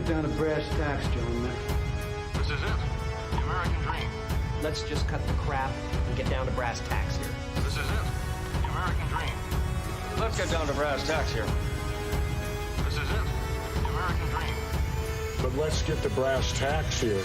down to brass tacks, gentlemen. This is it. The American dream. Let's just cut the crap and get down to brass tacks here. This is it. The American dream. Let's get down to brass tacks here. This is it. The American dream. But let's get to brass tacks here.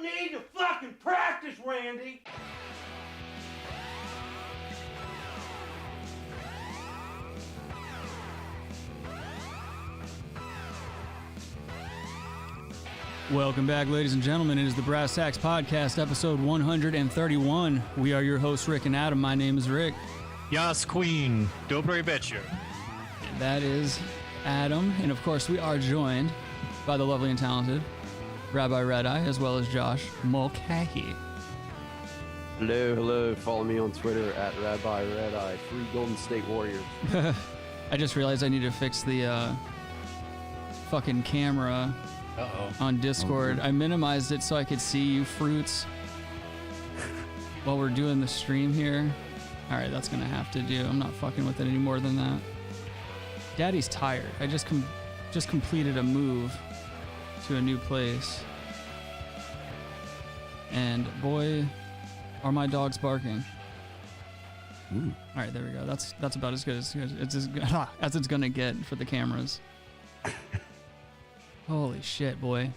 Need to fucking practice, Randy! Welcome back, ladies and gentlemen. It is the Brass Tacks Podcast, episode 131. We are your hosts, Rick and Adam. My name is Rick. Yas, Queen. Dobry Betcher. That is Adam. And of course, we are joined by the lovely and talented Rabbi Red Eye, as well as Josh Mulcahy. Hello. Follow me on Twitter at Rabbi Red Eye. Free Golden State Warriors. I just realized I need to fix the fucking camera on Discord. I minimized it so I could see you fruits while we're doing the stream here. All right, that's gonna have to do. I'm not fucking with it any more than that. Daddy's tired. I just completed a move to a new place, and boy, are my dogs barking. All right, there we go. That's about as good as it's gonna get for the cameras. Holy shit, boy.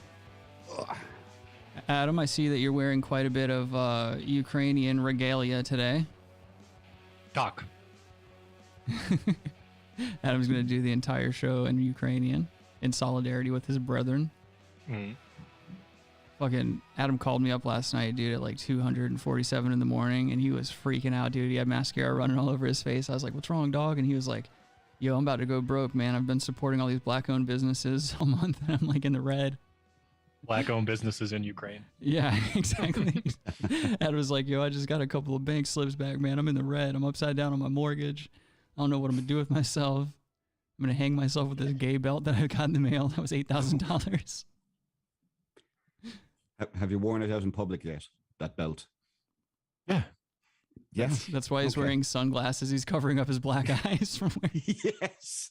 Adam, I see that you're wearing quite a bit of Ukrainian regalia today. Talk. Adam's gonna do the entire show in Ukrainian in solidarity with his brethren. Fucking Adam called me up last night, dude, at like 247 in the morning, and he was freaking out, dude. He had mascara running all over his face. I was like, what's wrong, dog? And he was like, yo, I'm about to go broke, man. I've been supporting all these black-owned businesses all month, and I'm like in the red. Black-owned businesses in Ukraine. Yeah, exactly. Adam was like, yo, I just got a couple of bank slips back, man. I'm in the red. I'm upside down on my mortgage. I don't know what I'm going to do with myself. I'm going to hang myself with this gay belt that I got in the mail. That was $8,000. Have you worn it out in public yet, that belt? Yeah. Yes. That's why he's wearing sunglasses. He's covering up his black eyes from wearing. Yes.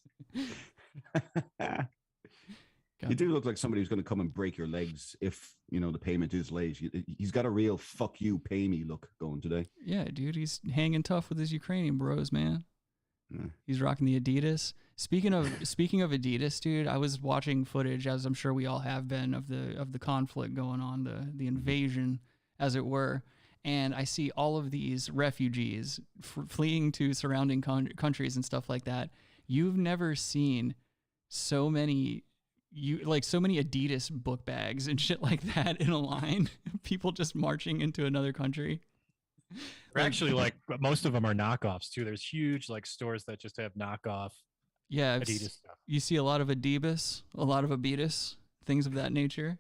You do look like somebody who's going to come and break your legs if, the payment is late. He's got a real fuck you, pay me look going today. Yeah, dude. He's hanging tough with his Ukrainian bros, man. He's rocking the Adidas. Speaking of Adidas, dude, I was watching footage, as I'm sure we all have been, of the conflict going on, the invasion, as it were. And I see all of these refugees fleeing to surrounding countries and stuff like that. You've never seen so many Adidas book bags and shit like that in a line. People just marching into another country. Actually, most of them are knockoffs too. There's huge stores that just have knockoff. Yeah, Adidas stuff. You see a lot of Adidas, a lot of Adidas, things of that nature.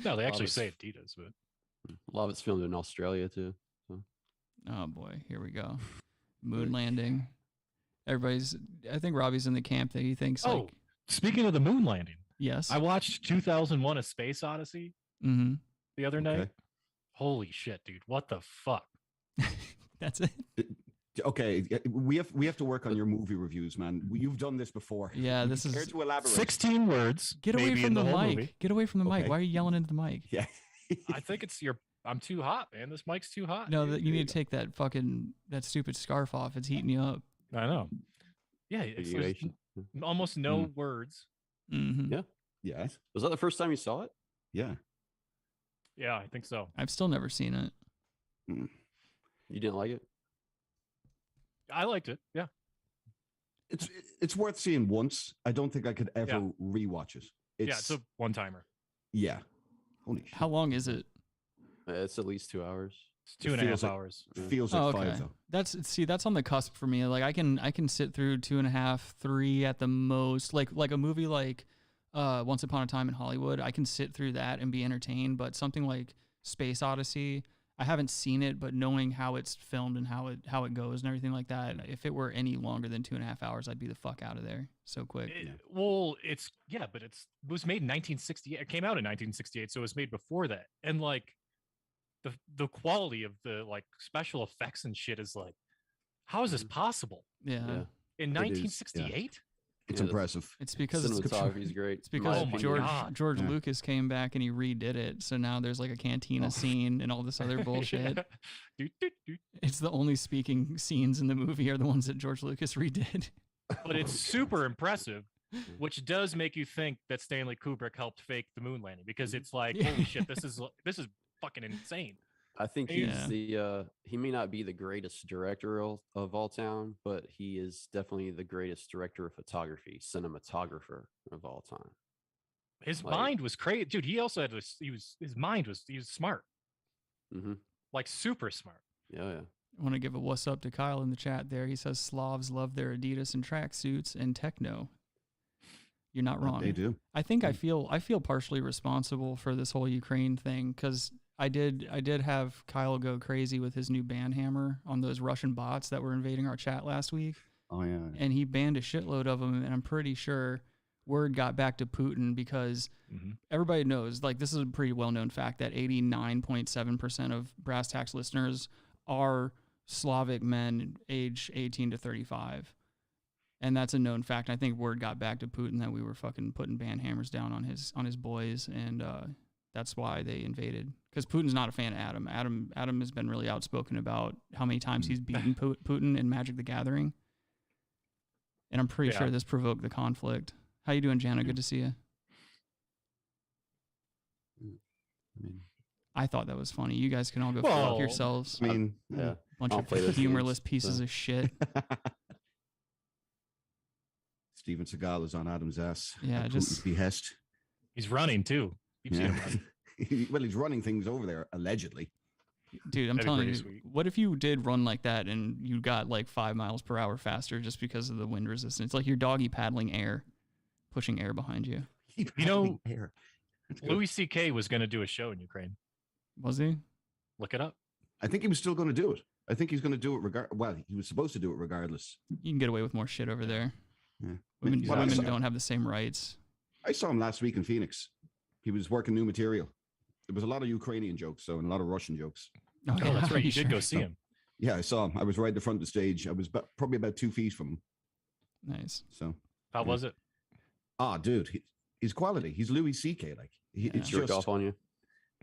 No, they actually say Adidas, but a lot of it's filmed in Australia too. So. Oh boy, here we go. Moon landing. I think Robbie's in the camp that he thinks. Speaking of the moon landing, yes, I watched 2001: A Space Odyssey the other night. Holy shit, dude! What the fuck? That's it. Okay, we have to work on your movie reviews, man. You've done this before. Yeah, this is. Care to elaborate? 16 words. Get away from the mic. Movie. Get away from the mic. Why are you yelling into the mic? Yeah. I think it's I'm too hot, man. This mic's too hot. No, you need to take that stupid scarf off. It's heating you up. I know. Yeah, it's almost no words. Mm-hmm. Yeah. Yes. Was that the first time you saw it? Yeah. Yeah, I think so. I've still never seen it. You didn't like it? I liked it. Yeah. It's worth seeing once. I don't think I could ever rewatch it. It's a one-timer. Yeah. Holy shit. How long is it? It's at least 2 hours. It's 2.5 hours. Feels like 5 though. That's on the cusp for me. Like I can sit through 2.5, 3 at the most. Like a movie like Once Upon a Time in Hollywood, I can sit through that and be entertained. But something like Space Odyssey, I haven't seen it, but knowing how it's filmed and how it goes and everything like that, if it were any longer than 2.5 hours, I'd be the fuck out of there so quick. Well, it was made in 1968. It came out in 1968, so it was made before that. And like the quality of the like special effects and shit is like, how is this possible? Yeah. In 1968? It's impressive. It's because cinematography is great. It's because George Lucas came back and he redid it. So now there's like a cantina scene and all this other bullshit. It's the only speaking scenes in the movie are the ones that George Lucas redid. But it's super impressive, which does make you think that Stanley Kubrick helped fake the moon landing, because it's like, holy shit, this is fucking insane. I think he's he may not be the greatest director of all time, but he is definitely the greatest director of photography, cinematographer of all time. His mind was crazy, dude. He also had he was smart, like super smart. Yeah. I want to give a what's up to Kyle in the chat there. He says Slavs love their Adidas and tracksuits and techno. You're not wrong. They do. I think I feel partially responsible for this whole Ukraine thing, because I did have Kyle go crazy with his new ban hammer on those Russian bots that were invading our chat last week. Oh yeah. And he banned a shitload of them, and I'm pretty sure word got back to Putin, because everybody knows, like, this is a pretty well-known fact that 89.7% of Brass Tacks listeners are Slavic men age 18 to 35. And that's a known fact. I think word got back to Putin that we were fucking putting ban hammers down on his boys, and that's why they invaded. Because Putin's not a fan of Adam. Adam has been really outspoken about how many times he's beaten Putin in Magic the Gathering. And I'm pretty sure this provoked the conflict. How you doing, Jana? Good to see you. I thought that was funny. You guys can all go fuck yourselves. I mean, bunch of humorless pieces of shit. Steven Seagal is on Adam's ass. Yeah, just behest. He's running too. You've seen him run. Well, he's running things over there, allegedly. Dude, I'm telling you, what if you did run like that and you got like 5 miles per hour faster just because of the wind resistance? Like you're doggy paddling air, pushing air behind you. You know, Louis C.K. was going to do a show in Ukraine. Was he? Look it up. I think he was still going to do it. I think he's going to do it well, he was supposed to do it regardless. You can get away with more shit over there. Yeah. Women don't have the same rights. I saw him last week in Phoenix. He was working new material. There was a lot of Ukrainian jokes, and a lot of Russian jokes. Oh, that's right. You did go see him. Yeah, I saw him. I was right at the front of the stage. I was probably about 2 feet from him. Nice. So how was it? Dude, he's quality. He's Louis C.K. Like it's jerk off on you.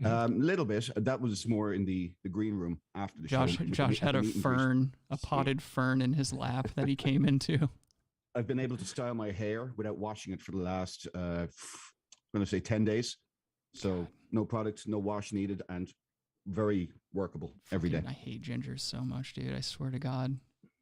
Little bit. That was more in the green room after the show. Josh had a potted fern in his lap that he came into. I've been able to style my hair without washing it for the last, I'm going to say 10 days. So no product, no wash needed, and very workable every day. I hate ginger so much, dude. I swear to God.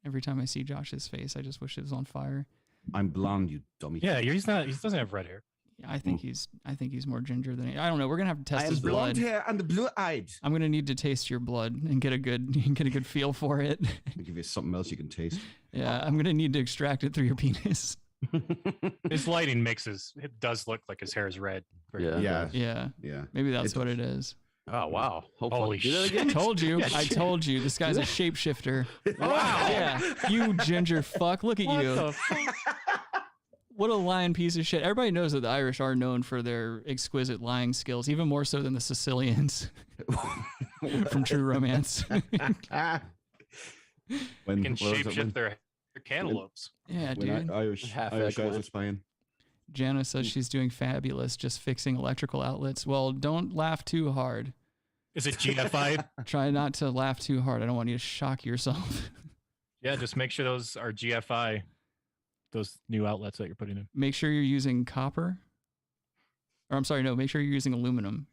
Every time I see Josh's face, I just wish it was on fire. I'm blonde, you dummy. Yeah, he's not. He doesn't have red hair. Yeah, I think he's more ginger than I don't know. We're gonna have to test his blood. Blonde hair and blue-eyed. I'm gonna need to taste your blood and get a good feel for it. I'll give you something else you can taste. Yeah, I'm gonna need to extract it through your penis. His lighting mixes. It does look like his hair is red. Yeah. Maybe that's what it is. Oh wow! Holy shit! I told you. This guy's a shapeshifter. Wow! Yeah, you ginger fuck. Look at you. The fuck? What a lying piece of shit. Everybody knows that the Irish are known for their exquisite lying skills, even more so than the Sicilians from True Romance. They can shapeshift their cantaloupes. Yeah, dude. Irish spying. Jana says she's doing fabulous, just fixing electrical outlets. Well, don't laugh too hard. Is it GFI? Try not to laugh too hard. I don't want you to shock yourself. Yeah, just make sure those are GFI, those new outlets that you're putting in. Make sure you're using copper. Or I'm sorry, no, make sure you're using aluminum.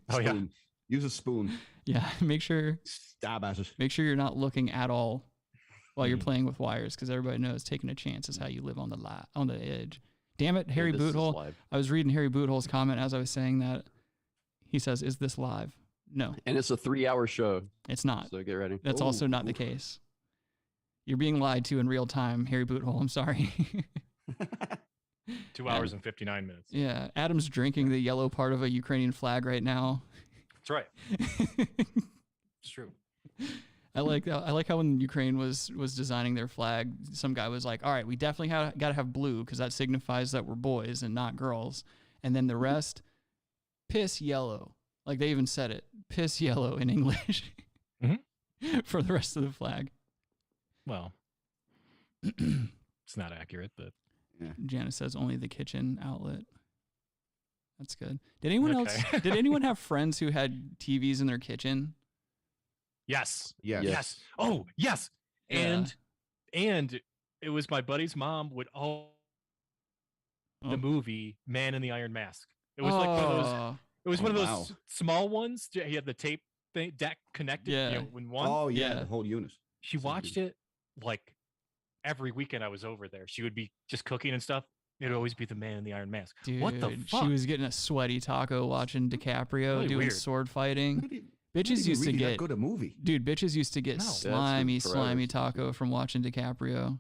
Oh, yeah. Use a spoon. Yeah, make sure. Stab at it. Make sure you're not looking at all while you're playing with wires, because everybody knows taking a chance is how you live on the edge. Damn it, Harry Boothole. I was reading Harry Boothole's comment as I was saying that. He says, "Is this live?" No. And it's a 3-hour show. It's not. So get ready. That's also not the case. You're being lied to in real time, Harry Boothole. I'm sorry. 2 hours and 59 minutes. Yeah, Adam's drinking the yellow part of a Ukrainian flag right now. That's right. It's true. I like how when Ukraine was designing their flag, some guy was like, "All right, we definitely got to have blue because that signifies that we're boys and not girls." And then the rest, piss yellow. Like they even said it, piss yellow in English for the rest of the flag. Well, it's not accurate, but Janice says only the kitchen outlet. That's good. Did anyone else? Did anyone have friends who had TVs in their kitchen? Yes. Yes. Oh, yes. Yeah. And it was my buddy's mom would the movie Man in the Iron Mask. It was like one of those. It was one of those small ones. He had the tape deck connected. Yeah. In one. Oh yeah, the whole unit. She watched it like every weekend I was over there. She would be just cooking and stuff. It'd always be the Man in the Iron Mask. Dude, what the fuck? She was getting a sweaty taco watching DiCaprio Really doing weird. sword fighting. Bitches used to really get that good a movie. Dude, bitches used to get slimy forever. taco from watching DiCaprio.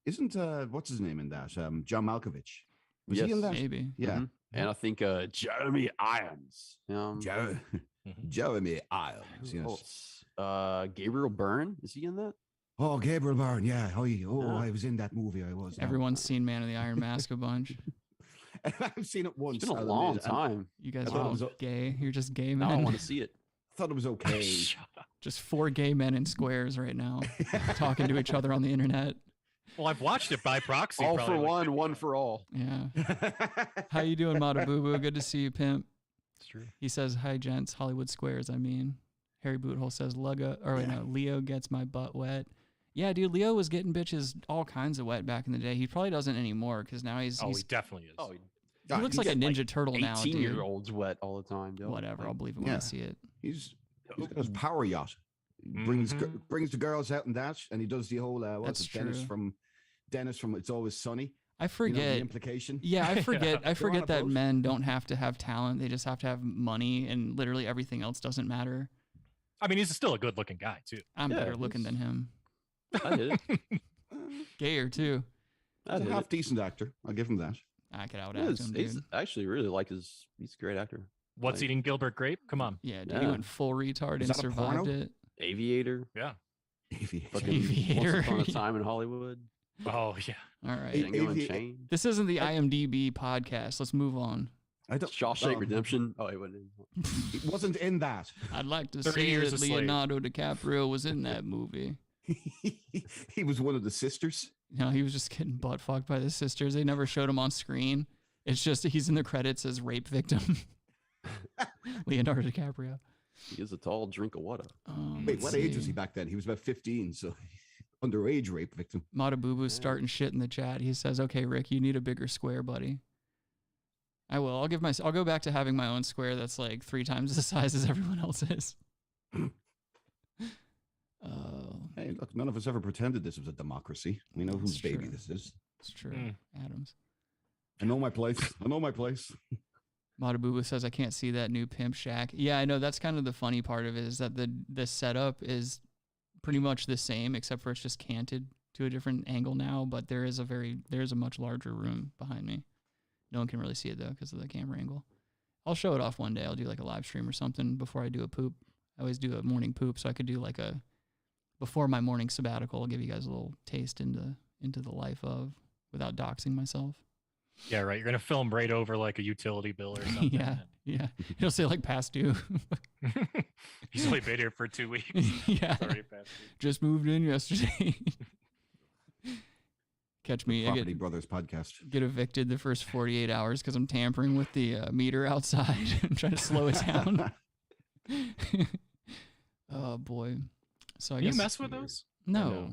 Isn't what's his name in that? John Malkovich. Was Yes. he in that? Maybe. Yeah. And I think Jeremy Irons. Jeremy Irons. Yes. Gabriel Byrne. Is he in that? Oh, Gabriel Byrne. Yeah. I was in that movie. I was. Everyone's seen Man in the Iron Mask a bunch. I've seen it once. It's been a long time. You guys I thought are it was gay. You're just gay Now I men. want to see it. I thought it was okay. Just 4 gay men in squares right now, talking to each other on the internet. Well, I've watched it by proxy. All probably for like one, 50 one times. for all. Yeah. How you doing, Mata Boo Boo? Good to see you, pimp. It's true. He says, "Hi, gents. Hollywood Squares. I mean." Harry Boothole says, Leo gets my butt wet. Yeah, dude, Leo was getting bitches all kinds of wet back in the day. He probably doesn't anymore because now he's He definitely is. Oh, he looks like a Ninja Turtle now, dude. 18-year-olds wet all the time. Yo. Whatever, I'll believe it when I see it. He's got his power yacht. He brings the girls out in that, and he does the whole That's Dennis true. from It's Always Sunny. I You know, forget. the implication. Yeah, I forget. I They're on forget a that boat. men don't have to have talent; they just have to have money, and literally everything else doesn't matter. I mean, he's still a good-looking guy too. I'm Yeah, better looking than him. I did it. Gayer too. I He's a did half it. decent actor. I'll give him that. I could out Yeah, act him, he's dude. actually really like his. He's a great actor. What's Like, eating Gilbert Grape? Come on. Yeah, dude, Yeah. he went full retard Is and that a survived porno? it. Aviator. Yeah. Fucking Aviator. Once Upon a Time in Hollywood. Oh yeah. All right. Django Avi- Unchained. This isn't the IMDb podcast. Let's move on. I don't. Shawshank Redemption. Oh, it wasn't. It wasn't in that. I'd like to 30 say Years that a Slave. Leonardo DiCaprio was in that movie. He was one of the sisters. No, he was just getting butt fucked by the sisters. They never showed him on screen. It's just he's in the credits as rape victim. Leonardo DiCaprio. He is a tall drink of water. Wait, what age was he back then? He was about 15, so underage rape victim. Mata Boo Boo's starting shit in the chat. He says, "Okay, Rick, you need a bigger square, buddy." I will. I'll go back to having my own square that's like 3 times the size as everyone else's. Hey, look, none of us ever pretended this was a democracy. We know whose That's baby true. this is. It's true. Adams. I know my place. I know my place. Mata Boo Boo says, "I can't see that new pimp shack." Yeah, I know. That's kind of the funny part of it is that the setup is pretty much the same, except for it's just canted to a different angle now. But there's a much larger room behind me. No one can really see it though because of the camera angle. I'll show it off one day. I'll do like a live stream or something before I do a poop. I always do a morning poop, so I could do like a before my morning sabbatical. I'll give you guys a little taste into the life of without doxing myself. Yeah, right. You're gonna film right over like a utility bill or something. Yeah. It'll say like past due. He's only been here for 2 weeks. Yeah. It's already past due. Just moved in yesterday. Catch me. I Property Brothers podcast. get evicted the first 48 hours because I'm tampering with the meter outside and trying to slow it down. Oh boy. So I Can you guess mess with those? no.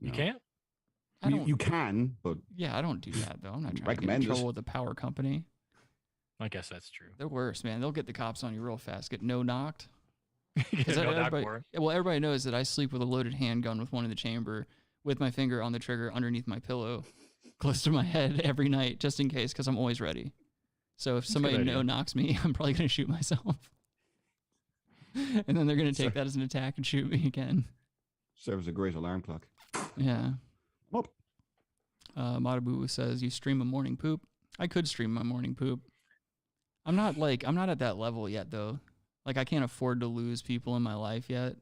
You can't? I don't. You can, but Yeah, I don't do that though. I'm not trying to get in Recommend it. trouble with the power company. I guess that's true. They're worse, man. They'll get the cops on you real fast. Get no knocked. Yeah, 'Cause no knock everybody, warrant. well, everybody knows that I sleep with a loaded handgun with one in the chamber, with my finger on the trigger underneath my pillow, close to my head every night, just in case, because I'm always ready. So if a good somebody idea. no knocks me, I'm probably gonna shoot myself, and then they're gonna take that as an attack and shoot me again. serves a great alarm clock. Yeah. Up. Matabu says, you stream a morning poop. I could stream my morning poop. I'm not at that level yet, though. Like, I can't afford to lose people in my life yet.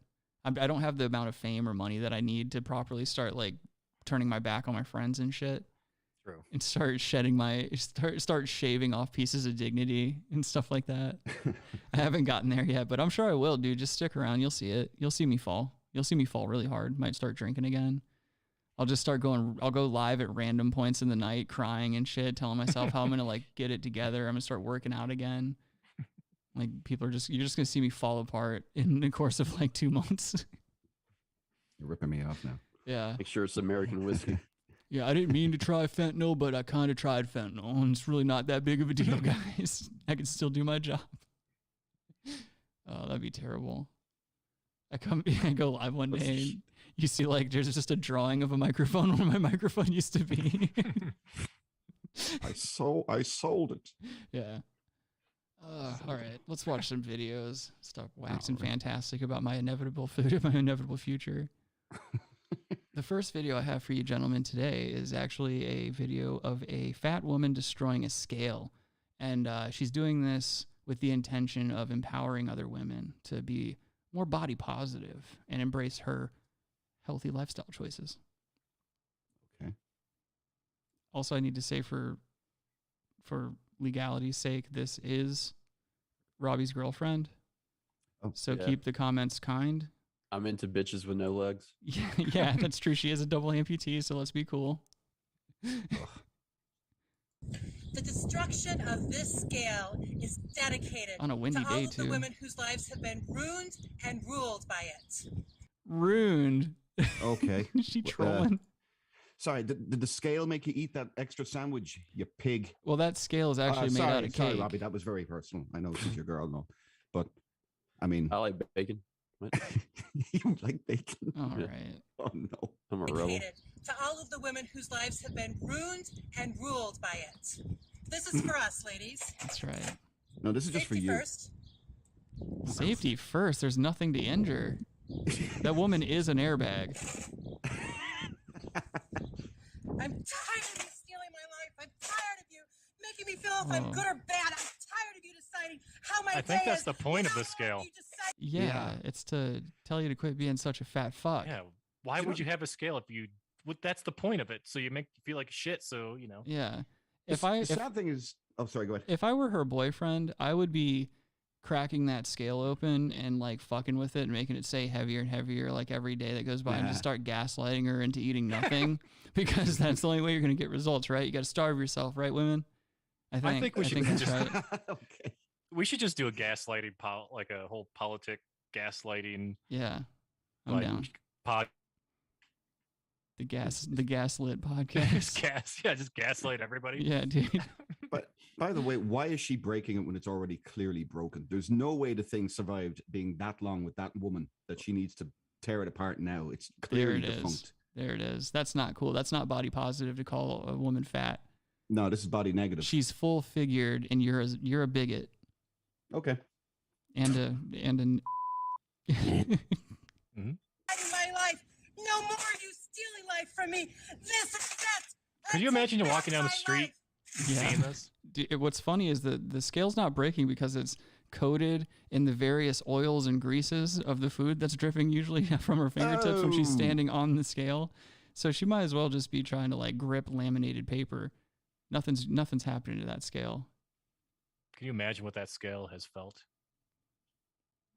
I don't have the amount of fame or money that I need to properly start, like, turning my back on my friends and shit. True. And start shaving off pieces of dignity and stuff like that. I haven't gotten there yet, but I'm sure I will, dude. Just stick around. You'll see it. You'll see me fall. You'll see me fall really hard. Might start drinking again. I'll go live at random points in the night crying and shit, telling myself how I'm going to like get it together. I'm going to start working out again. Like you're just going to see me fall apart in the course of like 2 months. You're ripping me off now. Yeah. Make sure it's American whiskey. Yeah, I didn't mean to try fentanyl, but I kind of tried fentanyl, and it's really not that big of a deal, guys. I can still do my job. Oh, that'd be terrible. I go live one day, and you see, like, there's just a drawing of a microphone where my microphone used to be. I sold it. Yeah. All right, let's watch some videos. Stop waxing fantastic about my inevitable food, my inevitable future. The first video I have for you gentlemen today is actually a video of a fat woman destroying a scale. And she's doing this with the intention of empowering other women to be more body positive and embrace her healthy lifestyle choices. Okay. Also, I need to say for legality's sake, this is Robbie's girlfriend. Oh, so yeah. keep the comments kind. I'm into bitches with no legs. Yeah, that's true. She is a double amputee, so let's be cool. The destruction of this scale is dedicated On a windy to all day, of the too. women whose lives have been ruined and ruled by it. Ruined. Okay. Is she trolling? Sorry, did the scale make you eat that extra sandwich, you pig? Well, that scale is actually made out of cake. Sorry, Robbie, that was very personal. I know she's your girl, no. But, I mean... I like bacon. What? You like bacon? All Yeah. right. Oh, no. I'm a rebel. Dedicated to all of the women whose lives have been ruined and ruled by it. This is for us, ladies. That's right. No, this is just for Safety you. first. Safety first. There's nothing to injure. That woman is an airbag. I'm tired of you stealing my life. I'm tired of you making me feel if I'm good or bad. I'm tired of you deciding how my I think day that's is the point of without the scale. you decide- Yeah, it's to tell you to quit being such a fat fuck. Yeah. Why would you have a scale if you? That's the point of it. So you make you feel like shit. So you know. Yeah. The sad thing is... Oh, sorry, go ahead. If I were her boyfriend, I would be cracking that scale open and like fucking with it and making it say heavier and heavier like every day that goes by and just start gaslighting her into eating nothing because that's the only way you're going to get results, right? You got to starve yourself, right, women? I think we should that's just right. Okay. we should just do a gaslighting like a whole politic gaslighting Yeah. I'm like down. pod The gaslit podcast. just gaslight everybody. Yeah, dude. But by the way, why is she breaking it when it's already clearly broken? There's no way the thing survived being that long with that woman that she needs to tear it apart now. It's clearly defunct. There it is. That's not cool. That's not body positive to call a woman fat. No, this is body negative. She's full figured, and you're a bigot. Okay. And a in my life. No more you stealing life from me. This is that. Could you imagine you walking down the street seeing this? What's funny is that the scale's not breaking because it's coated in the various oils and greases of the food that's dripping usually from her fingertips when she's standing on the scale. So she might as well just be trying to like grip laminated paper. Nothing's happening to that scale. Can you imagine what that scale has felt?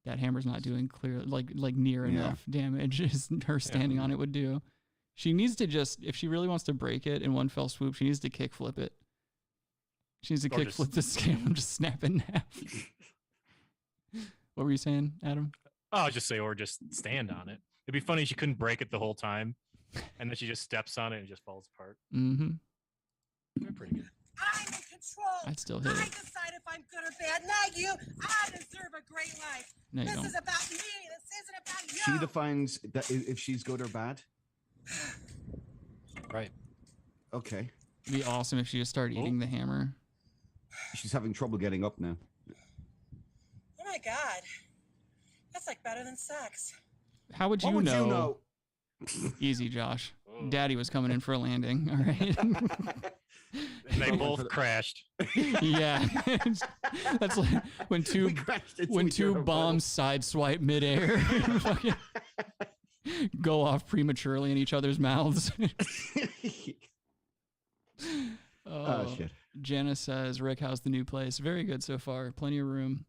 That hammer's not doing clear like near enough damage as her standing on it would do. She needs to just, if she really wants to break it in one fell swoop, she needs to kickflip it. She needs to kickflip the scale and just snap it in half. What were you saying, Adam? Oh, I'll just say, or just stand on it. It'd be funny if she couldn't break it the whole time, and then she just steps on it and it just falls apart. Mm-hmm. They're pretty good. I'm in control. I'd still hit I it. decide if I'm good or bad. Not you. I deserve a great life. No, you This don't. is about me. This isn't about you. She defines that if she's good or bad. Right. Okay. It'd be awesome if she just started eating the hammer. She's having trouble getting up now. Oh my God. That's like better than sex. How would you What would know? you know? Easy, Josh. Daddy was coming in for a landing. All right. And they both crashed. Yeah. That's like when two bombs sideswipe midair and fucking go off prematurely in each other's mouths. Oh, shit. Jenna says, Rick, how's the new place? Very good so far. Plenty of room.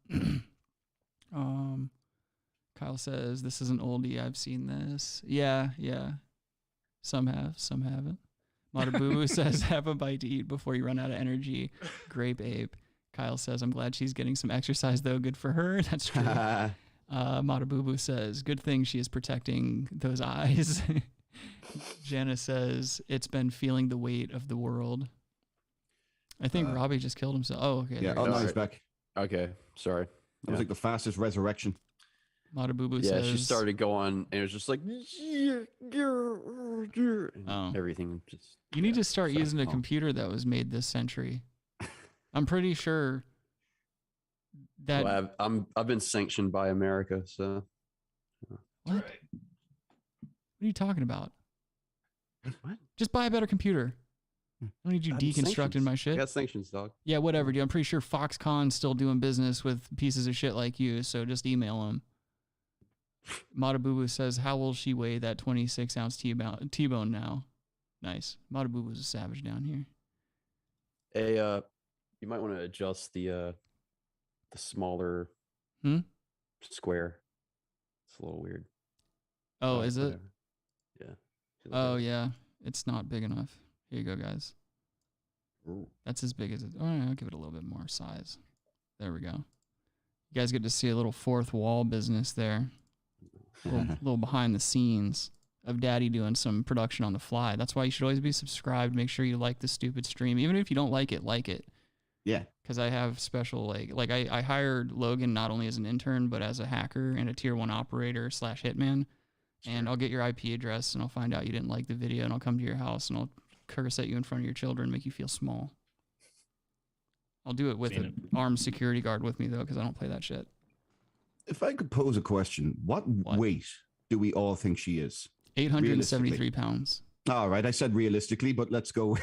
Kyle says, this is an oldie. I've seen this. Yeah. Some have, some haven't. Matabubu says, have a bite to eat before you run out of energy. Grape ape. Kyle says, I'm glad she's getting some exercise, though. Good for her. That's true. Matabubu says, good thing she is protecting those eyes. Jana says, it's been feeling the weight of the world. I think Robbie just killed himself. Oh, okay. Yeah, no, he's back. Okay, sorry. That was like the fastest resurrection. Matabubu Yeah, says, she started going, and it was just like, everything just. You need to start using a computer that was made this century. I'm pretty sure that. Well, I've been sanctioned by America, so. What? What are you talking about? What? Just buy a better computer. I don't need you deconstructing my shit. I got sanctions, dog. Yeah, whatever, dude. I'm pretty sure Foxconn's still doing business with pieces of shit like you, so just email them. Matabubu says, how will she weigh that 26-ounce T-bone now? Nice. Matabubu's a savage down here. Hey, you might want to adjust the smaller square. It's a little weird. Oh, is it? Whatever. Yeah. Oh, yeah. It's not big enough. Here you go, guys. Ooh. That's as big as it. Oh, I'll give it a little bit more size. There we go. You guys get to see a little fourth wall business there. A little behind the scenes of Daddy doing some production on the fly. That's why you should always be subscribed. Make sure you like the stupid stream. Even if you don't like it, like it. Yeah. Because I have special, like I hired Logan not only as an intern, but as a hacker and a tier 1 operator / hitman. And I'll get your IP address and I'll find out you didn't like the video and I'll come to your house and I'll curse at you in front of your children and make you feel small. I'll do it with an armed security guard with me, though, because I don't play that shit. If I could pose a question, what weight do we all think she is? 873 pounds. All right, I said realistically, but let's go.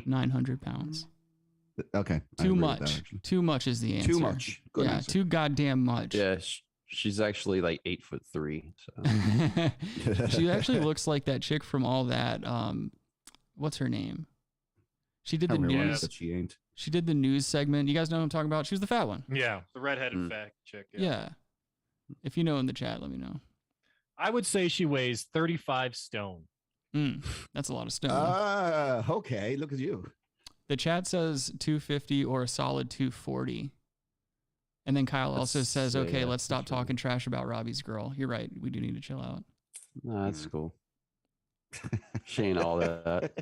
900 pounds. Okay. Too much. Too much is the answer. Too much. Good answer. Too goddamn much. Yeah, she's actually like 8'3". So. She actually looks like that chick from all that. What's her name? She did the news. That she ain't. She did the news segment. You guys know who I'm talking about? She was the fat one. Yeah, the redheaded fat chick. Yeah. If you know in the chat, let me know. I would say she weighs 35 stone. That's a lot of stone. Okay. Look at you. The chat says 250 or a solid 240. And then Kyle also says, okay, let's stop talking trash about Robbie's girl. You're right. We do need to chill out. No, that's cool. She ain't all that.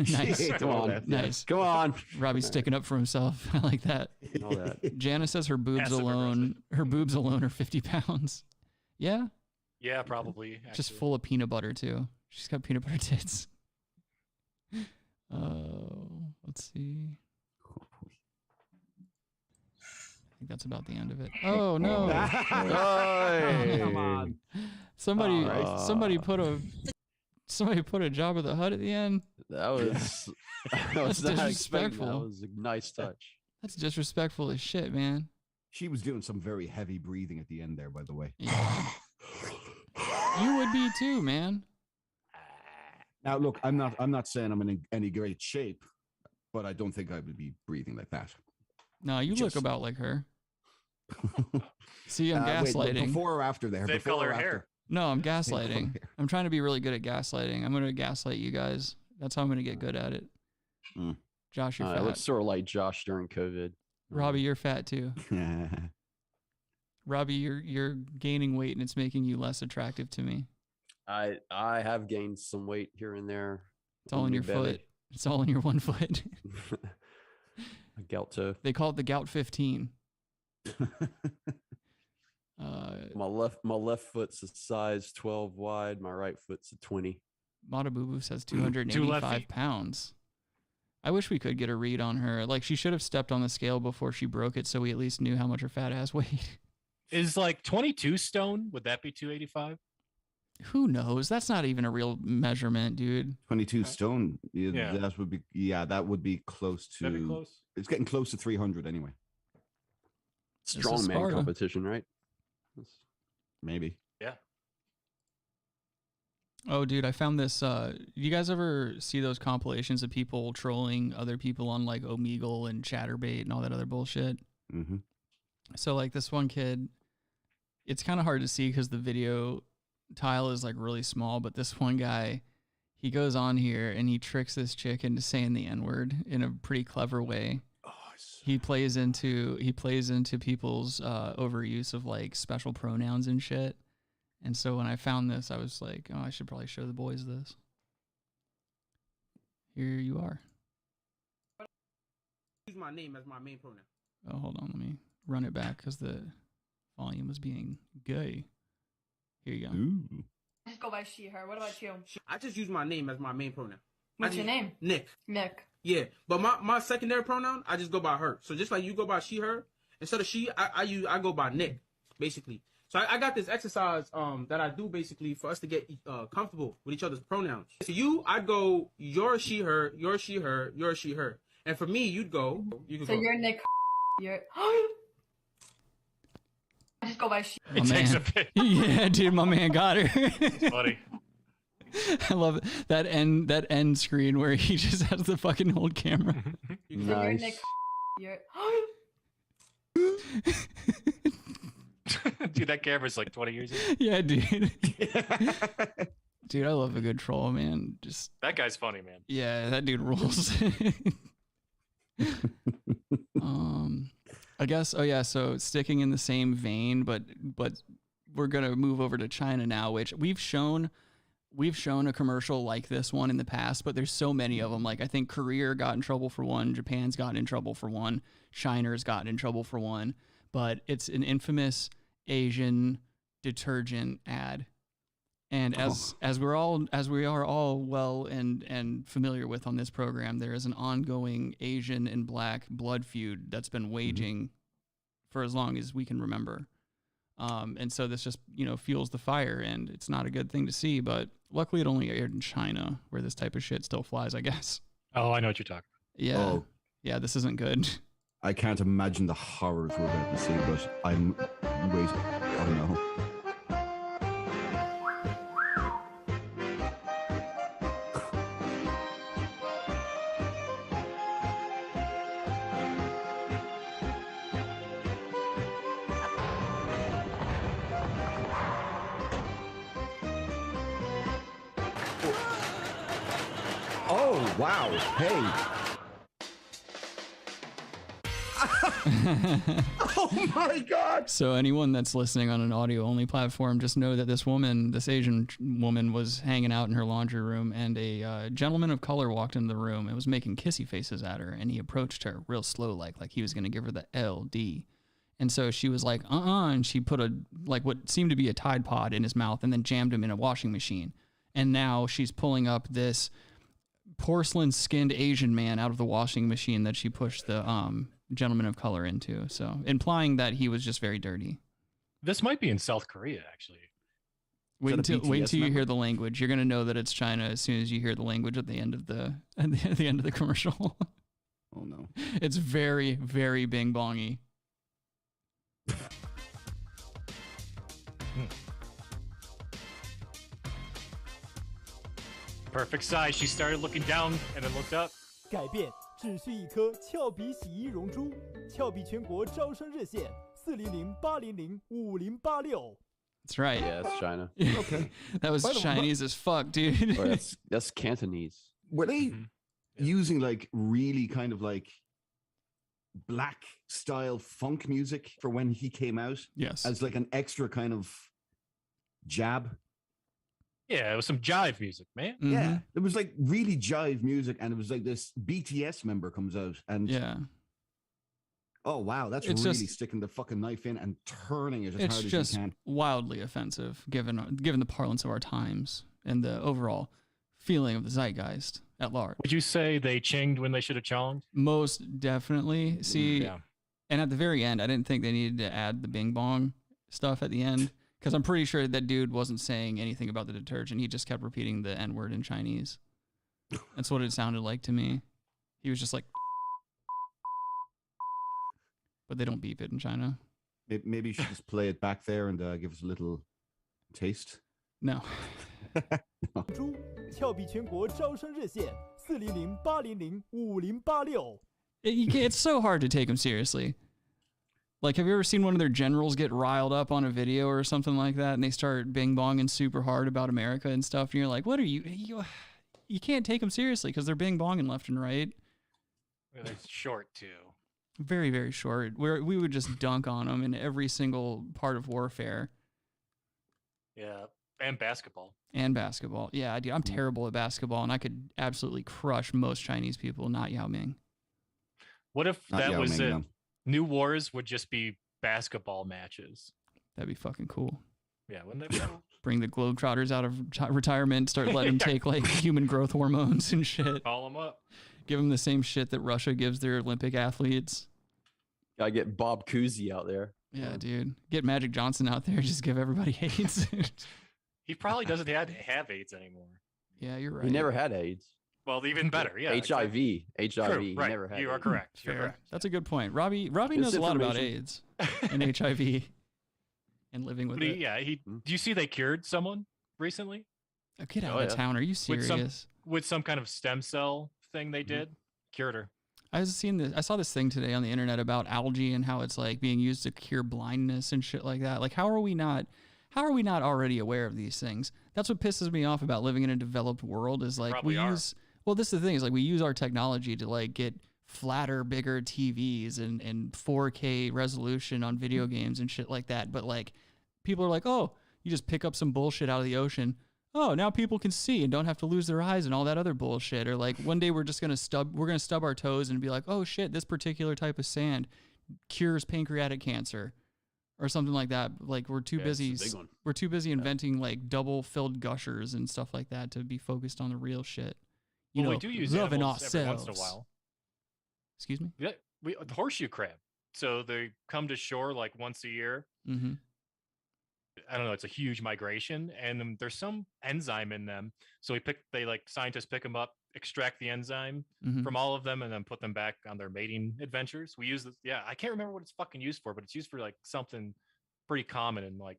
Nice. Come on. Nice. Come on. Robbie's sticking up for himself. I like that. All that. Jana says her boobs alone are 50 pounds. Yeah? Yeah, probably. Actually. Just full of peanut butter, too. She's got peanut butter tits. Let's see. I think that's about the end of it. Oh, no. Come on. Somebody put a Jabba the Hutt at the end. That was disrespectful. That was a nice touch. That's disrespectful as shit, man. She was doing some very heavy breathing at the end there, by the way. Yeah. You would be too, man. Now, look, I'm not saying I'm in any great shape, but I don't think I would be breathing like that. No, you look about like her. See, I'm gaslighting. Wait, before or after there? Same color hair. No, I'm gaslighting. I'm trying to be really good at gaslighting. I'm going to gaslight you guys. That's how I'm going to get good at it. Josh, you're fat. It looks sort of like Josh during COVID. Robbie, you're fat too. Robbie, you're gaining weight and it's making you less attractive to me. I have gained some weight here and there. It's all in your foot. It's all in your one foot. A gout toe. They call it the gout 15. My left foot's a size 12 wide. My right foot's a 20. Matabubu says 285 pounds. I wish we could get a read on her. Like, she should have stepped on the scale before she broke it so we at least knew how much her fat ass weighed. Is like 22 stone, would that be 285? Who knows? That's not even a real measurement, dude. 22 stone. Yeah. That would be close to. That'd be close. It's getting close to 300 anyway. Strongman Sparta. competition, right? Maybe. Yeah. Oh, dude, I found this. You guys ever see those compilations of people trolling other people on like Omegle and Chatterbait and all that other bullshit? Mm-hmm. So like this one kid, it's kind of hard to see because the video tile is like really small, but this one guy, he goes on here and he tricks this chick into saying the N-word in a pretty clever way. He plays into people's overuse of like special pronouns and shit. And so when I found this, I was like, oh, I should probably show the boys this. Here you are. Use my name as my main pronoun. Oh, hold on. Let me run it back because the volume was being gay. Here you go. Ooh. I just go by she, her. What about you? I just use my name as my main pronoun. What's your name? Nick. Nick. Yeah, but my secondary pronoun, I just go by her. So just like you go by she, her, instead of she, I go by Nick, basically. So I got this exercise that I do basically for us to get comfortable with each other's pronouns. So you, I'd go your she, her, your she, her, your she, her. And for me, you could go. You're Nick. You're. I just go by she. It takes a bit. Yeah, dude, my man got her. It's funny. I love it. That end screen where he just has the fucking old camera. You're Nick. You're. Dude, that camera's like 20 years old. Yeah, dude. Dude, I love a good troll, man. Just that guy's funny, man. Yeah, that dude rules. I guess. Oh yeah. So sticking in the same vein, but we're gonna move over to China now, which we've shown a commercial like this one in the past, but there's so many of them. Like I think Korea got in trouble for one, Japan's gotten in trouble for one, China's gotten in trouble for one, but it's an infamous Asian detergent ad. And as we are all well and familiar with on this program, there is an ongoing Asian and black blood feud that's been waging for as long as we can remember. And so this just, fuels the fire, and it's not a good thing to see, but luckily it only aired in China where this type of shit still flies, I guess. Oh, I know what you're talking about. Yeah. Oh. Yeah, this isn't good. I can't imagine the horrors we're about to see, but I'm waiting. Oh no. Oh, wow. Hey. Oh my God. So anyone that's listening on an audio only platform, just know that this Asian woman was hanging out in her laundry room, and a gentleman of color walked into the room and was making kissy faces at her, and he approached her real slow, like he was going to give her the LD. And so she was like, and she put what seemed to be a Tide Pod in his mouth and then jammed him in a washing machine. And now she's pulling up this porcelain skinned Asian man out of the washing machine that she pushed the gentleman of color into, so implying that he was just very dirty. This might be in South Korea, actually. Wait until you hear the language. You're gonna know that it's China as soon as you hear the language at the end of the commercial. Oh no! It's very, very bing bongy. Perfect size. She started looking down and then looked up. 改变只需一颗俏皮洗衣溶珠，俏皮全国招生热线400-800-5086。 That's right. Yeah, it's China. Okay. That was Chinese as fuck, dude. Or that's Cantonese. Were they using like really kind of like black style funk music for when he came out? Yes. As like an extra kind of jab? Yeah, it was some jive music, man. Mm-hmm. Yeah, it was like really jive music, and it was like this BTS member comes out, and oh wow, that's it's really just sticking the fucking knife in and turning it as it's hard as just you can. wildly offensive, given the parlance of our times and the overall feeling of the zeitgeist at large. Would you say they chinged when they should have chonged? Most definitely. See, and at the very end, I didn't think they needed to add the bing bong stuff at the end, Because I'm pretty sure that dude wasn't saying anything about the detergent. He just kept repeating the N-word in Chinese. That's what it sounded like to me. He was just like, but they don't beep it in China. Maybe you should just play it back there and give us a little taste. No. 猪俏比全国招生热线400-800-5086。 It's so hard to take them seriously. Like, have you ever seen one of their generals get riled up on a video or something like that, and they start bing-bonging super hard about America and stuff, and you're like, what are you can't take them seriously because they're bing-bonging left and right. Well, they're short, too. Very, very short. We would just dunk on them in every single part of warfare. Yeah, and basketball. Yeah, dude, I'm terrible at basketball, and I could absolutely crush most Chinese people, not Yao Ming. What if Not that Yao was Ming, it? no. New wars would just be basketball matches. That'd be fucking cool. Yeah, wouldn't that be cool? Bring the Globetrotters out of retirement, start letting them take like human growth hormones and shit. Call them up. Give them the same shit that Russia gives their Olympic athletes. Gotta get Bob Cousy out there. Yeah, dude. Get Magic Johnson out there. Just give everybody AIDS. He probably doesn't have AIDS anymore. Yeah, you're right. He never had AIDS. Well, even better. Yeah. HIV. Exactly. HIV. True, He right. never had You are AIDS. correct. You're Fair. correct. That's a good point. Robbie knows a lot about AIDS and HIV and living with it. Yeah. Do you see they cured someone recently? Oh, get out of town. Are you serious? With some kind of stem cell thing they did? Cured her. I saw this thing today on the internet about algae and how it's like being used to cure blindness and shit like that. Like, how are we not already aware of these things? That's what pisses me off about living in a developed world is like this is the thing is like we use our technology to like get flatter, bigger TVs and 4K resolution on video games and shit like that. But like people are like, oh, you just pick up some bullshit out of the ocean. Oh, now people can see and don't have to lose their eyes and all that other bullshit. Or like one day we're gonna stub our toes and be like, oh shit, this particular type of sand cures pancreatic cancer or something like that. Like we're too busy inventing like double filled gushers and stuff like that to be focused on the real shit. You know, we do use loving animals every ourselves. once in a while. Excuse me? Yeah, the horseshoe crab. So they come to shore like once a year. Mm-hmm. I don't know. It's a huge migration, and there's some enzyme in them. So scientists pick them up, extract the enzyme from all of them, and then put them back on their mating adventures. We use this. Yeah, I can't remember what it's fucking used for, but it's used for like something pretty common and like.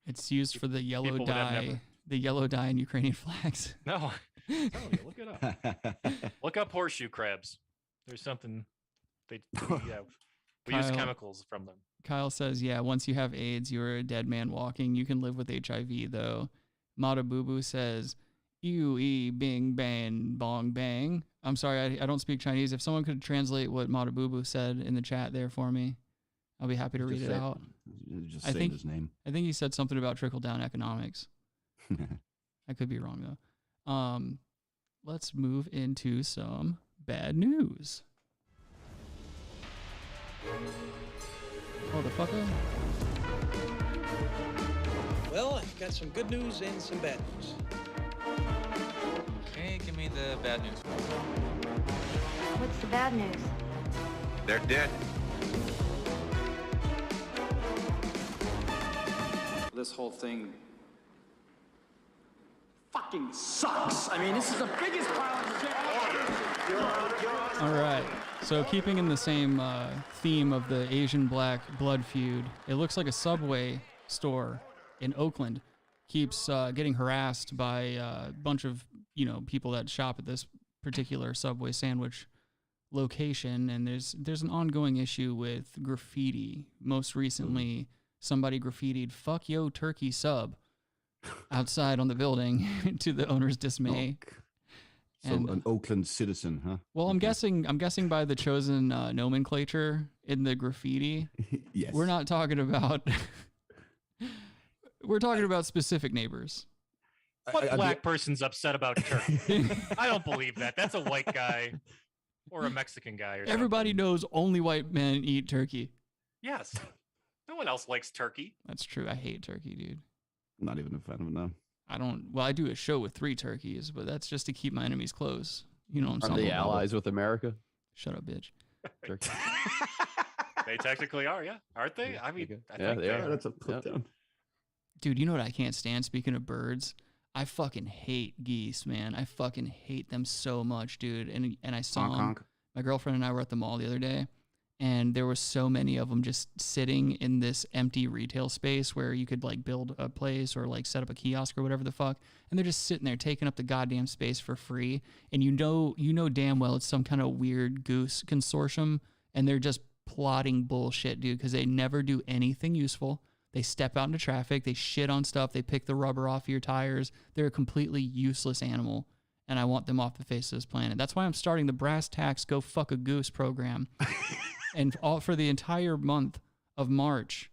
It's used for the yellow dye. The yellow dye in Ukrainian flags. No, look it up. Look up horseshoe crabs. There's something we use chemicals from them. Kyle says, yeah, once you have AIDS, you're a dead man walking. You can live with HIV, though. Mata Boo Boo says, ew, bing, bang, bong, bang. I'm sorry, I don't speak Chinese. If someone could translate what Mata Boo Boo said in the chat there for me, I'll be happy to read it out. Just say his name. I think he said something about trickle-down economics. I could be wrong, though. Let's move into some bad news. Motherfucker. Well, I've got some good news and some bad news. Okay, give me the bad news. What's the bad news? They're dead. This whole thing fucking sucks. I mean, this is the biggest pile of shit. All right. So keeping in the same theme of the Asian black blood feud, it looks like a Subway store in Oakland keeps getting harassed by a bunch of people that shop at this particular Subway sandwich location, and there's an ongoing issue with graffiti. Most recently, somebody graffitied "fuck yo turkey sub" outside on the building to the owner's dismay. So an Oakland citizen, huh? Well, I'm guessing by the chosen nomenclature in the graffiti. Yes. We're not talking about. We're talking about specific neighbors. What black person's upset about turkey? I don't believe that. That's a white guy or a Mexican guy. Or Everybody knows only white men eat turkey. Yes. No one else likes turkey. That's true. I hate turkey, dude. I'm not even a fan of it now. I do a show with 3 turkeys, but that's just to keep my enemies close. You know what I'm saying? Are they allies with America? Shut up, bitch. Turkey. They technically are, yeah. Aren't they? I mean, I yeah, think they are. That's a put down. Dude, you know what I can't stand? Speaking of birds, I fucking hate geese, man. I fucking hate them so much, dude. And I saw them. My girlfriend and I were at the mall the other day, and there were so many of them just sitting in this empty retail space where you could like build a place or like set up a kiosk or whatever the fuck, and they're just sitting there taking up the goddamn space for free. And you know damn well it's some kind of weird goose consortium, and they're just plotting bullshit, dude, because they never do anything useful. They step out into traffic, they shit on stuff, they pick the rubber off your tires. They're a completely useless animal, and I want them off the face of this planet. That's why I'm starting the Brass Tacks Go Fuck a Goose program. And all for the entire month of March,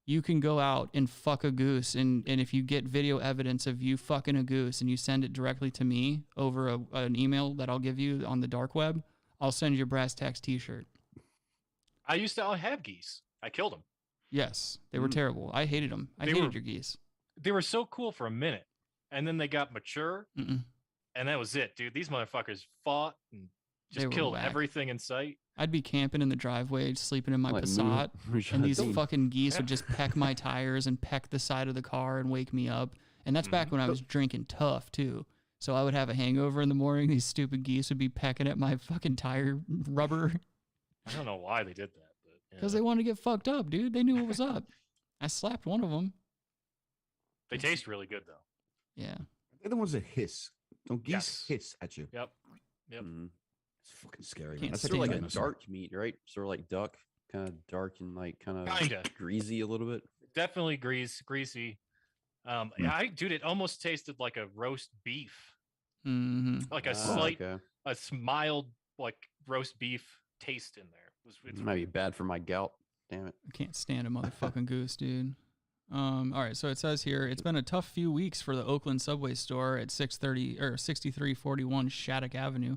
you can go out and fuck a goose. And if you get video evidence of you fucking a goose and you send it directly to me over an email that I'll give you on the dark web, I'll send you a Brass Tacks t-shirt. I used to have geese. I killed them. Yes, they were terrible. I hated them. I hated your geese. They were so cool for a minute, and then they got mature, and that was it, dude. These motherfuckers fought and just killed everything in sight. I'd be camping in the driveway, sleeping in my Passat, and these fucking geese would just peck my tires and peck the side of the car and wake me up. And that's back when I was drinking tough, too. So I would have a hangover in the morning. These stupid geese would be pecking at my fucking tire rubber. I don't know why they did that. Because they wanted to get fucked up, dude. They knew what was up. I slapped one of them. They taste really good, though. Yeah. They're the ones that hiss. Don't geese hiss at you? Yep. It's fucking scary. That's sort of like a dark meat, right? Sort of like duck, kind of dark and like kind of greasy a little bit. Definitely greasy. Dude, it almost tasted like a roast beef. Like a slight, a mild like roast beef taste in there. It might be bad for my gout. Damn it. I can't stand a motherfucking goose, dude. All right, so it says here, it's been a tough few weeks for the Oakland subway store at 6341 Shattuck Avenue,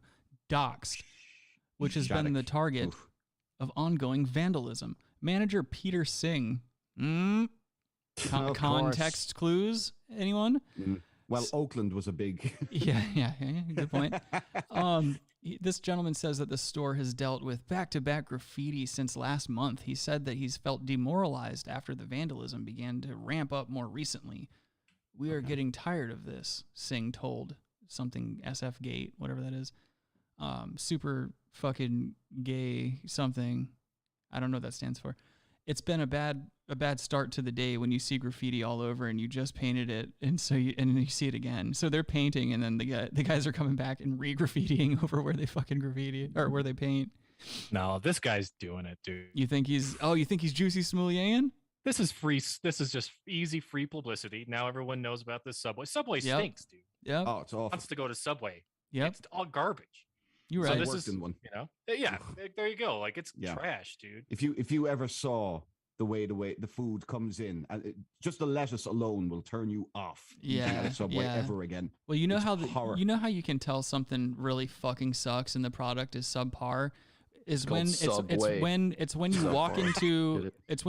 doxed, which has been the target of ongoing vandalism. Manager Peter Singh. Context clues? Anyone? Well, Oakland was a big... yeah, good point. This gentleman says that the store has dealt with back-to-back graffiti since last month. He said that he's felt demoralized after the vandalism began to ramp up more recently. We are getting tired of this, Singh told something SF Gate, whatever that is. Super fucking gay something. I don't know what that stands for. It's been a bad start to the day when you see graffiti all over and you just painted it, and then you see it again. So they're painting, and then the guys are coming back and re-graffitiing over where they fucking graffiti or where they paint. No, this guy's doing it, dude. You think he's Juicy Smoulian? This is free. This is just easy free publicity. Now everyone knows about this Subway. Subway stinks, dude. Yeah. Oh, it's awful. Wants to go to Subway. Yep. It's all garbage. You're right. So this is, you know, yeah. There you go. Like it's trash, dude. If you ever saw the way the food comes in, and just the lettuce alone will turn you off. Eating at a Subway ever again. Well, you know how you can tell something really fucking sucks and the product is subpar. It's when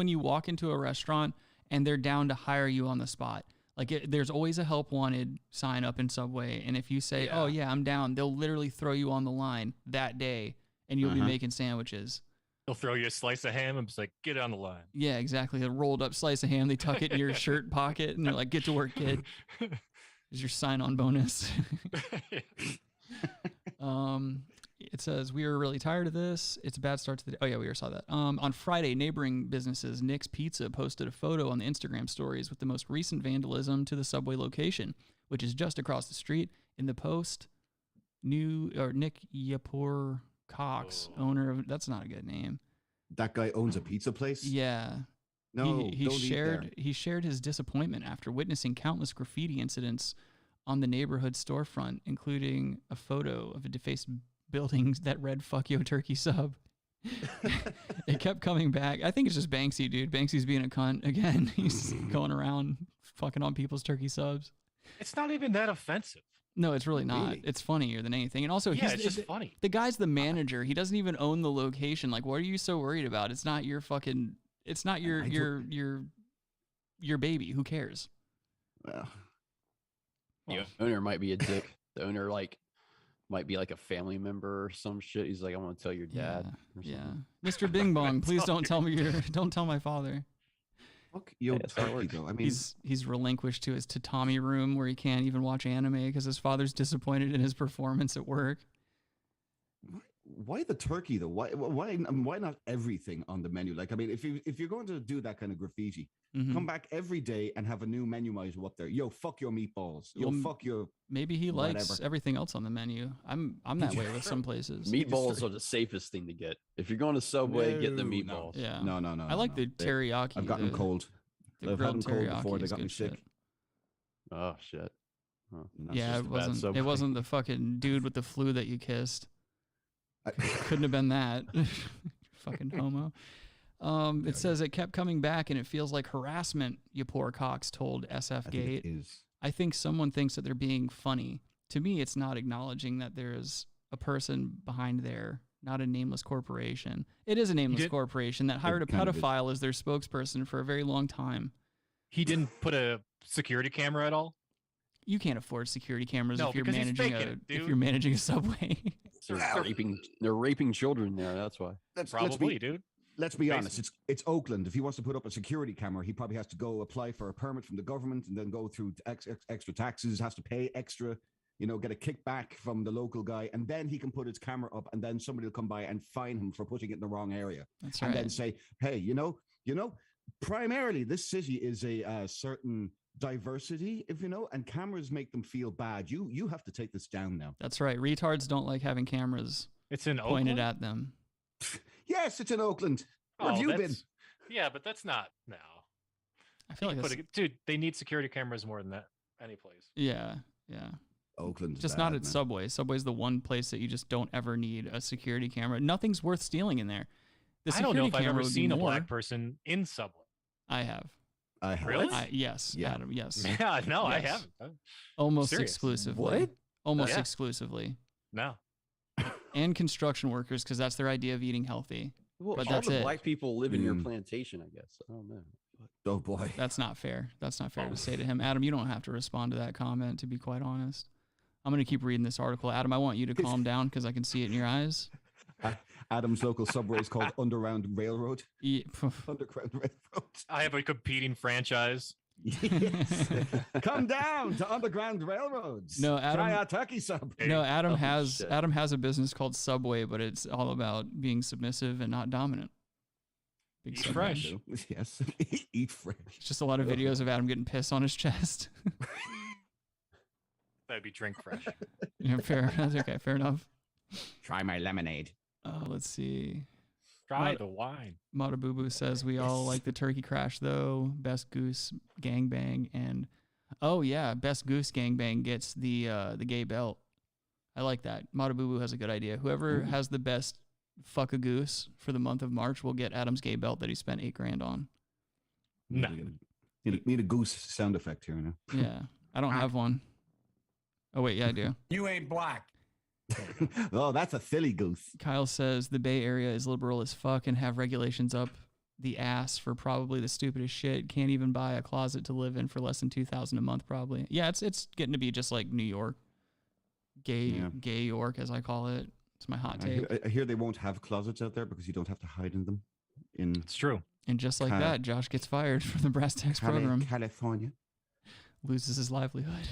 you walk into a restaurant and they're down to hire you on the spot. Like there's always a help wanted sign up in Subway, and if you say, "Oh yeah, I'm down," they'll literally throw you on the line that day, and you'll be making sandwiches. They'll throw you a slice of ham and just like, get on the line. Yeah, exactly. A rolled up slice of ham, they tuck it in your shirt pocket, and they're like, "Get to work, kid." Is your sign-on bonus. It says, we are really tired of this. It's a bad start to the day. Oh, yeah, we already saw that. On Friday, neighboring businesses, Nick's Pizza posted a photo on the Instagram stories with the most recent vandalism to the Subway location, which is just across the street. In the post, Nick Yapur Cox, owner of... That's not a good name. That guy owns a pizza place? Yeah. No, he shared his disappointment after witnessing countless graffiti incidents on the neighborhood storefront, including a photo of a defaced building that read "Fuck Yo Turkey Sub." It kept coming back. I think it's just Banksy, dude. Banksy's being a cunt again. He's going around fucking on people's turkey subs. It's not even that offensive. No, it's really not. Really? It's funnier than anything. And also, it's just funny. The guy's the manager. He doesn't even own the location. Like, what are you so worried about? It's not your fucking... It's not your baby. Who cares? Well, the owner might be a dick. The owner might be like a family member or some shit. He's like, I want to tell your dad. Yeah. Mr. Bing Bong, please don't tell me don't tell my father. Fuck your turkey, though. I mean, he's relinquished to his tatami room where he can't even watch anime because his father's disappointed in his performance at work. Why the turkey though? Why not everything on the menu? Like, I mean, if you're going to do that kind of graffiti, come back every day and have a new menu item up there. Yo, fuck your meatballs. Yo, fuck your. Maybe he likes everything else on the menu. I'm that way with some places. Meatballs are the safest thing to get. If you're going to Subway, get the meatballs. Yeah. No. I like the teriyaki. I've gotten cold. I've had them cold before. They got me sick. Shit. Oh shit. Oh, yeah, it wasn't the fucking dude with the flu that you kissed. Couldn't have been that. Fucking homo. It says it kept coming back and it feels like harassment, you poor cocks told SF Gate. I think someone thinks that they're being funny. To me, it's not acknowledging that there's a person behind there, not a nameless corporation. It is a nameless corporation that hired a pedophile as their spokesperson for a very long time. He didn't put a security camera at all? You can't afford security cameras No, if you're because he's managing faking it, if you're managing a Subway. They're raping children there. That's why. Dude. Let's be honest. It's Oakland. If he wants to put up a security camera, he probably has to go apply for a permit from the government and then go through extra taxes. Has to pay extra, get a kickback from the local guy, and then he can put his camera up, and then somebody will come by and fine him for putting it in the wrong area. That's and right. then say, hey, primarily this city is a certain diversity, and cameras make them feel bad. You have to take this down now. That's right. Retards don't like having cameras It's in pointed Oakland? at them. Yes, it's in Oakland. Where have you been? Yeah, but that's not no. I feel like that's, dude, they need security cameras more than that any place. yeah. Oakland's just bad, not at man. Subway. Subway's the one place that you just don't ever need a security camera. Nothing's worth stealing in there. The I don't know security if I've camera ever would be seen a more. black person in Subway. I have. Really? Yes, Yeah. Adam. Yes. Yeah, no, I Yes. haven't. Almost serious. exclusively. What? Almost Yeah. exclusively. No. And construction workers, because that's their idea of eating healthy. Well, But all that's the it. black people live in your plantation, I guess. I don't know. Oh boy. That's not fair. That's not fair to say to him. Adam, you don't have to respond to that comment, to be quite honest. I'm going to keep reading this article. Adam, I want you to calm down because I can see it in your eyes. Adam's local subway is called Underground Railroad. Yeah. Underground Railroad. I have a competing franchise. Yes. Come down to Underground Railroads. No, Adam. Try our turkey sub. No, Adam has a business called Subway, but it's all about being submissive and not dominant. Big Eat Subway. fresh. Yes. Eat fresh. It's just a lot of videos of Adam getting piss on his chest. That'd be drink fresh. Yeah, fair. That's okay. Fair enough. Try my lemonade. Let's see. Try the wine. Matabubu says we all like the turkey crash though. Best Goose gangbang and Best Goose gangbang gets the gay belt. I like that. Matabubu has a good idea. Whoever has the best fuck a goose for the month of March will get Adam's gay belt that he spent $8,000 on. No. Need a goose sound effect here now. Yeah, I don't have one. Oh wait, yeah, I do. You ain't black. Oh, that's a silly goose. Kyle says the Bay Area is liberal as fuck and have regulations up the ass for probably the stupidest shit. Can't even buy a closet to live in for less than $2,000 a month, probably. Yeah, it's getting to be just like New York, gay York as I call it. It's my hot take. I hear they won't have closets out there because you don't have to hide in them. It's true. And just like that, Josh gets fired from the Brass Tacks program. California Loses his livelihood.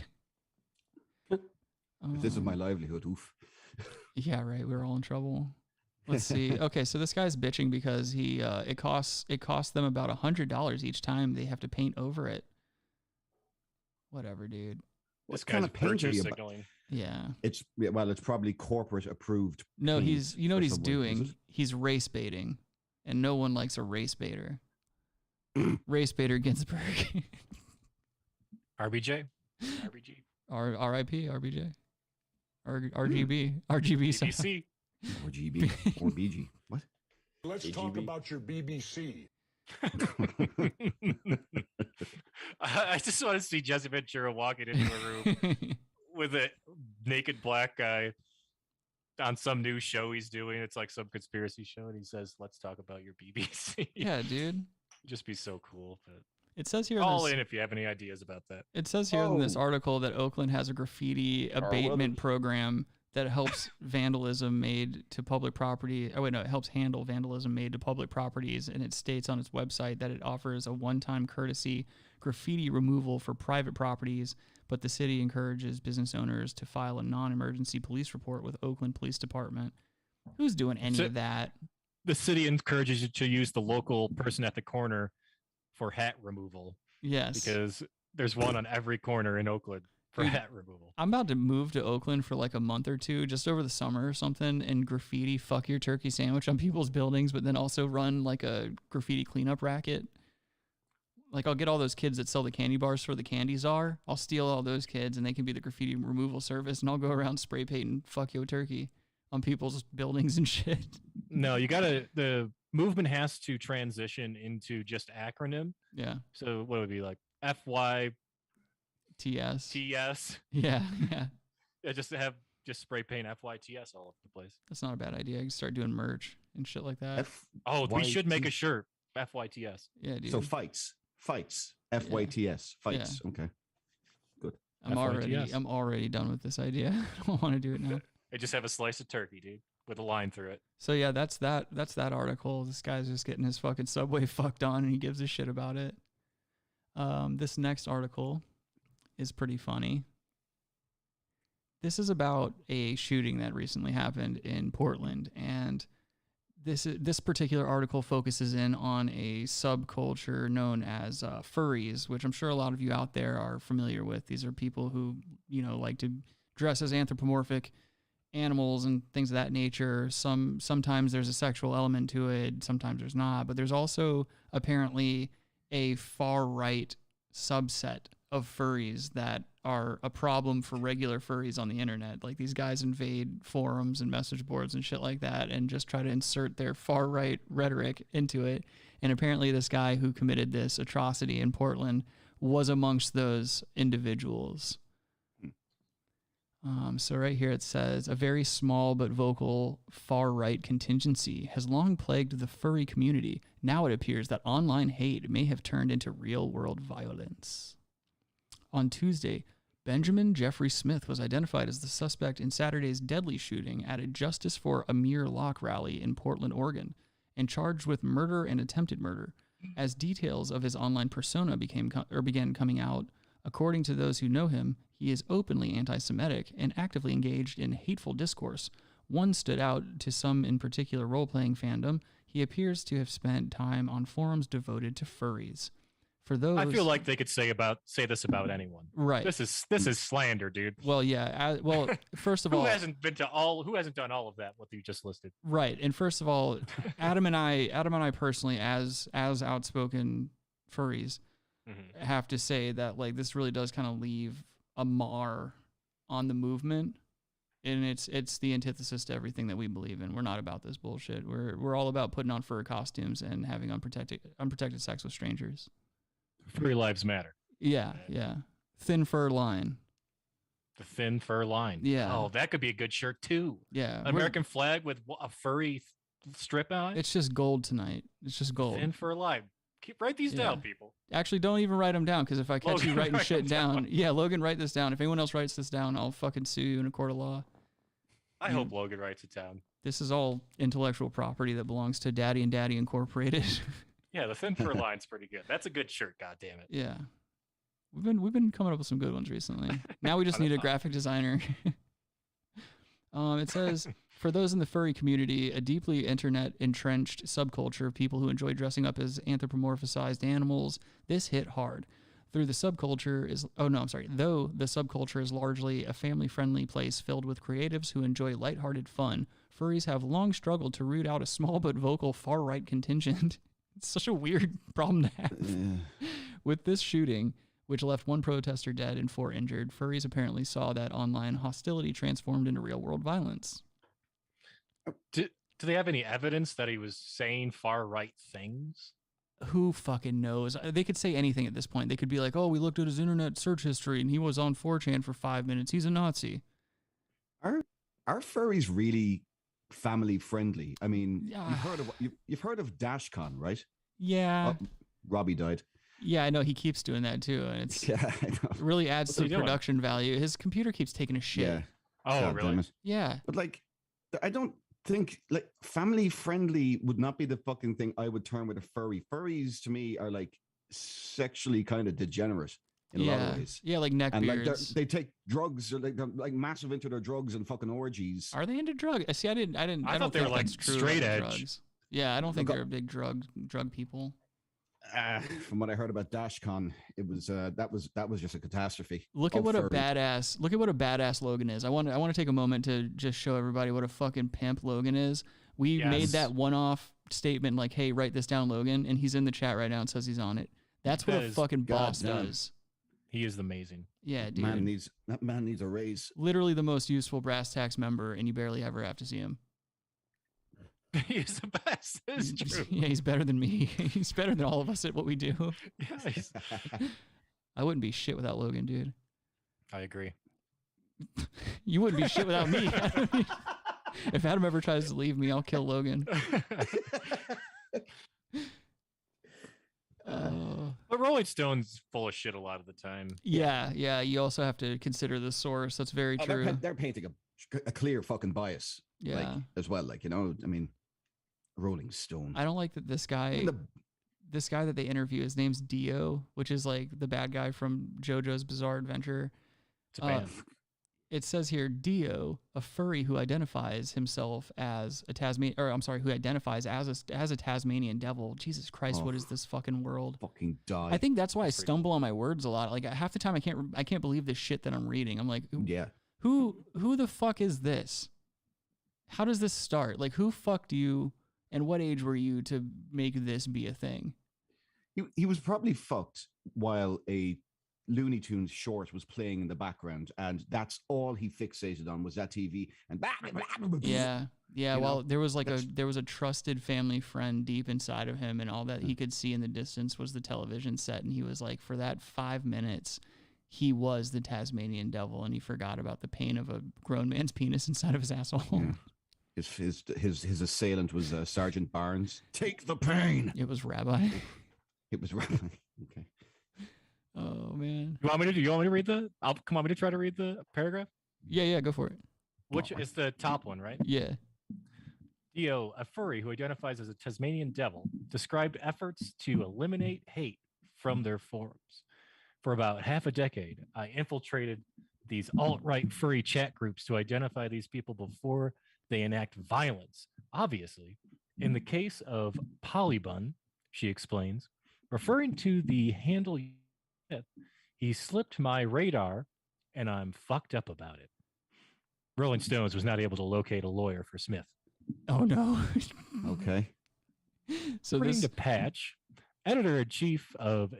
This is my livelihood. Oof. Yeah, right. We're all in trouble. Let's see. Okay, so this guy's bitching because it costs them about $100 each time they have to paint over it. Whatever, dude. This kind guy's of paint are virtue you signaling. Yeah. It's probably corporate approved. No, paint he's what he's for Subway, is doing. it? He's race baiting, and no one likes a race baiter. Race baiter Ginsburg. RBJ. R.I.P. RBJ. RGB. RGB. BBC. Or GB. Or BG. What? Let's talk about your BBC. I just want to see Jesse Ventura walking into a room with a naked black guy on some new show he's doing. It's like some conspiracy show, and he says, "Let's talk about your BBC." Yeah, dude. Just be so cool. But It says here. all in if you have any ideas about that. It says here in this article that Oakland has a graffiti abatement program that helps vandalism made to public property. Oh, wait, no, it helps handle vandalism made to public properties. And it states on its website that it offers a one-time courtesy graffiti removal for private properties, but the city encourages business owners to file a non-emergency police report with Oakland Police Department. Who's doing any of that? The city encourages you to use the local person at the corner for hat removal. Yes. Because there's one on every corner in Oakland for hat removal. I'm about to move to Oakland for like a month or two, just over the summer or something, and graffiti fuck your turkey sandwich on people's buildings, but then also run like a graffiti cleanup racket. Like I'll get all those kids that sell the candy bars for the candy czar. I'll steal all those kids and they can be the graffiti removal service, and I'll go around spray painting fuck your turkey on people's buildings and shit. No, the movement has to transition into just acronym. Yeah. So what would it be like FY TS. TS. Yeah. Just spray paint FYTS all over the place. That's not a bad idea. I can start doing merch and shit like that. We should make a shirt. FYTS. Yeah, dude. So fights, FYTS, fights. Yeah. Okay, good. I'm already done with this idea. I don't want to do it now. They just have a slice of turkey, dude, with a line through it. So yeah, that's that article. This guy's just getting his fucking subway fucked on, and he gives a shit about it. This next article is pretty funny. This is about a shooting that recently happened in Portland, and this particular article focuses in on a subculture known as furries, which I'm sure a lot of you out there are familiar with. These are people who, like to dress as anthropomorphic animals and things of that nature. Sometimes there's a sexual element to it, sometimes there's not, but there's also apparently a far right subset of furries that are a problem for regular furries on the internet. Like these guys invade forums and message boards and shit like that and just try to insert their far right rhetoric into it. And apparently this guy who committed this atrocity in Portland was amongst those individuals. So right here it says, a very small but vocal far-right contingency has long plagued the furry community. Now it appears that online hate may have turned into real-world violence. On Tuesday, Benjamin Jeffrey Smith was identified as the suspect in Saturday's deadly shooting at a Justice for Amir Locke rally in Portland, Oregon, and charged with murder and attempted murder. As details of his online persona began coming out, according to those who know him, he is openly anti-Semitic and actively engaged in hateful discourse. One stood out to some in particular role-playing fandom. He appears to have spent time on forums devoted to furries. For those, I feel like they could say this about anyone. Right. This is slander, dude. Well, yeah. First of all, who hasn't done all of that? What you just listed. Right. And first of all, Adam and I personally, as outspoken furries, have to say that like this really does kind of leave a mar on the movement, and it's the antithesis to everything that we believe in. We're not about this bullshit. We're all about putting on fur costumes and having unprotected sex with strangers. Furry lives matter. Yeah. Thin fur line. The thin fur line. Yeah. Oh, that could be a good shirt too. Yeah. American flag with a furry strip on it. It's just gold tonight. It's just gold. Thin fur line. Write these down, people. Actually, don't even write them down, because if I catch you writing shit down, Logan, write this down. If anyone else writes this down, I'll fucking sue you in a court of law. I hope Logan writes it down. This is all intellectual property that belongs to Daddy and Daddy Incorporated. Yeah, the thin fur line's pretty good. That's a good shirt. God damn it. Yeah, we've been coming up with some good ones recently. Now we just need a graphic designer. It says, for those in the furry community, a deeply internet-entrenched subculture of people who enjoy dressing up as anthropomorphized animals, this hit hard. Though the subculture is largely a family-friendly place filled with creatives who enjoy lighthearted fun, furries have long struggled to root out a small but vocal far-right contingent. It's such a weird problem to have. Yeah. With this shooting, which left one protester dead and 4 injured, furries apparently saw that online hostility transformed into real-world violence. Do they have any evidence that he was saying far-right things? Who fucking knows? They could say anything at this point. They could be like, oh, we looked at his internet search history and he was on 4chan for 5 minutes. He's a Nazi. Are furries really family friendly? I mean, you've heard of DashCon, right? Yeah. Robbie died. Yeah, I know. He keeps doing that too, and it really adds to the production value. His computer keeps taking a shit. Yeah. Oh, God damn really? it. Yeah. But like, I don't think like family friendly would not be the fucking thing I would turn with a furry. Furries to me are like sexually kind of degenerate in a lot of ways. Yeah, like neck And like beards. they take drugs, or like they're like massive into their drugs and fucking orgies. Are they into drugs? See, I I don't thought they think were, like, that's true straight about edge. drugs. Yeah, I don't think they're big drug people. From what I heard about DashCon, it was that was just a catastrophe. Look at what a badass Logan is. I want to take a moment to just show everybody what a fucking pimp Logan is. We made that one-off statement like, "Hey, write this down, Logan," and he's in the chat right now and says he's on it. That's what a fucking boss does. He is amazing. Yeah, dude. That man needs a raise. Literally the most useful Brass Tacks member, and you barely ever have to see him. He's the best. It's true. Yeah, he's better than me. He's better than all of us at what we do. Yeah, I wouldn't be shit without Logan, dude. I agree. You wouldn't be shit without me. If Adam ever tries to leave me, I'll kill Logan. But Rolling Stone's full of shit a lot of the time. Yeah. You also have to consider the source. That's very true. They're painting a clear fucking bias. Yeah. Like, as well. Like, you know, I mean, Rolling Stone. I don't like that this guy that they interview, his name's Dio, which is like the bad guy from JoJo's Bizarre Adventure. It's a band. It says here, Dio, a furry who identifies himself as a who identifies as a Tasmanian devil. Jesus Christ, what is this fucking world? Fucking die. I think that's why I stumble on my words a lot. Like half the time I can't believe the shit that I'm reading. I'm like, who the fuck is this? How does this start? Like, who fucked you, and what age were you to make this be a thing? He was probably fucked while a Looney Tunes short was playing in the background, and that's all he fixated on was that TV. And yeah. Well, there was a trusted family friend deep inside of him, and all that he could see in the distance was the television set, and he was like, for that 5 minutes, he was the Tasmanian devil, and he forgot about the pain of a grown man's penis inside of his asshole. Yeah. His assailant was Sergeant Barnes. Take the pain. It was Rabbi. It was Rabbi. Okay. Oh man. You want me to read the? Come on, me to try to read the paragraph. Yeah, go for it. Which is the top one, right? Yeah. Dio, a furry who identifies as a Tasmanian devil, described efforts to eliminate hate from their forums. For about half a decade, I infiltrated these alt-right furry chat groups to identify these people before they enact violence. Obviously, in the case of Polybun, she explains, referring to the handle, he slipped my radar, and I'm fucked up about it. Rolling Stones was not able to locate a lawyer for Smith. Oh no. Okay. So according to Patch, editor-in-chief of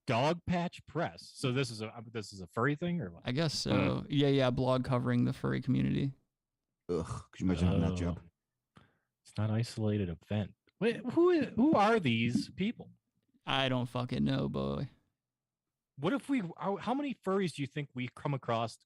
Dog Patch Press. So this is a furry thing, or what? I guess so. Yeah. Blog covering the furry community. Ugh, could you imagine having that job? It's not an isolated event. Wait, who are these people? I don't fucking know, boy. What if how many furries do you think we come across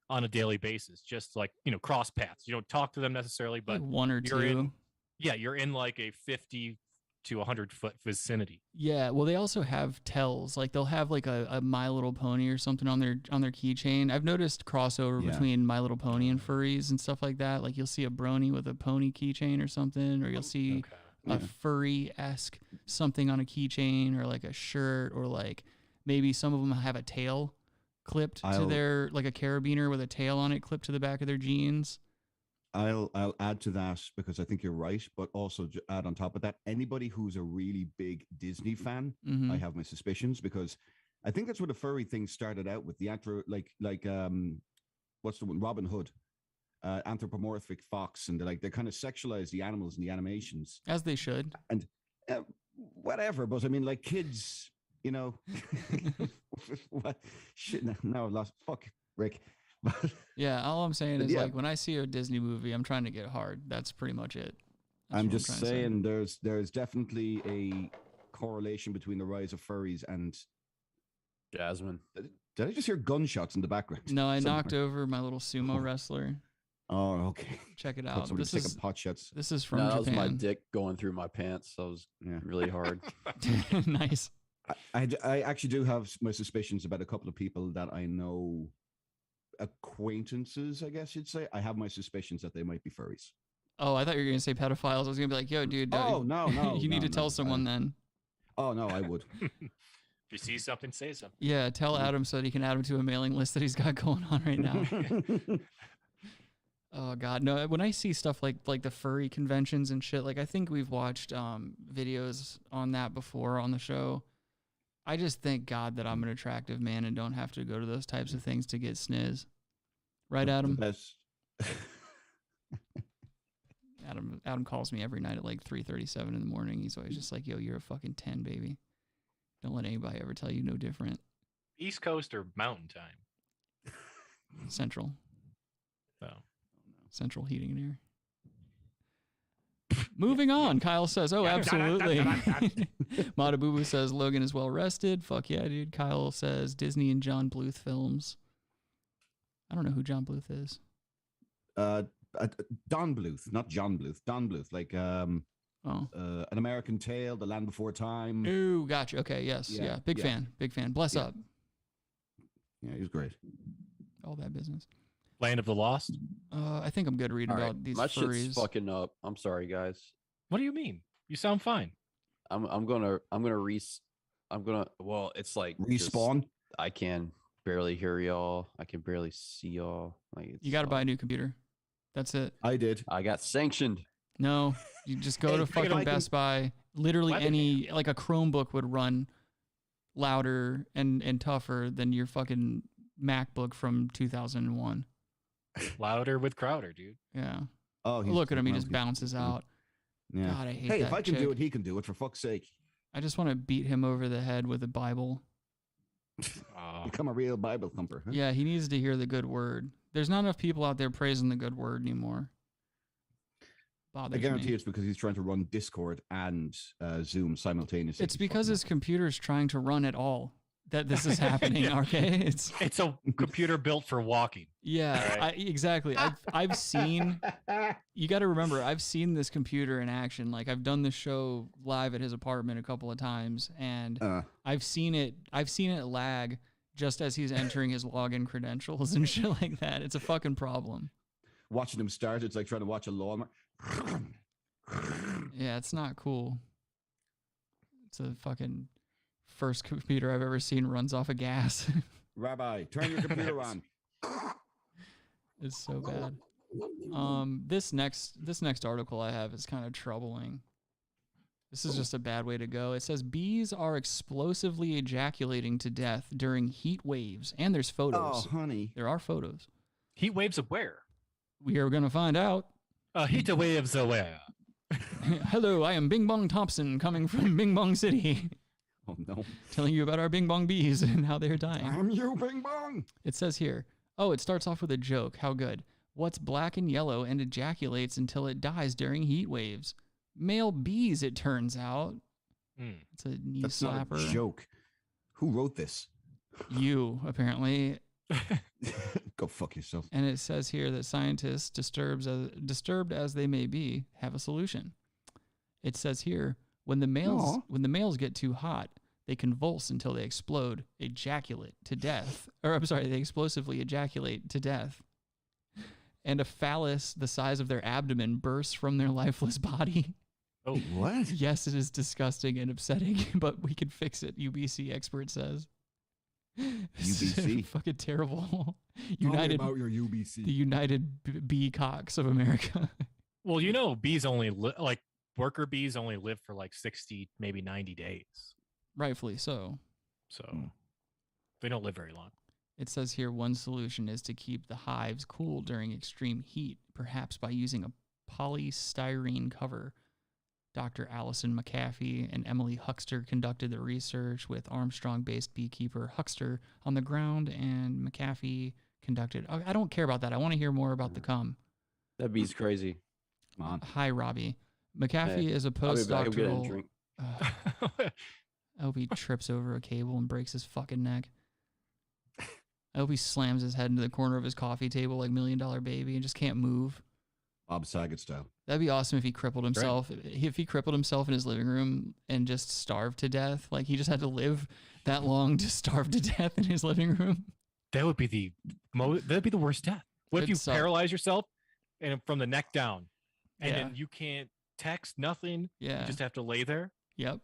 on a daily basis? Just like, cross paths. You don't talk to them necessarily, but Like one or two. You're in like a 50 to 100 foot vicinity. Yeah, well, they also have tells. Like they'll have like a My Little Pony or something on their keychain. I've noticed crossover between My Little Pony and furries and stuff like that. Like you'll see a brony with a pony keychain or something, or you'll see a furry-esque something on a keychain, or like a shirt, or like maybe some of them have a tail clipped to their, like a carabiner with a tail on it clipped to the back of their jeans. I'll add to that because I think you're right, but also add on top of that, anybody who's a really big Disney fan, I have my suspicions, because I think that's where the furry thing started out with the what's the one, Robin Hood, anthropomorphic fox, and they kind of sexualize the animals in the animations, as they should, and whatever. But I mean, like kids, what shit? No, lost. Fuck, Rick. Yeah, all I'm saying is like when I see a Disney movie, I'm trying to get hard. That's pretty much it. I'm just saying there's definitely a correlation between the rise of furries and Jasmine. Did I just hear gunshots in the background? No, I knocked over my little sumo wrestler. Oh, okay. Check it out. This is pot shots. This is from Japan. That Japan. was my dick going through my pants. So it was really hard. Nice. I actually do have my suspicions about a couple of people that I know acquaintances, I guess you'd say, I have my suspicions that they might be furries. Oh, I thought you were going to say pedophiles. I was going to be like, yo, dude. Oh, no. You need to tell someone then. Oh, no, I would. If you see something, say something. Yeah, tell Adam so that he can add him to a mailing list that he's got going on right now. Oh God, no! When I see stuff like the furry conventions and shit, like I think we've watched videos on that before on the show. I just thank God that I'm an attractive man and don't have to go to those types of things to get sniz. Right, Adam? Adam calls me every night at like 3:37 in the morning. He's always just like, "Yo, you're a fucking 10, baby. Don't let anybody ever tell you no different." East Coast or Mountain Time? Central. Oh. Central heating and air. Moving on, Kyle says, oh, absolutely. Matabubu says, Logan is well rested. Fuck yeah, dude. Kyle says, Disney and John Bluth films. I don't know who John Bluth is. Don Bluth, not John Bluth. Don Bluth, like An American Tale, The Land Before Time. Ooh, gotcha. Okay, yes. Yeah. Big fan. Bless up. Yeah, he was great. All that business. Land of the Lost? I think I'm good reading about these My furries. shit's fucking up. I'm sorry, guys. What do you mean? You sound fine. Well, it's like respawn. I can barely hear y'all. I can barely see y'all. Like you got to buy a new computer. That's it. I did. I got sanctioned. No, you just go to fucking Best Buy. Literally any, like a Chromebook would run louder and tougher than your fucking MacBook from 2001. Louder with Crowder, dude. Yeah. Oh, look at him. He just bounces out. Yeah. God, I hate hey, that if I can chick. do it, he can do it, for fuck's sake. I just want to beat him over the head with a Bible. Become a real Bible thumper. Huh? Yeah, he needs to hear the good word. There's not enough people out there praising the good word anymore. I guarantee it's because he's trying to run Discord and Zoom simultaneously. It's because his computer's trying to run it all that this is happening. Yeah. Okay, it's a computer built for walking. Yeah, right? Exactly. I've seen. You got to remember, I've seen this computer in action. Like I've done the show live at his apartment a couple of times, and I've seen it. I've seen it lag just as he's entering his login credentials and shit like that. It's a fucking problem. Watching him start, it's like trying to watch a lawnmower. Yeah, it's not cool. It's a fucking first computer I've ever seen runs off of gas. Rabbi, turn your computer on. It's so bad. This next article I have is kind of troubling. This is just a bad way to go. It says bees are explosively ejaculating to death during heat waves, and there's photos. Oh, honey. There are photos. Heat waves of where? We are going to find out. Heat waves of where? Hello, I am Bing Bong Thompson coming from Bing Bong City. Oh, no. Telling you about our Bing Bong bees and how they're dying. I'm you, Bing Bong. It says here, it starts off with a joke. How good. What's black and yellow and ejaculates until it dies during heat waves? Male bees, it turns out. It's a knee That's slapper. not a joke. Who wrote this? You, apparently. Go fuck yourself. And it says here that scientists, disturbed as they may be, have a solution. It says here, when the males get too hot, they convulse until they explode, ejaculate to death. Or I'm sorry, they explosively ejaculate to death. And a phallus the size of their abdomen bursts from their lifeless body. Oh, what? Yes, it is disgusting and upsetting, but we can fix it, UBC expert says. UBC? Fucking terrible. Tell me about your UBC. The United Bee Cocks of America. Well, bees only worker bees only live for like 60, maybe 90 days. Rightfully so. So they don't live very long. It says here one solution is to keep the hives cool during extreme heat, perhaps by using a polystyrene cover. Dr. Allison McAfee and Emily Huxter conducted the research with Armstrong-based beekeeper Huxter on the ground, and McAfee conducted... I don't care about that. I want to hear more about the cum. That bee's crazy. Come on. Hi, Robbie. McAfee is a postdoctoral... I hope he trips over a cable and breaks his fucking neck. I hope he slams his head into the corner of his coffee table like $1 Million Baby and just can't move. Bob Saget style. That'd be awesome if he crippled himself. Right. If he crippled himself in his living room and just starved to death, like he just had to live that long to starve to death in his living room. That would be that'd be the worst death. What if you paralyze yourself and from the neck down, and then you can't text, nothing? Yeah. You just have to lay there. Yep.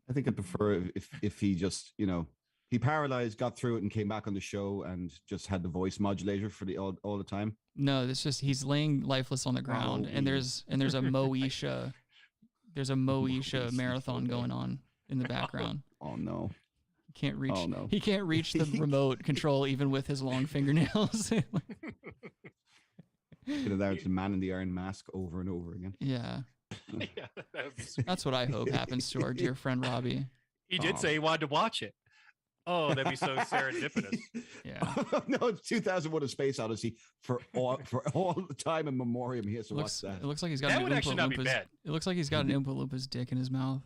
I think I'd prefer if he just, he paralyzed, got through it, and came back on the show and just had the voice modulator for all the time. No, it's just he's laying lifeless on the ground, and there's a Moesha, marathon going on in the background. Oh no. Can't reach. Oh, no. He can't reach the remote control even with his long fingernails. There's the Man in the Iron Mask over and over again. Yeah. That's what I hope happens to our dear friend Robbie. He did say he wanted to watch it. Oh, that'd be so serendipitous. Yeah. No, it's 2001: A Space Odyssey for all the time in memoriam. He has to watch that. It looks like he's got that an would actually not be bad. It looks like he's got an Oompa Loompas dick in his mouth.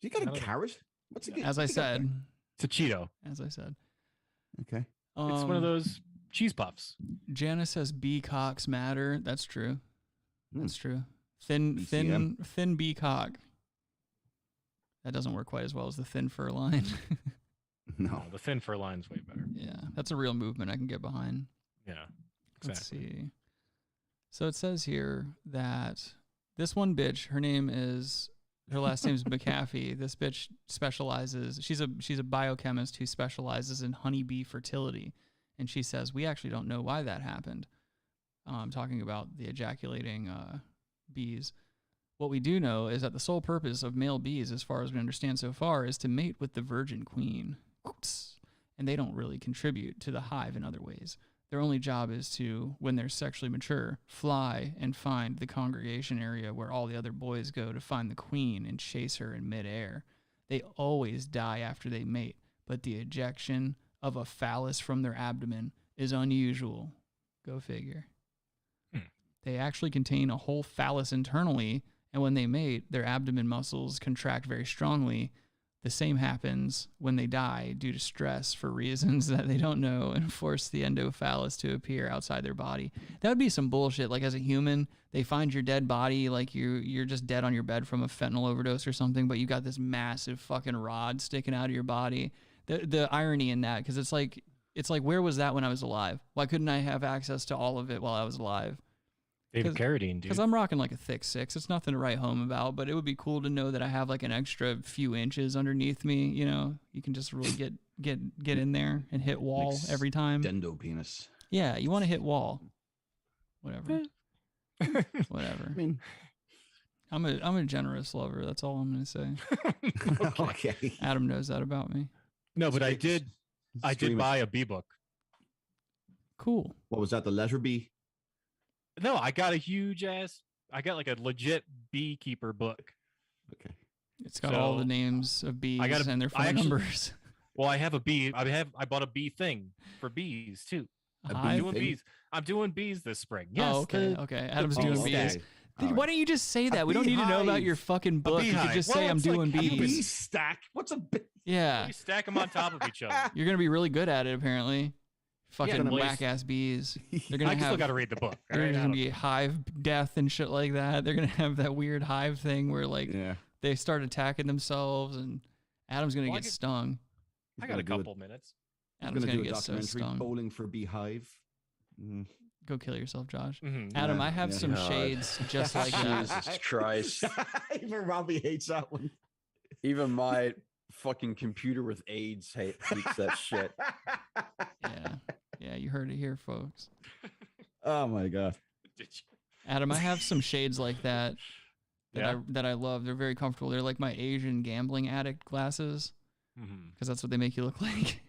You got a carrot? What's it? As I said. It's a Cheeto. As I said. Okay. It's one of those cheese puffs. Janice says bee cocks matter. That's true. That's true. Thin bee cock. That doesn't work quite as well as the thin fur line. No, the thin fur line's way better. Yeah, that's a real movement I can get behind. Yeah, exactly. Let's see. So it says here that this one bitch, her last name's McAfee. This bitch specializes. She's a biochemist who specializes in honeybee fertility, and she says we actually don't know why that happened. Talking about the ejaculating bees. What we do know is that the sole purpose of male bees, as far as we understand so far, is to mate with the virgin queen. And they don't really contribute to the hive in other ways. Their only job is to, when they're sexually mature, fly and find the congregation area where all the other boys go to find the queen and chase her in midair. They always die after they mate, but the ejection of a phallus from their abdomen is unusual. Go figure. They actually contain a whole phallus internally, and when they mate, their abdomen muscles contract very strongly. The same happens when they die due to stress for reasons that they don't know and force the endophallus to appear outside their body. That would be some bullshit. Like as a human, they find your dead body, like you're just dead on your bed from a fentanyl overdose or something, but you got this massive fucking rod sticking out of your body. The irony in that, because it's like where was that when I was alive? Why couldn't I have access to all of it while I was alive? David Carradine, dude. Because I'm rocking like a thick 6. It's nothing to write home about, but it would be cool to know that I have like an extra few inches underneath me. You know, you can just really get in there and hit wall every time. Dendo penis. Yeah, you want to hit wall. Whatever. Whatever. I mean, I'm a generous lover. That's all I'm gonna say. Okay. Adam knows that about me. No, but I did buy a bee book. Cool. What was that? The letter B? No, I got I got like a legit beekeeper book. Okay. It's got all the names of bees and their phone numbers. Well, I have a bee. I bought a bee thing for bees too. I'm doing bees this spring. Yes. Oh, okay. Adam's doing bees. Why don't you just say that? We don't need to know about your fucking book. You could just say I'm doing bees. Bee stack. What's a bee? Yeah. You stack them on top of each other. You're gonna be really good at it, apparently. Fucking whack ass bees. They're gonna still got to read the book. There's gonna be hive death and shit like that. They're gonna have that weird hive thing where they start attacking themselves, and Adam's gonna get stung. I got a couple minutes. Adam's gonna get so stung. Bowling for beehive. Go kill yourself, Josh. Mm-hmm. Adam, I have some shades just like that. Jesus Christ. Even Robbie hates that one. Even my fucking computer with AIDS hates that shit. Yeah, you heard it here, folks. Oh my god. Did you? Adam, I have some shades like that that I love. They're very comfortable. They're like my Asian gambling addict glasses because that's what they make you look like.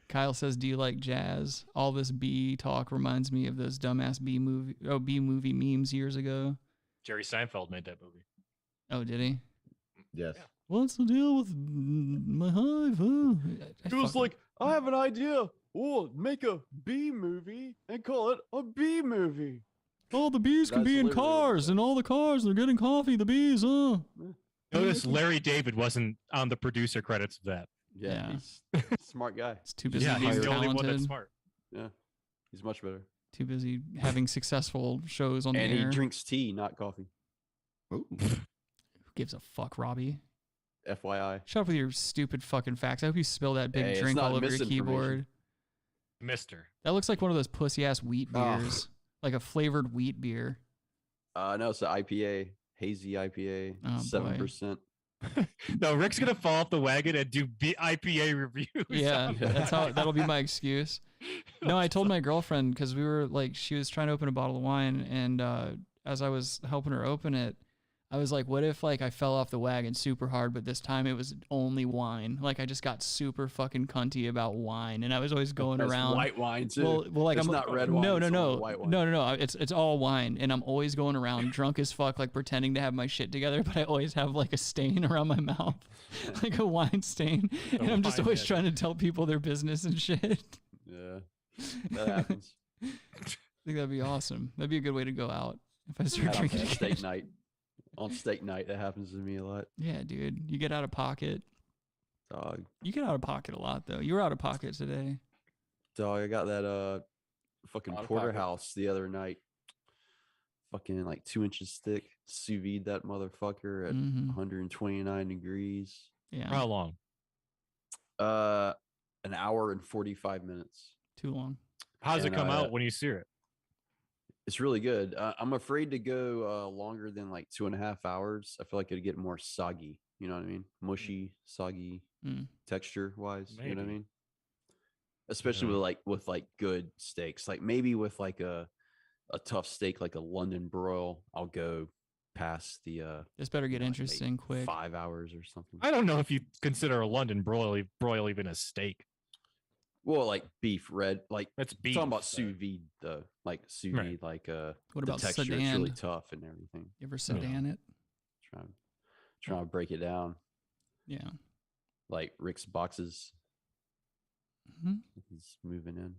Kyle says, "Do you like jazz? All this bee talk reminds me of those dumbass bee movie memes years ago." Jerry Seinfeld made that movie. Oh, did he? Yes. Yeah. What's the deal with my hive? It was like, I have an idea. Oh, make a bee movie and call it a bee movie. All the bees can be in cars, and all the cars are getting coffee. The bees, Notice Larry David wasn't on the producer credits of that. Yeah. He's a smart guy. He's too busy Yeah, being he's the talented. only one that's smart. Yeah, he's much better. Too busy having successful shows on the air. And he drinks tea, not coffee. Ooh. Who gives a fuck, Robbie? FYI. Shut up with your stupid fucking facts. I hope you spill that big Hey, it's drink not all over your misinformation. keyboard. Mister. That looks like one of those pussy ass wheat beers, like a flavored wheat beer. No, it's an IPA, hazy IPA, Oh, 7%. No, Rick's gonna fall off the wagon and do IPA reviews. Yeah, that'll be my excuse. No, I told my girlfriend because we were like, she was trying to open a bottle of wine, and as I was helping her open it, I was like, what if like I fell off the wagon super hard, but this time it was only wine? Like I just got super fucking cunty about wine, and I was always going That's around white wine too. Well, like it's I'm not red wine. No, it's no, all no, white wine. no. It's all wine, and I'm always going around drunk as fuck, like pretending to have my shit together, but I always have like a stain around my mouth, like a wine stain, and I'm just always trying to tell people their business and shit. Yeah, that happens. I think that'd be awesome. That'd be a good way to go out if I start Had on drinking steak again. night. On steak night, that happens to me a lot. Yeah, dude, you get out of pocket. Dog. You get out of pocket a lot though. You were out of pocket today. Dog, I got that fucking Out of porterhouse the other night. Fucking like 2 inches thick. Sous vide that motherfucker at 129 degrees. Yeah. How long? An hour and 45 minutes. Too long. How does it come out when you sear it? It's really good. I'm afraid to go longer than like 2.5 hours. I feel like it'd get more soggy. You know what I mean? Mushy, soggy texture wise. You know what I mean? Especially with like good steaks. Like maybe with like a tough steak like a London broil, I'll go past the. This better get interesting quick. 5 hours or something. I don't know if you consider a London broil even a steak. Well, like beef, red, like that's beef. Talking about sous vide, though, like sous vide, like What the about texture? It's sedan? really tough and everything. You ever sedan it? Trying to break it down. Yeah. Like Rick's boxes. Mhm. He's moving in.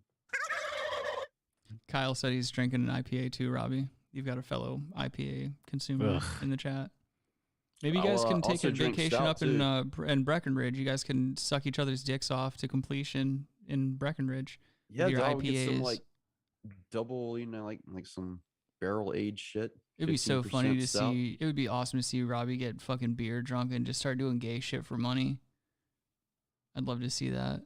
Kyle said he's drinking an IPA too, Robbie. You've got a fellow IPA consumer in the chat. Maybe you guys can take also a drink vacation stout, up in Breckenridge. You guys can suck each other's dicks off to completion in Breckenridge. Yeah, with your dog, IPAs. get some like double, like some barrel aged shit. It'd be so funny to stout. see. It would be awesome to see Robbie get fucking beer drunk and just start doing gay shit for money. I'd love to see that.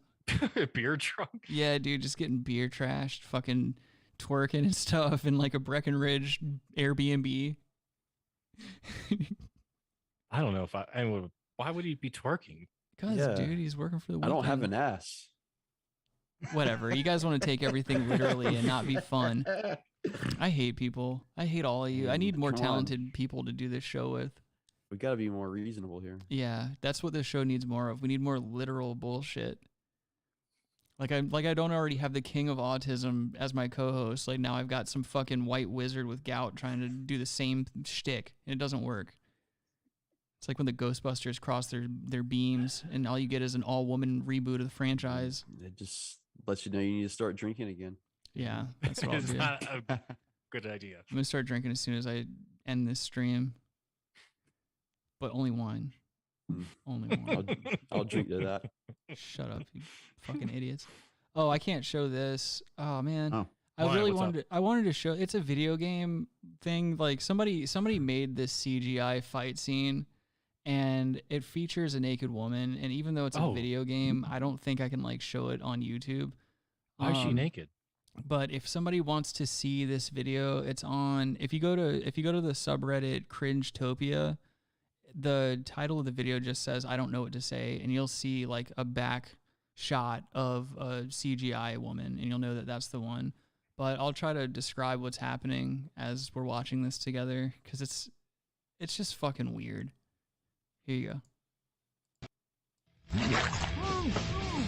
Beer drunk? Yeah, dude, just getting beer trashed, fucking twerking and stuff in like a Breckenridge Airbnb. I don't know if I would. Why would he be twerking? Because, dude, he's working for the I weekend. don't have an ass. Whatever. You guys want to take everything literally and not be fun. I hate people. I hate all of you. I need more Come on. talented people to do this show with. We got to be more reasonable here. Yeah, that's what this show needs more of. We need more literal bullshit. Like I don't already have the king of autism as my co-host. Like now I've got some fucking white wizard with gout trying to do the same shtick, and it doesn't work. It's like when the Ghostbusters cross their beams, and all you get is an all-woman reboot of the franchise. It just lets you know you need to start drinking again. Yeah, that's what I'll It's do. not a good idea. I'm gonna start drinking as soon as I end this stream, but only wine. Only wine. I'll drink to that. Shut up, you fucking idiots. Oh, I can't show this. Oh man. Oh. I Why? really What's wanted up? I wanted to show. It's a video game thing. Like somebody made this CGI fight scene, and it features a naked woman. And even though it's a video game, I don't think I can like show it on YouTube. Why is she naked? But if somebody wants to see this video, it's on. If you go to the subreddit Cringetopia, the title of the video just says "I don't know what to say," and you'll see like a back shot of a CGI woman, and you'll know that that's the one. But I'll try to describe what's happening as we're watching this together, because it's just fucking weird. Here you go.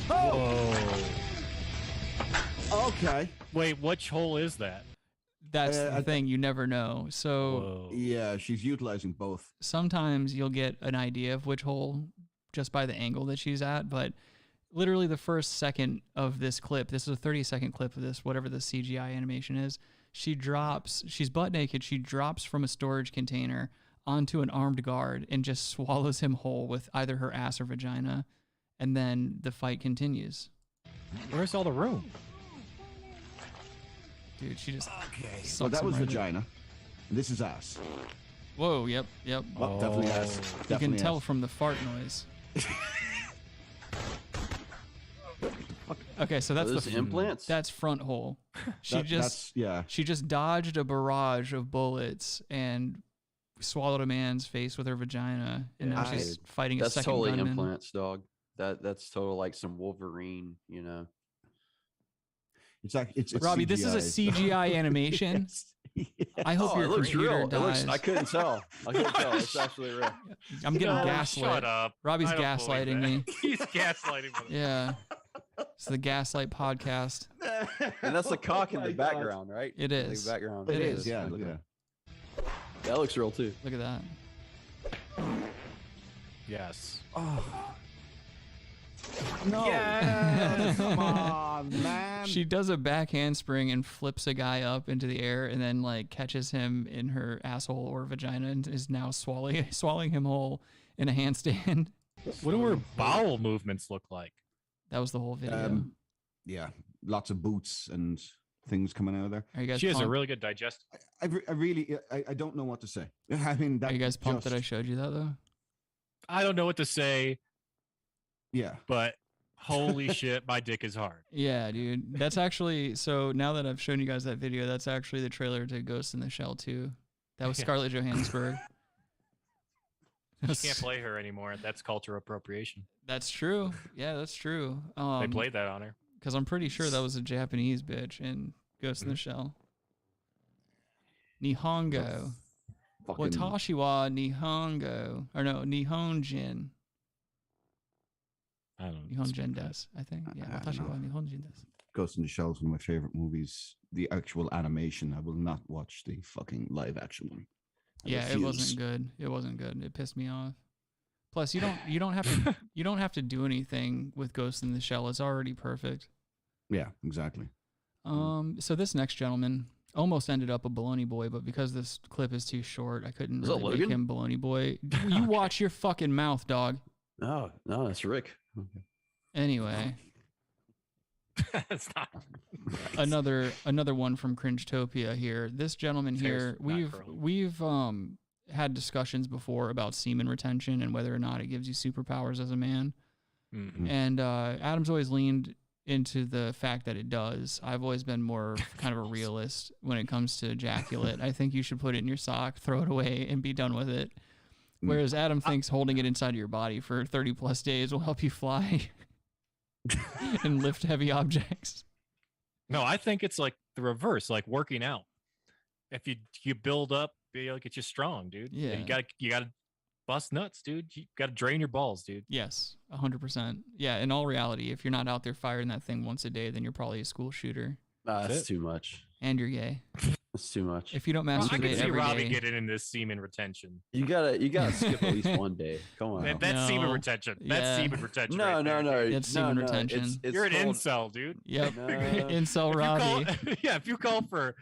Whoa. Okay. Wait, which hole is that? That's the thing. You never know. So Whoa. Yeah, she's utilizing both. sometimes you'll get an idea of which hole just by the angle that she's at, but literally the first second of this clip, this is a 30-second clip of this, whatever the CGI animation is, she's butt naked, she drops from a storage container onto an armed guard and just swallows him whole with either her ass or vagina, and then the fight continues. Where's all the room? Dude, she just So that was vagina. And this is ass. Whoa, yep. Well, definitely has. You Definitely can has. tell from the fart noise. Okay, so that's those implants. That's front hole. She She just dodged a barrage of bullets and swallowed a man's face with her vagina, and now she's fighting a second That's totally gunman. implants, dog. That's total like some Wolverine, you know. It's like it's Robbie, this is a CGI animation. I hope your it looks computer real. dies. I couldn't tell. It's absolutely real. I'm getting No, gaslit. shut up. Robbie's I don't believe gaslighting me. that. He's gaslighting me. Yeah. It's the Gaslight Podcast. And that's the cock in the background, right? It is. The background. It is, yeah. Look at Yeah. That looks real too. Look at that. Yes. Oh. No. Yes. Come on, man. She does a back handspring and flips a guy up into the air and then like catches him in her asshole or vagina and is now swallowing him whole in a handstand. What do her bowel movements look like? That was the whole video. Yeah, lots of boots and things coming out of there. Are you guys She has a pumped? really good digestive. I really don't know what to say. I mean, that Are you guys pumped that I just- showed you that though? I don't know what to say, Yeah. but holy shit, my dick is hard. Yeah, dude. That's actually, so now that I've shown you guys that video, that's actually the trailer to Ghost in the Shell 2. That was Yeah. Scarlett Johansson. You can't play her anymore. That's cultural appropriation. That's true. Yeah, that's true. They played that on her. Because I'm pretty sure that was a Japanese bitch in Ghost in the Shell. Nihongo. Fucking- Watashi wa Nihongo. Or no, Nihonjin. I don't know. Nihonjin desu, I think. Yeah, Watashi wa Nihonjin desu. Ghost in the Shell is one of my favorite movies. The actual animation, I will not watch the fucking live action one. I Yeah, it refuse. wasn't good. It wasn't good. It pissed me off. Plus, you don't have to do anything with Ghost in the Shell. It's already perfect. Yeah, exactly. So this next gentleman almost ended up a Bologna Boi, but because this clip is too short, I couldn't Is that really make Logan? him Bologna Boi. You watch your fucking mouth, dog. No, that's Rick. Okay. Anyway, It's not. another one from Cringetopia here. This gentleman here, Taste not we've had discussions before about semen retention and whether or not it gives you superpowers as a man. Mm-hmm. And Adam's always leaned into the fact that it does. I've always been more kind of a realist when it comes to ejaculate. I think you should put it in your sock, throw it away, and be done with it. Whereas Adam thinks holding it inside of your body for 30 plus days will help you fly and lift heavy objects. No, I think it's like the reverse, like working out. If you build up, it'll get you strong, dude. Yeah. And you gotta bust nuts, dude. You gotta drain your balls, dude. Yes, 100%. Yeah, in all reality, if you're not out there firing that thing once a day, then you're probably a school shooter. That's too much. And you're gay. That's too much. If you don't I masturbate can see every Robbie day- getting into semen retention. You gotta skip at least one day. Come on. That's semen No. retention. Yeah. That's semen retention. No, right no, there. no. It's semen retention. It's You're an called- incel, dude. Yep. No. Incel If you Robbie. if you call for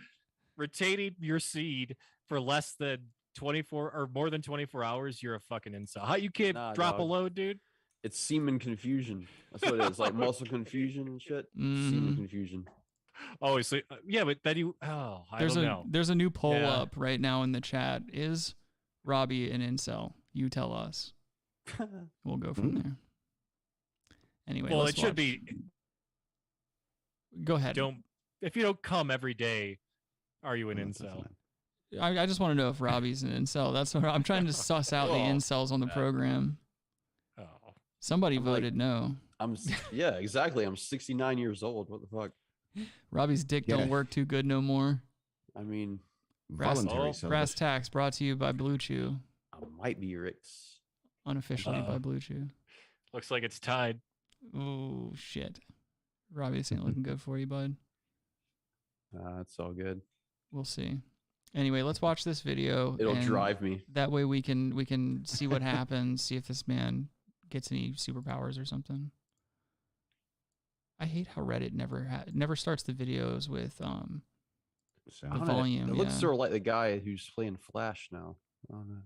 retaining your seed for less than 24 or more than 24 hours, you're a fucking incel. How you can't Nah, drop a dog. load, dude? It's semen confusion. That's what it is. Like muscle confusion and shit. Mhm. Semen confusion. Oh, so yeah, but then you. Oh, I There's don't a know. there's a new poll Yeah. up right now in the chat. Is Robbie an incel? You tell us. We'll go from there. Anyway, Well, let's it should watch- be. Go ahead. If you don't come every day, are you an incel? I just want to know if Robbie's an incel. That's what I'm trying to suss out the Well, incels on the program. Oh, Somebody I'm like- voted no. Yeah, exactly. I'm 69 years old. What the fuck? Robbie's dick Yeah. don't work too good no more. I mean, Voluntary Brass Tacks brought to you by Blue Chew. I might be Rick's. Unofficially by Blue Chew. Looks like it's tied. Oh shit. Robbie, this ain't looking good for you, bud. It's all good. We'll see. Anyway, let's watch this video. It'll and drive me. That way we can see what happens, see if this man gets any superpowers or something. I hate how Reddit never starts the videos with the I don't know. volume. It looks yeah. sort of like the guy who's playing Flash now. I don't know.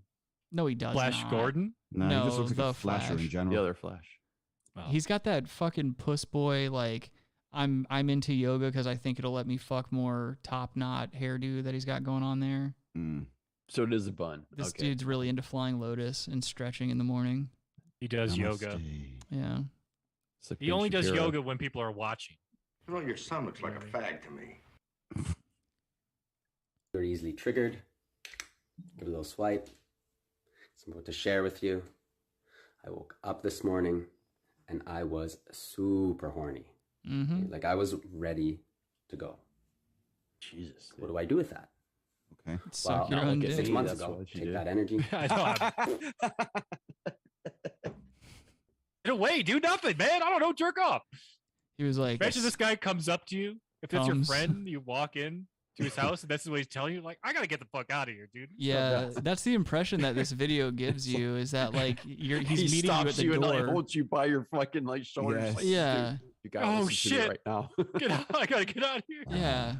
No, he does Flash not. Gordon? No, No, he just looks like the a flasher in Flash. general. The other Flash. Oh. He's got that fucking puss boy like I'm into yoga because I think it'll let me fuck more top knot hairdo that he's got going on there. Mm. So it is a bun. This dude's really into Flying Lotus and stretching in the morning. He does yoga. Yeah. He only does yoga when people are watching. You know, your son looks like a fag to me. Very easily triggered. Give a little swipe. Something to share with you. I woke up this morning and I was super horny. Mm-hmm. Like I was ready to go. Jesus. What do I do with that? Okay. Well, your own 6 dick. months ago, take that energy. Get away, do nothing, man. I don't know, jerk off. He was like, imagine this guy comes up to you. If it's your Comes. friend, you walk in to his house, and that's what he's telling you. Like, I gotta get the fuck out of here, dude. Yeah, that's the impression that this video gives you is that like he's he meeting you at stops the you door. and like holds you by your fucking like shoulders. Yes. Like, Yeah. dude, you gotta Oh, listen to me shit. right now. Get out. I gotta get out of here. Yeah.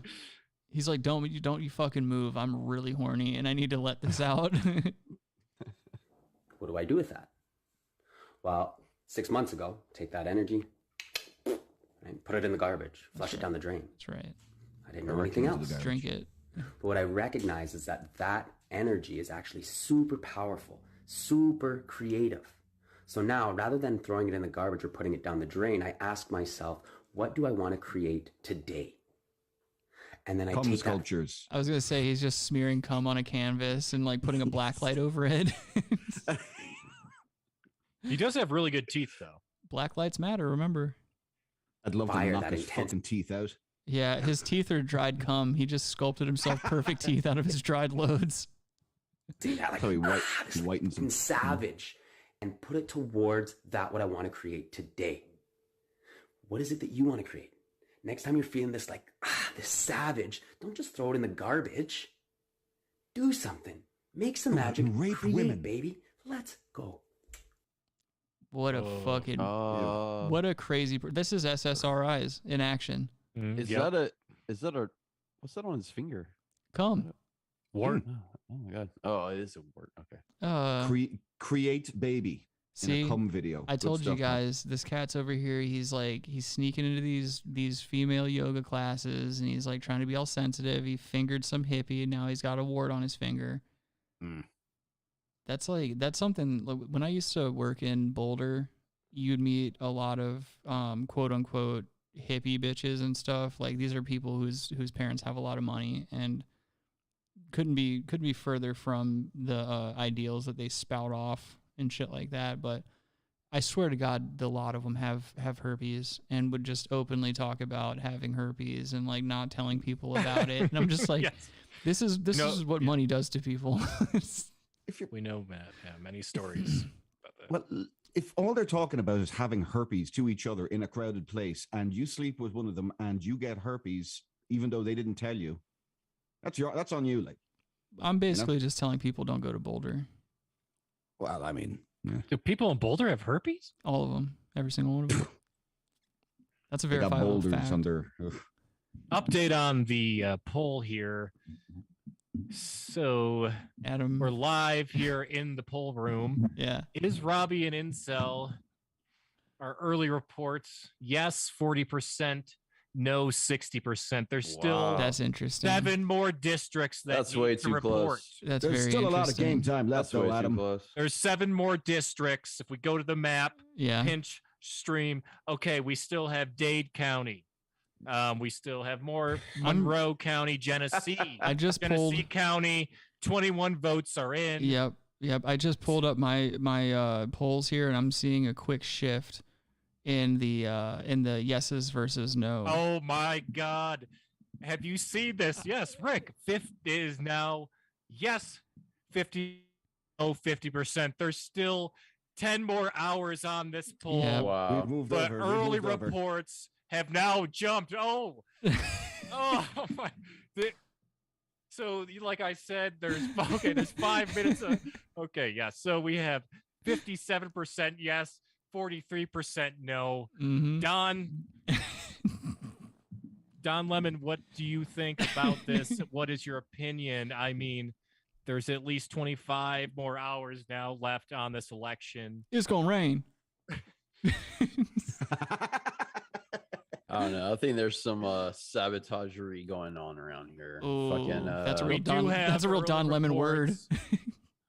He's like, don't you fucking move. I'm really horny and I need to let this out. What do I do with that? Well, 6 months ago, take that energy and put it in the garbage, flush it down the drain. That's right. I didn't know anything else. Drink it. But what I recognize is that energy is actually super powerful, super creative. So now, rather than throwing it in the garbage or putting it down the drain, I ask myself, what do I want to create today? And then I Cum take that. sculptures. I was gonna say he's just smearing cum on a canvas and like putting a black light over it. He does have really good teeth, though. Black lights matter, remember? I'd love Fire to knock that his intense- fucking teeth out. Yeah, his teeth are dried cum. He just sculpted himself perfect teeth out of his dried loads. See that, like, How he this whitens fucking them. savage, and put it towards that what I want to create today. What is it that you want to create? Next time you're feeling this like, this savage, don't just throw it in the garbage. Do something. Make some magic. rape Create, women. baby. Let's go. What a fucking what a crazy this is SSRIs in action. Is that a what's that on his finger? Cum. Wart. Oh my god. Oh, it is a wart. Okay. Create baby. See, in a cum video. I Good told you stuff, man. guys, this cat's over here. He's sneaking into these female yoga classes, and he's like trying to be all sensitive. He fingered some hippie, and now he's got a wart on his finger. That's something. Like, when I used to work in Boulder, you'd meet a lot of quote unquote hippie bitches and stuff. Like these are people whose parents have a lot of money and couldn't be further from the ideals that they spout off and shit like that. But I swear to God, a lot of them have herpes and would just openly talk about having herpes and like not telling people about it. And I'm just like, Yes. this is what money does to people. We know, Matt. Yeah, many stories about that. Well, if all they're talking about is having herpes to each other in a crowded place, and you sleep with one of them and you get herpes, even though they didn't tell you, that's on you. Like, I'm basically just telling people don't go to Boulder. Well, I mean, do people in Boulder have herpes? All of them, every single one of them. That's a they got verifiable boulders fact. on their. Update on the poll here. So, Adam, we're live here in the poll room. Yeah. Is Robbie an incel? Our early reports, yes, 40%, no, 60%. There's still That's interesting. 7 more districts that That's need way to too report. close. That's There's very still a lot of interesting. game time left, That's way though, too Adam. close. There's 7 more districts. If we go to the map, Yeah. pinch stream. Okay, we still have Dade County. We still have more Monroe County, Genesee. I just Genesee pulled. County. 21 votes are in. Yep. I just pulled up my polls here, and I'm seeing a quick shift in the yeses versus no. Oh my God. Have you seen this? Yes, Rick. 50 is now yes, 50, no, 50%. There's still 10 more hours on this poll. Yeah. Wow. We've moved But over. early We've moved over. reports have now jumped. Oh, oh my. So, like I said, there's 5 minutes. Okay, yeah. So we have 57% yes, 43% no. Mm-hmm. Don Lemon, what do you think about this? What is your opinion? I mean, there's at least 25 more hours now left on this election. It's gonna rain. I don't know. I think there's some sabotagery going on around here. Oh, that's a real We do Don. have That's a real early Don Lemon word.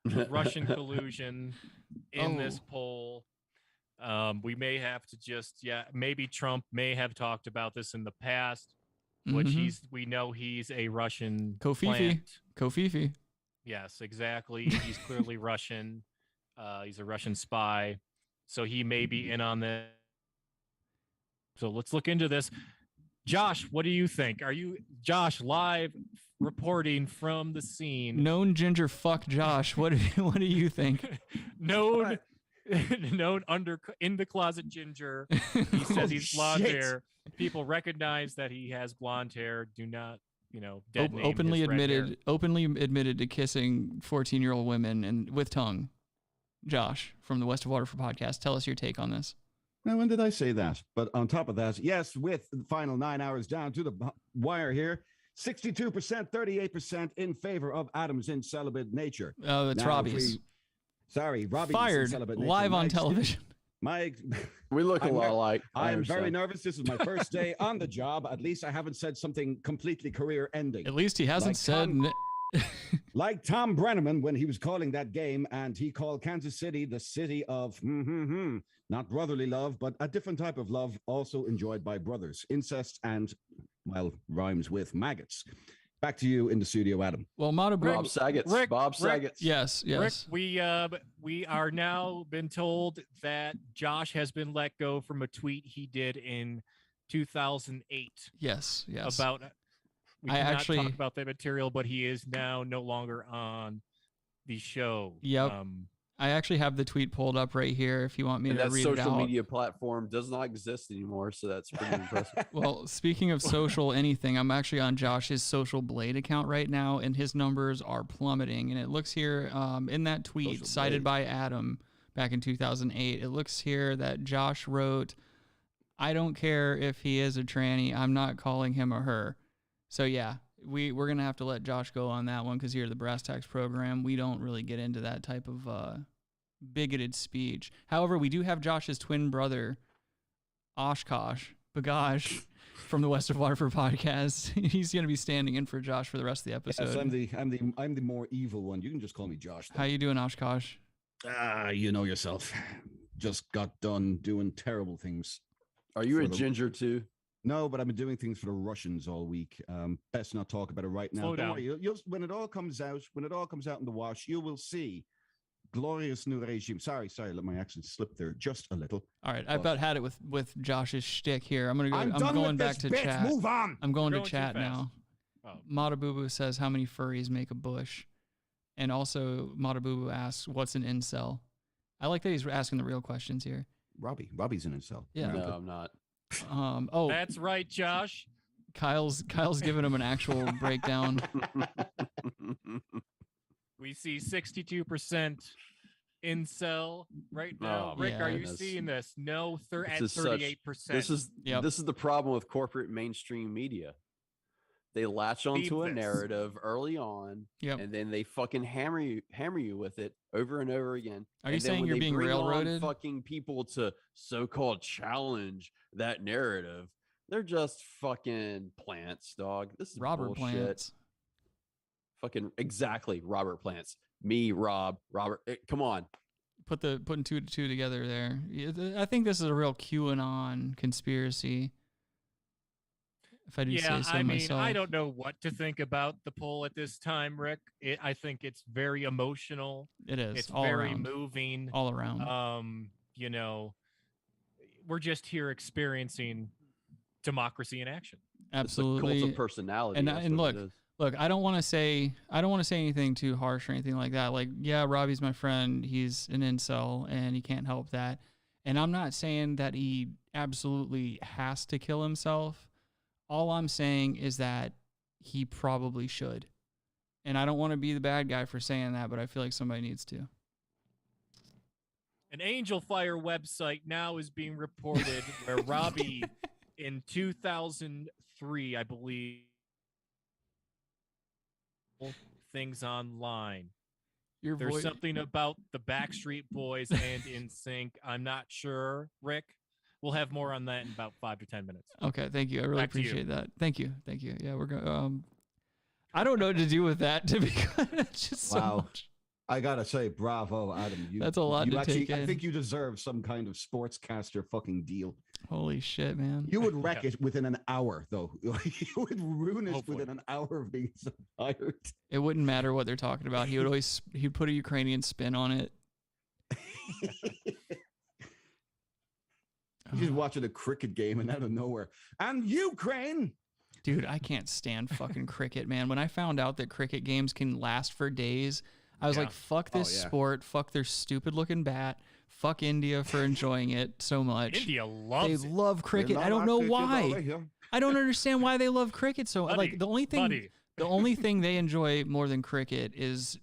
reports of Russian collusion in this poll. We may have to just, maybe Trump may have talked about this in the past, which we know he's a Russian plant. Kofifi. Yes, exactly. He's clearly Russian. He's a Russian spy. So he may be in on this. So let's look into this. Josh, what do you think? Are you, Josh, live reporting from the scene? Known ginger fuck Josh. What do you think? known in the closet ginger. He says he's blonde hair. People recognize that he has blonde hair. Do not, dead name openly his red hair. admitted to kissing 14-year-old women and with tongue. Josh from the West of Waterford podcast, tell us your take on this. Now, when did I say that? But on top of that, yes, with the final 9 hours down to the wire here, 62%, 38% in favor of Adam's in celibate nature. Oh, that's Robbie's. Robbie's fired live on television. We look a lot alike. I'm very nervous. This is my first day on the job. At least I haven't said something completely career-ending. At least he hasn't said... Like Tom Brenneman when he was calling that game, and he called Kansas City the city of not brotherly love, but a different type of love also enjoyed by brothers, incest, and, well, rhymes with maggots. Back to you in the studio, Adam. Well, Bob Saget's. Bob Saget's. Yes. Rick, we are now been told that Josh has been let go from a tweet he did in 2008. Yes. About we cannot talk about that material, but he is now no longer on the show. Yep. I actually have the tweet pulled up right here if you want me to read it out. That social media platform does not exist anymore, so that's pretty impressive. Well, speaking of social anything, I'm actually on Josh's Social Blade account right now, and his numbers are plummeting. And it looks here in that tweet cited by Adam back in 2008, it looks here that Josh wrote, "I don't care if he is a tranny. I'm not calling him a her." So yeah, we're going to have to let Josh go on that one because here at the Brass Tacks program, we don't really get into that type of bigoted speech. However, we do have Josh's twin brother, Bagash, from the West of Waterford podcast. He's going to be standing in for Josh for the rest of the episode. Yes, I'm the more evil one. You can just call me Josh. How you doing, Oshkosh? You know yourself. Just got done doing terrible things. Are you a ginger too? No, but I've been doing things for the Russians all week. Best not talk about it right now. Slow down. Worry, when it all comes out in the wash, you will see glorious new regime. Sorry, let my accent slip there just a little. All right, I've about had it with Josh's shtick here. I'm going back to bit. chat. Move on. I'm going to chat now. Matabubu says, "How many furries make a bush?" And also, Matabubu asks, "What's an incel?" I like that he's asking the real questions here. Robbie's an incel. Yeah. No, I'm not. That's right, Josh. Kyle's giving him an actual breakdown. We see 62% incel right now. Rick, are you seeing this? No, at 38%. This is the problem with corporate mainstream media. They latch onto a narrative early on, and then they fucking hammer you with it over and over again. Are you saying you're being railroaded? Fucking people to so-called challenge that narrative. They're just fucking plants, dog. This is Robert bullshit. Plants. Fucking exactly, Robert Plants. Me, Rob, Robert. Come on. Putting two to two together there. I think this is a real QAnon conspiracy. If I do say so myself. I don't know what to think about the poll at this time, Rick. I think it's very emotional. It is. It's all very around. moving. All around. We're just here experiencing democracy in action. Absolutely. It's a cult of personality. And look, I don't want to say anything too harsh or anything like that. Like, yeah, Robbie's my friend. He's an incel and he can't help that. And I'm not saying that he absolutely has to kill himself. All I'm saying is that he probably should. And I don't want to be the bad guy for saying that, but I feel like somebody needs to. An Angel Fire website now is being reported where Robbie in 2003, I believe, things online. There's something about the Backstreet Boys and NSYNC. I'm not sure, Rick, We'll have more on that in about 5 to 10 minutes. Okay, thank you. I really Back to you. appreciate that. Thank you. Yeah, we're going. I don't know what to do with that. To be honest, just so much. I gotta say, bravo, Adam. That's a lot to take in. I think you deserve some kind of sportscaster fucking deal. Holy shit, man! You would wreck it within an hour, though. You would ruin it within an hour of being so tired. It wouldn't matter what they're talking about. He'd put a Ukrainian spin on it. He's just watching a cricket game and out of nowhere, and Ukraine. Dude, I can't stand fucking cricket, man. When I found out that cricket games can last for days, I was like, fuck this sport. Fuck their stupid looking bat. Fuck India for enjoying it so much. India loves it. They love cricket. I don't know why. I don't understand why they love cricket so like the only thing they enjoy more than cricket is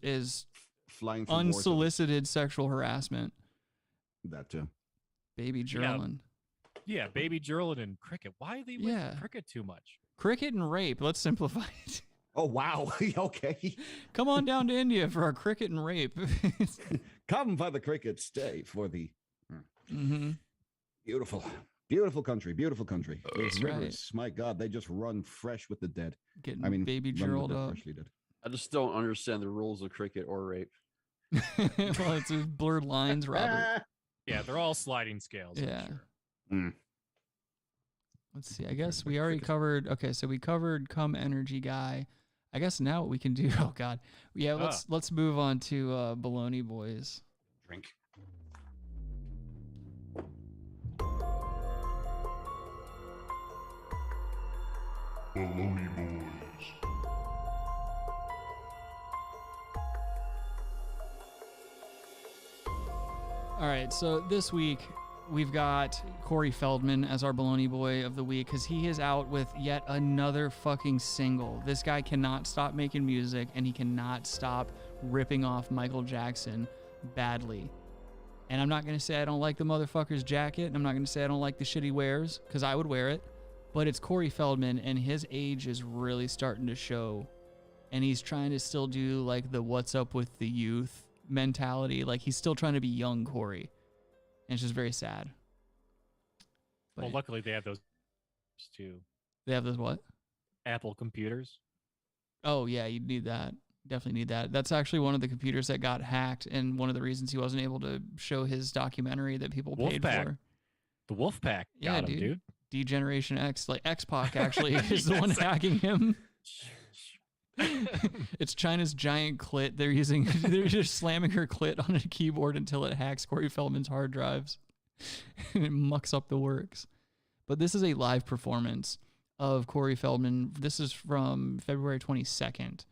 flying from unsolicited sexual harassment. That too. Baby Gerland. Yeah, baby Gerland and cricket. Why do they like cricket too much? Cricket and rape. Let's simplify it. Oh, wow. Okay. Come on down to India for our cricket and rape. Come for the cricket, stay for the... Mm-hmm. Beautiful. Beautiful country. Beautiful country. Those right. rivers, my God, they just run fresh with the dead. Getting baby Gerald up. I just don't understand the rules of cricket or rape. Well, it's blurred lines, Robert. Yeah, they're all sliding scales. Yeah. Mm. Let's see. I guess we already covered. Okay, so we covered Come Energy Guy. I guess now what we can do. Oh God. Yeah. Let's move on to Bologna Boys. Drink. Bologna Boys. All right. So this week we've got Corey Feldman as our Bologna Boy of the week because he is out with yet another fucking single. This guy cannot stop making music and he cannot stop ripping off Michael Jackson badly. And I'm not going to say I don't like the motherfucker's jacket. And I'm not going to say I don't like the shit he wears because I would wear it. But it's Corey Feldman and his age is really starting to show. And he's trying to still do like the what's up with the youth mentality. Like he's still trying to be young Corey. And it's just very sad. Well, luckily they have those too. They have those what? Apple computers. Oh, yeah, you'd need that. Definitely need that. That's actually one of the computers that got hacked and one of the reasons he wasn't able to show his documentary that people paid for. The Wolfpack got him, dude. D-Generation X, like X-Pac actually is the one hacking him. It's China's giant clit. They're just slamming her clit on a keyboard until it hacks Corey Feldman's hard drives and it mucks up the works. But this is a live performance of Corey Feldman. This is from February 22nd.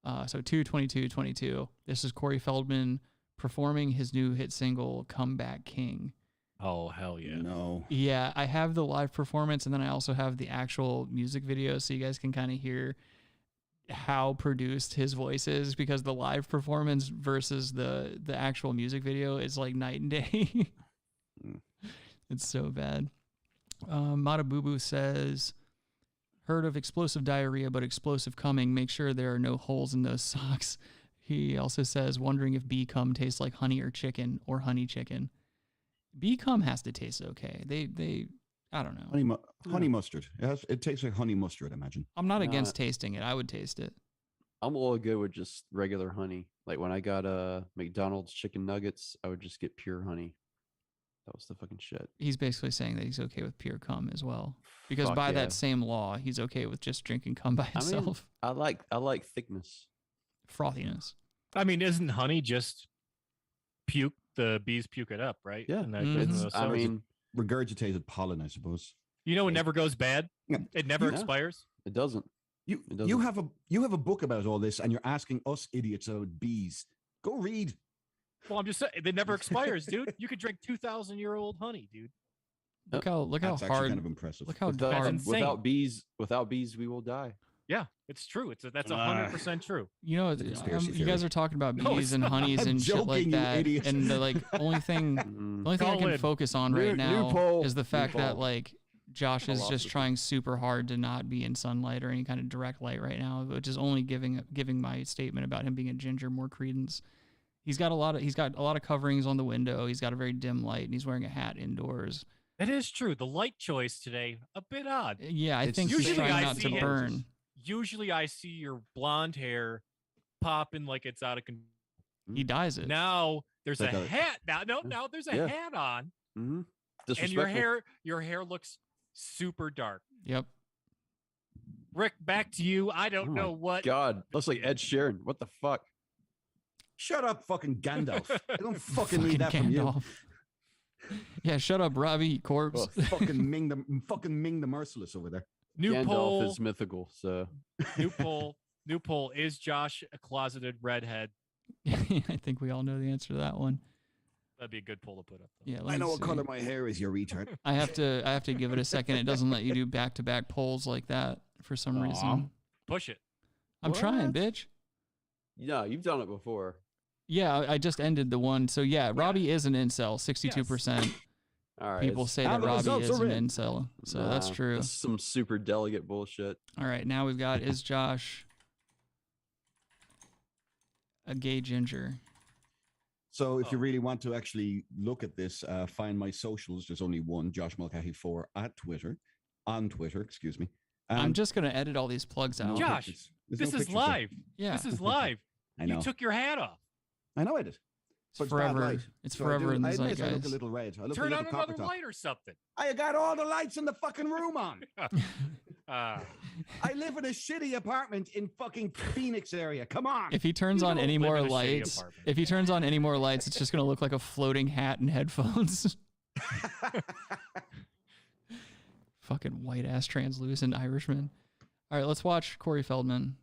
So 2/22/22. This is Corey Feldman performing his new hit single, Comeback King. Oh, hell yeah. No. Yeah, I have the live performance and then I also have the actual music video so you guys can kind of hear how produced his voice is because the live performance versus the actual music video is like night and day. It's so bad. Matabubu says, heard of explosive diarrhea, but explosive coming. Make sure there are no holes in those socks. He also says, wondering if bee cum tastes like honey or chicken or honey chicken. Bee cum has to taste okay. They I don't know. Honey mustard. It tastes like honey mustard, I imagine. I'm not against tasting it. I would taste it. I'm all good with just regular honey. Like when I got McDonald's chicken nuggets, I would just get pure honey. That was the fucking shit. He's basically saying that he's okay with pure cum as well. Because by that same law, he's okay with just drinking cum by itself. I like thickness. Frothiness. I mean, isn't honey just puke? The bees puke it up, right? Yeah. And that goes into those cells. Regurgitated pollen, I suppose. You know, it never goes bad. It never expires. It doesn't. You have a book about all this, and you're asking us idiots about bees. Go read. Well, I'm just saying it never expires, dude. You could drink 2,000-year-old honey, dude. Look how That's hard. actually kind of impressive. Look how hard. Without bees, we will die. Yeah, it's true. That's 100% true. You know, you guys are talking about bees and honeys and shit like that, and the only thing I can focus on right now is the fact that like Josh is just trying super hard to not be in sunlight or any kind of direct light right now, which is only giving my statement about him being a ginger more credence. He's got a lot of coverings on the window. He's got a very dim light, and he's wearing a hat indoors. That is true. The light choice today, a bit odd. Yeah, I think he's trying not to burn. Usually I see your blonde hair popping like it's out of control. He dyes it. Now there's a hat. Now there's a hat on. Mm-hmm. And your hair looks super dark. Yep. Rick, back to you. I don't know what. God, looks like Ed Sheeran. What the fuck? Shut up, fucking Gandalf. I don't fucking need that from you. Yeah, shut up, Robbie Corpse. Fucking Ming the Merciless over there. Gandalf is mythical, so. New poll. Is Josh a closeted redhead? I think we all know the answer to that one. That'd be a good poll to put up. Though. Yeah, I know what color my hair is, you retard. I have to give it a second. It doesn't let you do back-to-back polls like that for some reason. Push it. I'm trying, bitch. Yeah, you've done it before. Yeah, I just ended the one. So yeah, Robbie is an incel. 62%. All right. People say that Robbie is an incel. So that's true. That's some super delegate bullshit. All right, now we've got, is Josh a gay ginger? So if you really want to actually look at this, find my socials. There's only one, Josh Mulcahy 4 on Twitter, excuse me. I'm just going to edit all these plugs out. Josh, this is live. Yeah. This is live. I know. You took your hat off. I know I did. It's forever. It's forever in the zeitgeist. I look a little red. I look Turn a on little another light or something. I got all the lights in the fucking room on. I live in a shitty apartment in fucking Phoenix area. Come on. If he turns on any more lights, it's just going to look like a floating hat and headphones. Fucking white ass translucent Irishman. All right, let's watch Corey Feldman.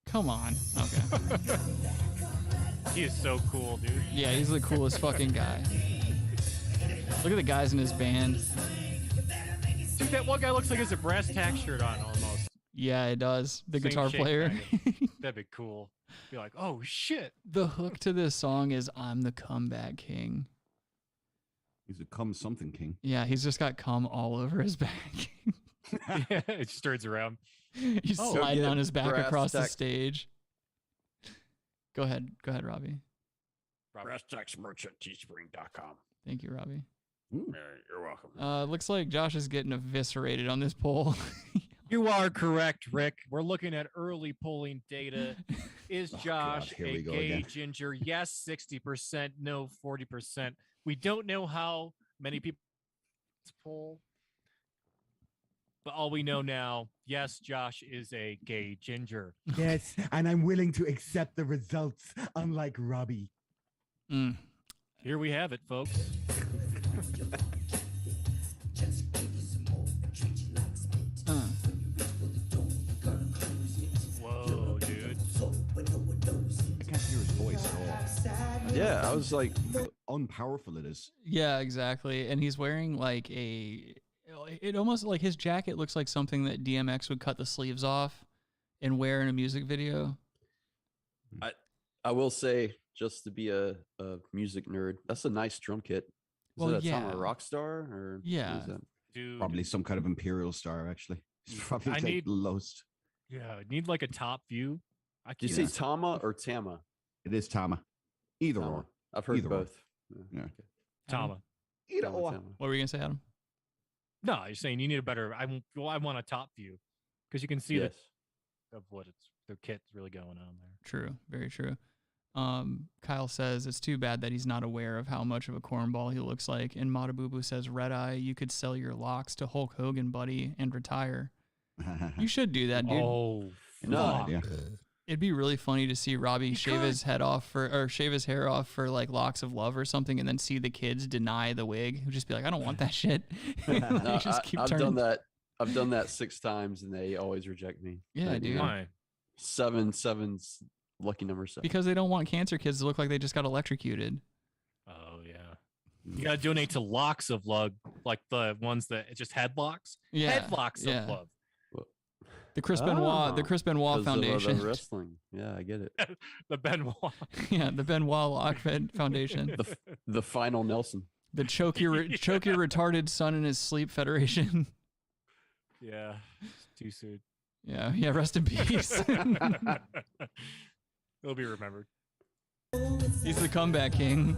Come on. Okay. He is so cool, dude. Yeah, he's the coolest fucking guy. Look at the guys in his band. Dude, that one guy looks like he has a Brass Tacks shirt on almost. Yeah, it does. The Same guitar shape, player. kind of. That'd be cool. Be like, oh shit. The hook to this song is "I'm the Comeback King." He's a cum something king. Yeah, he's just got cum all over his back. Yeah, it just turns around. He's sliding on his back across the stage. Go ahead, Robbie. Brass Tacks merch at teespring.com. Thank you, Robbie. You're welcome. Looks like Josh is getting eviscerated on this poll. You are correct, Rick. We're looking at early polling data. Is Josh a gay ginger? Yes, 60%. No, 40%. We don't know how many people poll, but all we know now, yes, Josh is a gay ginger. Yes, and I'm willing to accept the results, unlike Robbie. Here we have it, folks. Whoa, dude. I can't hear his voice at all. Yeah, I was like, unpowerful it is. Yeah, exactly. And he's wearing like it almost like his jacket looks like something that DMX would cut the sleeves off and wear in a music video. I will say, just to be a music nerd, that's a nice drum kit. Is that a rock star or yeah, dude, probably some kind of imperial star actually. It's probably the lowest. Yeah, I need like a top view. Do you say Tama or Tama? It is Tama. Either Tama. or. I've heard Either both. Yeah. Okay. Tama. Either or. What were you gonna say, Adam? No, you're saying you need a better. I want a top view because you can see of what their kit's really going on there. True, very true. Kyle says it's too bad that he's not aware of how much of a cornball he looks like. And Matabubu says, Red Eye, you could sell your locks to Hulk Hogan, buddy, and retire. You should do that, dude. Oh, no. It'd be really funny to see Robbie shave his hair off for like Locks of Love or something, and then see the kids deny the wig. He'd just be like, I don't want that shit. No, I've done that 6 times, and they always reject me. Yeah, dude. Why? 7's lucky number 7. Because they don't want cancer kids to look like they just got electrocuted. Oh yeah. You gotta donate to Locks of Love, like the ones that it's just headlocks. Yeah, Headlocks of Love. The Chris Benoit Foundation. The wrestling. Yeah, I get it. The Benoit. Yeah, the Benoit Lock Foundation. The final Nelson. The choke your retarded son in his sleep federation. Yeah, too soon. Yeah, rest in peace. It'll be remembered. He's the comeback king.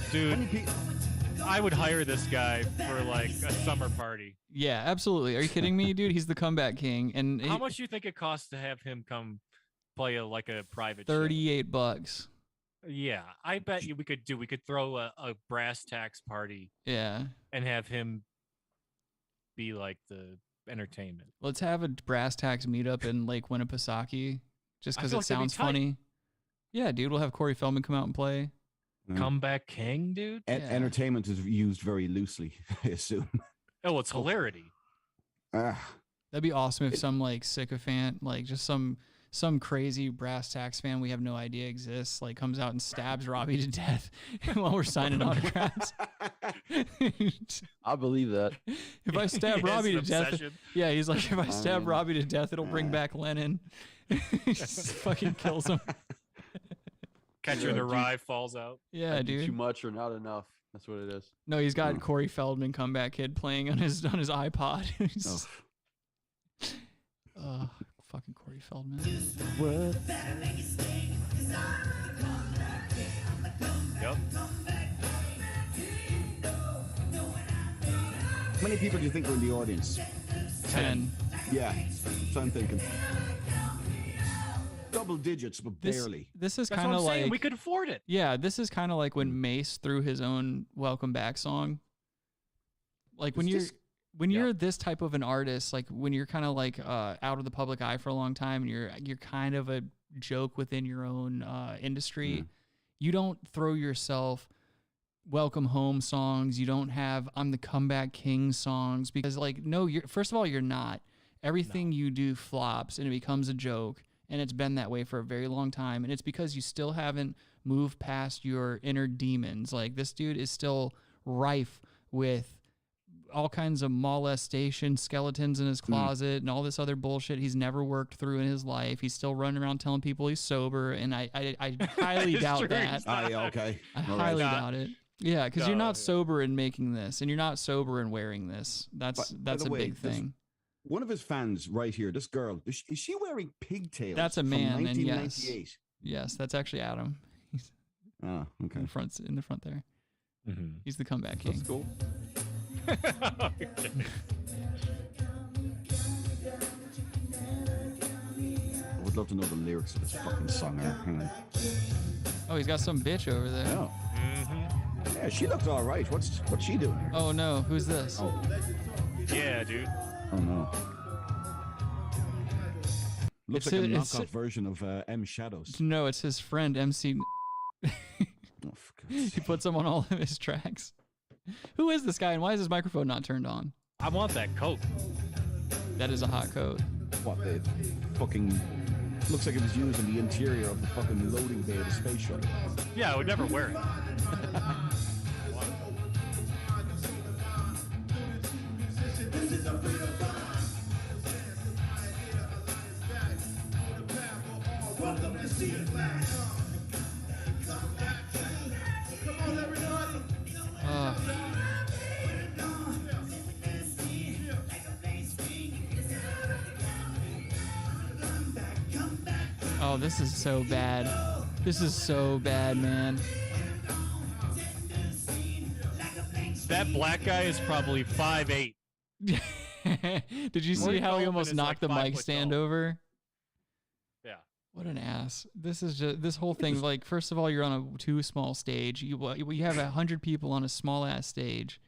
Dude, I would hire this guy for like a summer party. Yeah, absolutely. Are you kidding me, dude? He's the comeback king. And How much do you think it costs to have him come play a private show? $38. Yeah, I bet you we could throw a Brass Tacks party. Yeah. And have him be like the entertainment. Let's have a Brass Tacks meetup in Lake Winnipesaukee just because it like that'd be sounds tight. funny. Yeah, dude, we'll have Corey Feldman come out and play. Comeback king, dude. Entertainment is used very loosely, I assume. Oh, it's hilarity. That'd be awesome if some like sycophant, like just some crazy Brass Tacks fan we have no idea exists, like comes out and stabs Robbie to death while we're signing autographs. I believe that. If I stab Robbie to death, yeah, he's like, if I stab Robbie to death, it'll bring back Lennon. Just fucking kills him. Catcher in the Rye falls out. Yeah, dude. Too much or not enough. That's what it is. No, he's got Corey Feldman, comeback kid, playing on his iPod. Fucking Corey Feldman. Yep. How many people do you think are in the audience? 10. Yeah, that's what I'm thinking. Double digits, but barely. This is That's kind what of I'm saying. like We could afford it. Yeah, this is kind of like when Mace threw his own Welcome Back song. Like when you're this type of an artist, like when you're kind of like out of the public eye for a long time, and you're kind of a joke within your own industry, you don't throw yourself welcome home songs. You don't have I'm the comeback king songs, because like, no, first of all, you're not. Everything you do flops and it becomes a joke. And it's been that way for a very long time. And it's because you still haven't moved past your inner demons. Like, this dude is still rife with all kinds of molestation, skeletons in his closet, and all this other bullshit he's never worked through in his life. He's still running around telling people he's sober. And I highly doubt that. Okay. I highly doubt it. Yeah, because you're not sober in making this, and you're not sober in wearing this. That's a big thing. One of his fans right here, this girl, is she wearing pigtails? That's a man, from and 1998? yes, that's actually Adam. He's okay. In the front there. Mm-hmm. He's the comeback king. That's cool. I would love to know the lyrics of this fucking song. Hang on. Oh, he's got some bitch over there. Oh. Yeah, she looks all right. What's she doing here? Oh no, who's this? Oh. Yeah, dude. Oh no. Looks like a knockoff version of M Shadows. No, it's his friend MC. He puts him on all of his tracks. Who is this guy, and why is his microphone not turned on? I want that coat. That is a hot coat. What, the fucking... Looks like it was used in the interior of the fucking loading bay of the space shuttle. Yeah, I would never wear it. Oh, this is so bad. This is so bad, man. That black guy is probably 5'8". Did you see how he almost knocked the mic stand over? Yeah. What an ass. This is just this whole thing. Like, first of all, you're on a too small stage. You have 100 people on a small ass stage.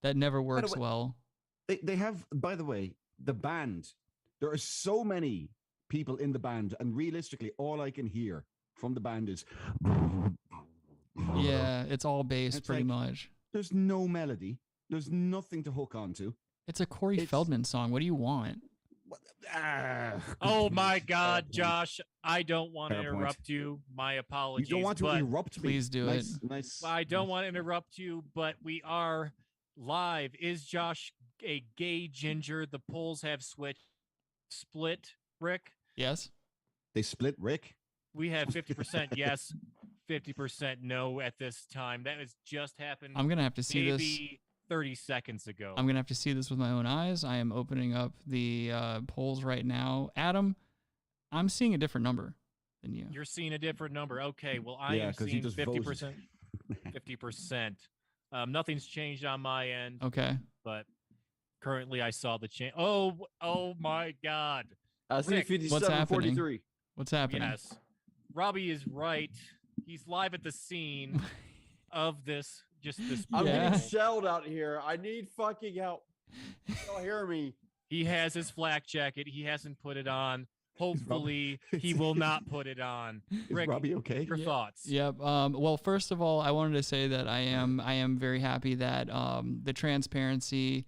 That never works well. They have, by the way, the band. There are so many people in the band, and realistically, all I can hear from the band is. Yeah, it's all bass pretty much. There's no melody. There's nothing to hook onto. It's a Corey Feldman song. What do you want? Oh my God, Josh! I don't want to interrupt you. My apologies. You don't want to interrupt me. Please do it. Nice. I don't want to interrupt you, but we are live. Is Josh a gay ginger? The polls have split. Rick? Yes. They split Rick? We have 50% yes, 50% no at this time. That has just happened. I'm gonna have to see this. Maybe 30 seconds ago. I'm gonna have to see this with my own eyes. I am opening up the polls right now. Adam, I'm seeing a different number than you. You're seeing a different number. Okay, well, I am seeing 50%. 50%. Nothing's changed on my end. Okay. But currently I saw the change. Oh my God. I see Rick, 57-43. What's happening? Yes. Robbie is right. He's live at the scene of this. I'm getting shelled out here. I need fucking help. Y'all hear me? He has his flak jacket. He hasn't put it on. Hopefully, he will not put it on. Rick, Robbie okay? Your thoughts? Yep. Well, first of all, I wanted to say that I am very happy that the transparency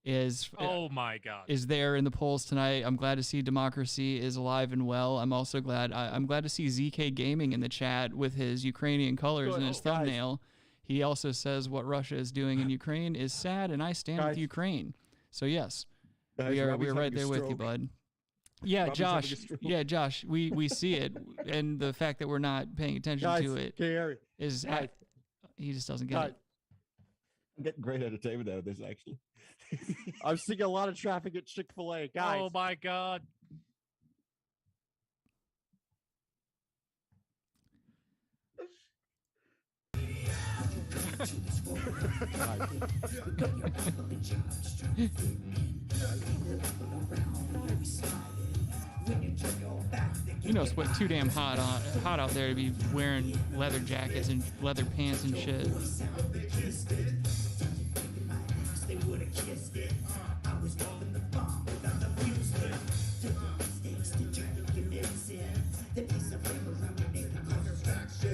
is my God, is there in the polls tonight. I'm glad to see democracy is alive and well. I'm also glad I'm glad to see ZK Gaming in the chat with his Ukrainian colors in his thumbnail. He also says what Russia is doing in Ukraine is sad, and I stand with Ukraine. So yes, we're right there with you, bud. Yeah, Josh. Yeah, Josh. We see it, and the fact that we're not paying attention to it is he just doesn't get it. I'm getting great entertainment out of this, actually. I'm seeing a lot of traffic at Chick-fil-A, guys. Oh my God. You know, it's what too damn hot out there to be wearing leather jackets and leather pants and shit.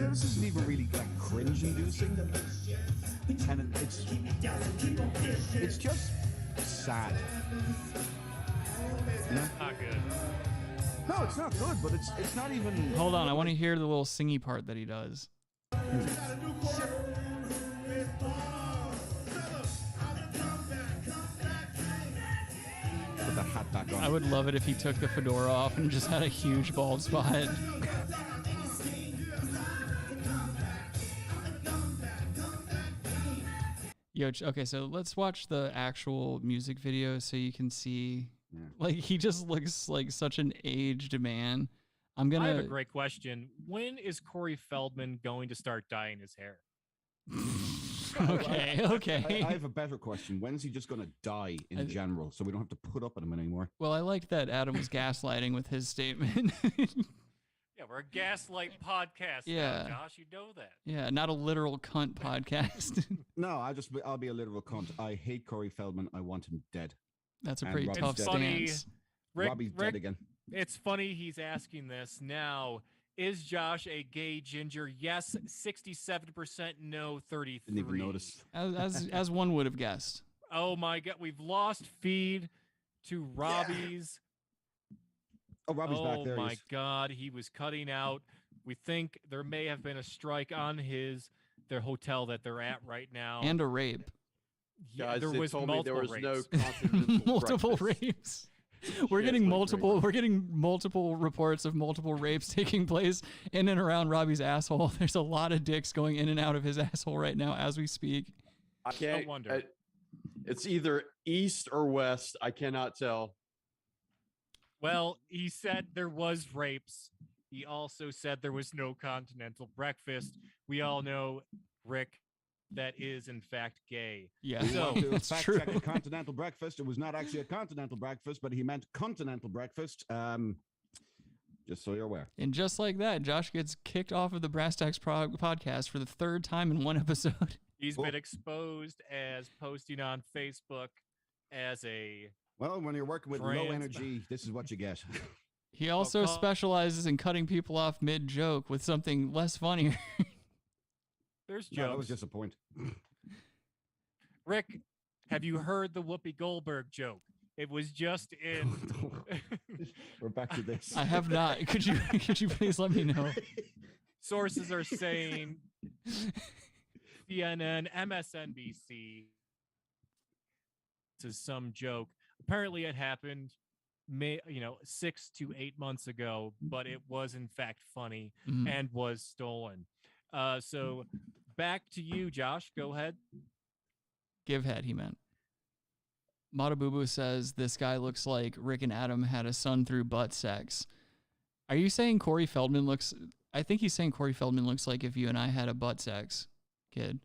This isn't even really like cringe-inducing, and it's just sad. You know? Not good. No, it's not good, but it's not even. Hold on, I want to hear the little singy part that he does. Put that hat back on. I would love it if he took the fedora off and just had a huge bald spot. Yo, okay, so let's watch the actual music video so you can see. Yeah. Like, he just looks like such an aged man. I have a great question. When is Corey Feldman going to start dyeing his hair? Okay. I have a better question. When's he just going to die in general so we don't have to put up with him anymore? Well, I liked that Adam was gaslighting with his statement. Yeah, we're a gaslight podcast Yeah. now, Josh. You know that. Yeah, not a literal cunt podcast. No, I'll be a literal cunt. I hate Corey Feldman. I want him dead. That's a pretty Robbie's tough dead. stance. Robbie's dead again. It's funny he's asking this now. Is Josh a gay ginger? Yes, 67%. No, 33%. Didn't even notice. As one would have guessed. Oh my God, we've lost feed to Robbie's. Oh, Robbie's back there. Oh my God, he was cutting out. We think there may have been a strike on their hotel that they're at right now, And a rape. Yeah, Guys, there they was told me multiple there was rapes. no contingency Multiple breakfast. rapes. We're getting multiple reports of multiple rapes taking place in and around Robbie's asshole. There's a lot of dicks going in and out of his asshole right now as we speak. I can't wonder. It's either east or west. I cannot tell. Well, he said there was rapes. He also said there was no continental breakfast. We all know, Rick, that is in fact gay. Yeah, So, it's fact true. check the continental breakfast. It was not actually a continental breakfast, but he meant continental breakfast. Just so you're aware. And just like that, Josh gets kicked off of the Brass Tacks podcast for the third time in one episode. He's been exposed as posting on Facebook as a... Well, when you're working with low energy, this is what you get. He also specializes in cutting people off mid-joke with something less funnier. There's jokes. No, that was just a point. Rick, have you heard the Whoopi Goldberg joke? It was just in... We're back to this. I have not. Could you please let me know? Sources are saying CNN, MSNBC. This is some joke. Apparently it happened 6 to 8 months ago, but it was in fact funny and was stolen. So back to you, Josh. Go ahead. Give head, he meant. Matabubu says this guy looks like Rick and Adam had a son through butt sex. Are you saying Corey Feldman looks... I think he's saying Corey Feldman looks like if you and I had a butt sex kid.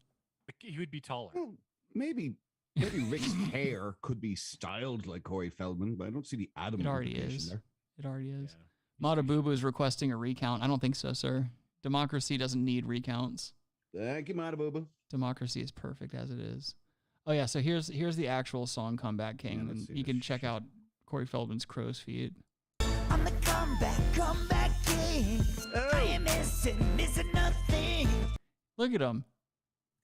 He would be taller. Well, maybe Rick's hair could be styled like Corey Feldman, but I don't see the Adam. It already implication is. there. It already is. Matabubu is requesting a recount. I don't think so, sir. Democracy doesn't need recounts. Thank you, Matabubu. Democracy is perfect as it is. Oh yeah, so here's the actual song "Comeback King," Yeah, and you can check out Corey Feldman's crow's feet. I'm the comeback king. I am missing nothing. Look at him.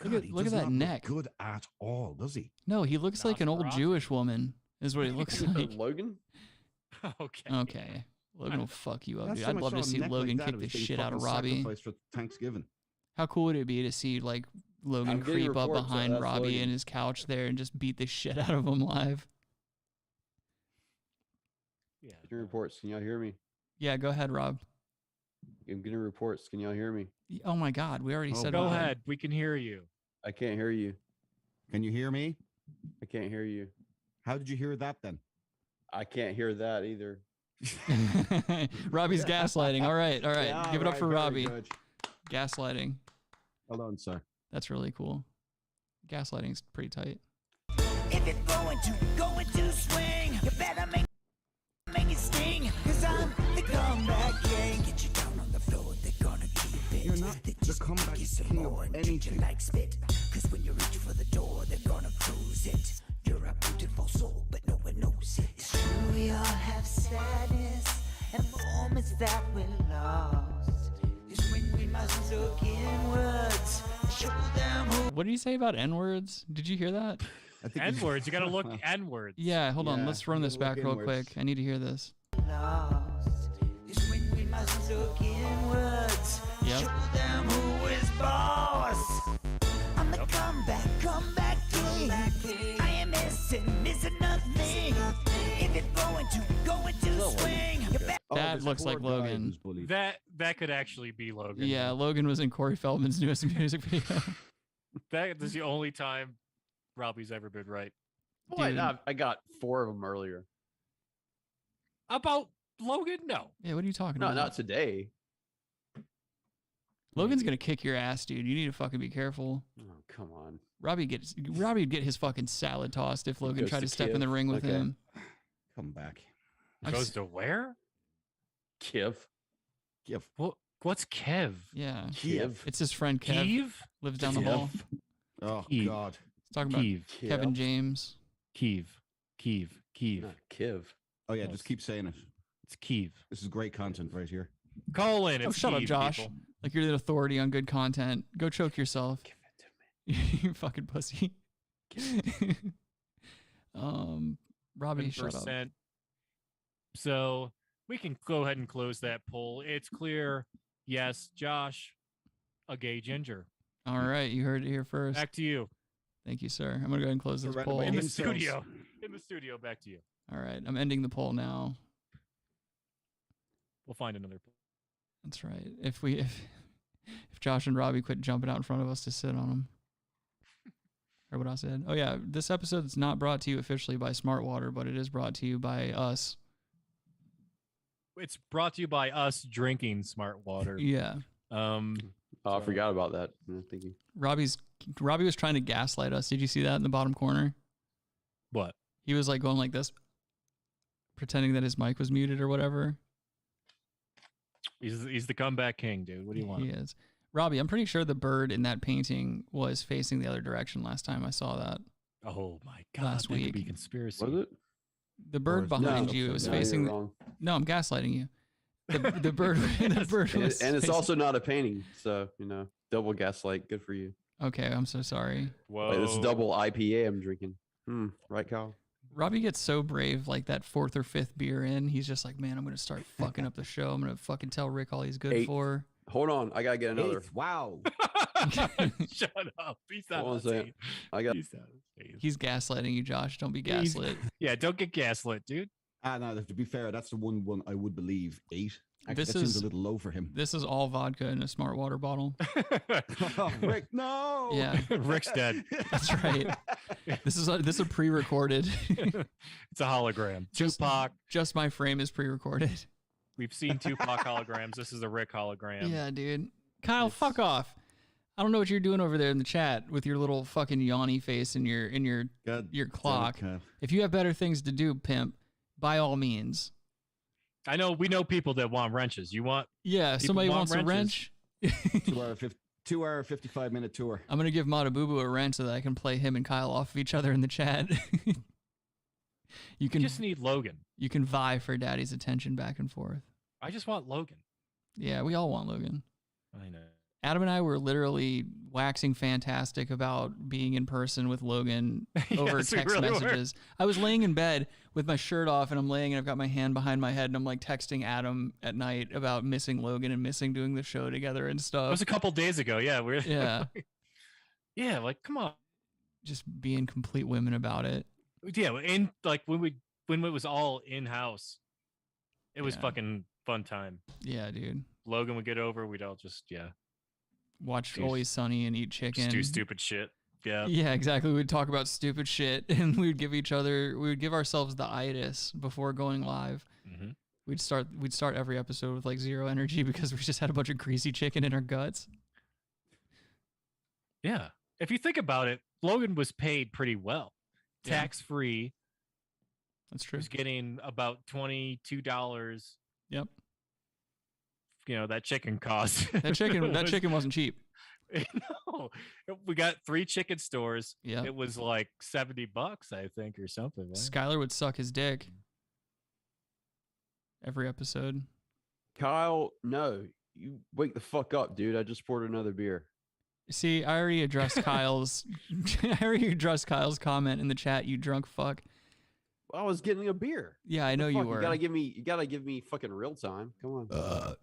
God, Look at that neck. Good at all, does he? No, he looks like an old Nosferatu. Jewish woman. Is what he looks like. Logan? Okay. Okay, Logan will fuck you up, Last dude. time I'd I love saw to a see neck like Logan that, kick it the was being shit out of fucking Robbie. sacrificed for Thanksgiving. How cool would it be to see like Logan I'm getting creep up reports that behind that's Robbie Logan. in his couch there and just beat the shit out of him live? Yeah. Getting reports. Can y'all hear me? Yeah, go ahead, Rob. I'm getting reports. Can y'all hear me? Oh my God, we already said Go bye. ahead. We can hear you. I can't hear you. Can you hear me? I can't hear you. How did you hear that then? I can't hear that either. Robbie's gaslighting. All right. Yeah, Give it up right, for very Robbie. good. Gaslighting. Well done, sir. That's really cool. Gaslighting's pretty tight. If it's going to swing, you better make it sting. Cause I'm the comeback king. Get you down on the floor, they're gonna keep it. You're not the comeback king of anything. Like spit. Cause when you reach for the door, they're gonna close it. You're a beautiful soul, but no one knows it. It's true, we all have sadness and moments that we lost. It's when we must look inwards, show them who. What did you say about N-words? Did you hear that? I think N-words. You got to look N-words. Yeah, hold on. Yeah, Let's run this look back real inwards. quick. I need to hear this. Lost. It's when we must look inwards, Yep. show them who is boss. I'm the comeback king. I am missing nothing. If it's going to swing, you better. That this looks poor like guy Logan. who's bullied. That could actually be Logan. Yeah, Logan was in Corey Feldman's newest music video. That is the only time Robbie's ever been right. What? I got 4 of them earlier. About Logan? No. Yeah, what are you talking No, about? not today. Logan's gonna kick your ass, dude. You need to fucking be careful. Oh, come on. Robbie would get his fucking salad tossed if Logan goes tried to to step in the Kiev. ring with Okay. him. Come back. Goes to where? Kiev. Kiev. What's Kev? Yeah. Kiev. It's his friend Kev. Kiev? Lives down the hall. Oh, Kiev. God. He's talking about Kiev. Kevin James. Kiev. Not Kiev. Oh, yeah, just keep saying it. It's Kiev. This is great content right here. Colin. Oh, It's shut up, Kiev, Josh. people. Like you're the authority on good content. Go choke yourself. Give it to me. You fucking pussy. Robbie, shut up. 1%. So we can go ahead and close that poll. It's clear. Yes, Josh, a gay ginger. All right, you heard it here first. Back to you. Thank you, sir. I'm gonna go ahead and close this Surrounded poll. by In the incels. studio. In the studio. Back to you. All right, I'm ending the poll now. We'll find another poll. That's right. If Josh and Robbie quit jumping out in front of us to sit on them. Or what I said. Oh yeah, this episode is not brought to you officially by Smart Water, but it is brought to you by us. It's brought to you by us drinking smart water. Yeah. Oh, I forgot about that. I'm thinking. Robbie was trying to gaslight us. Did you see that in the bottom corner? What? He was like going like this, pretending that his mic was muted or whatever. He's the comeback king, dude. What do you want? He is. Robbie, I'm pretty sure the bird in that painting was facing the other direction last time I saw that. Oh my God. Last that could week. be conspiracy. Was it? The bird behind No, you, it was no, facing. you're wrong. No, I'm gaslighting you. The bird. The bird And, was and it's facing- also not a painting, so double gaslight. Good for you. Okay, I'm so sorry. Whoa. Wait, this is double IPA I'm drinking. Right, Kyle? Robbie gets so brave, like that 4th or 5th beer in, he's just like, man, I'm gonna start fucking up the show. I'm gonna fucking tell Rick all he's good 8th. for. Hold on, I gotta get another. Wow. Shut up. He's not Hold on a on second. stage. I got. He's not on stage. He's gaslighting you, Josh. Don't be He's- gaslit. Yeah, don't get gaslit, dude. No, to be fair, that's the one I would believe 8. Actually, that seems a little low for him. This is all vodka in a smart water bottle. Oh, Rick, no. Yeah, Rick's dead. That's right. This is a pre-recorded. It's a hologram. Tupac. Just my frame is pre-recorded. We've seen Tupac holograms. This is a Rick hologram. Yeah, dude. Kyle, fuck off. I don't know what you're doing over there in the chat with your little fucking yawny face and your clock. If you have better things to do, pimp, by all means. I know we know people that want wrenches. You want? Yeah, somebody wants a wrench. 2 hour 55-minute tour. I'm gonna give Matabubu a wrench so that I can play him and Kyle off of each other in the chat. You just need Logan. You can vie for Daddy's attention back and forth. I just want Logan. Yeah, we all want Logan. I know. Adam and I were literally waxing fantastic about being in person with Logan over Yes, we text really messages. I was laying in bed with my shirt off and I'm laying and I've got my hand behind my head and I'm like texting Adam at night about missing Logan and missing doing the show together and stuff. It was a couple days ago. Yeah. Yeah. Yeah. Like, come on. Just being complete women about it. Yeah. And like when it was all in house, it was fucking fun time. Yeah, dude. Logan would get over. We'd all just, watch Always Sunny and eat chicken. Do stupid shit. Yeah. Yeah, exactly. We'd talk about stupid shit and we would give ourselves the itis before going live. Mm-hmm. We'd start every episode with like zero energy because we just had a bunch of greasy chicken in our guts. Yeah. If you think about it, Logan was paid pretty well. Tax free. That's true. He was getting about $22. Yep. You know, that chicken cost. That chicken wasn't cheap. No. We got 3 chicken stores. Yeah. It was like $70, I think, or something. Right? Skylar would suck his dick every episode. Kyle, no. You wake the fuck up, dude. I just poured another beer. See, I already addressed Kyle's comment in the chat, you drunk fuck. I was getting a beer. Yeah, I know you were. You gotta give me fucking real time. Come on.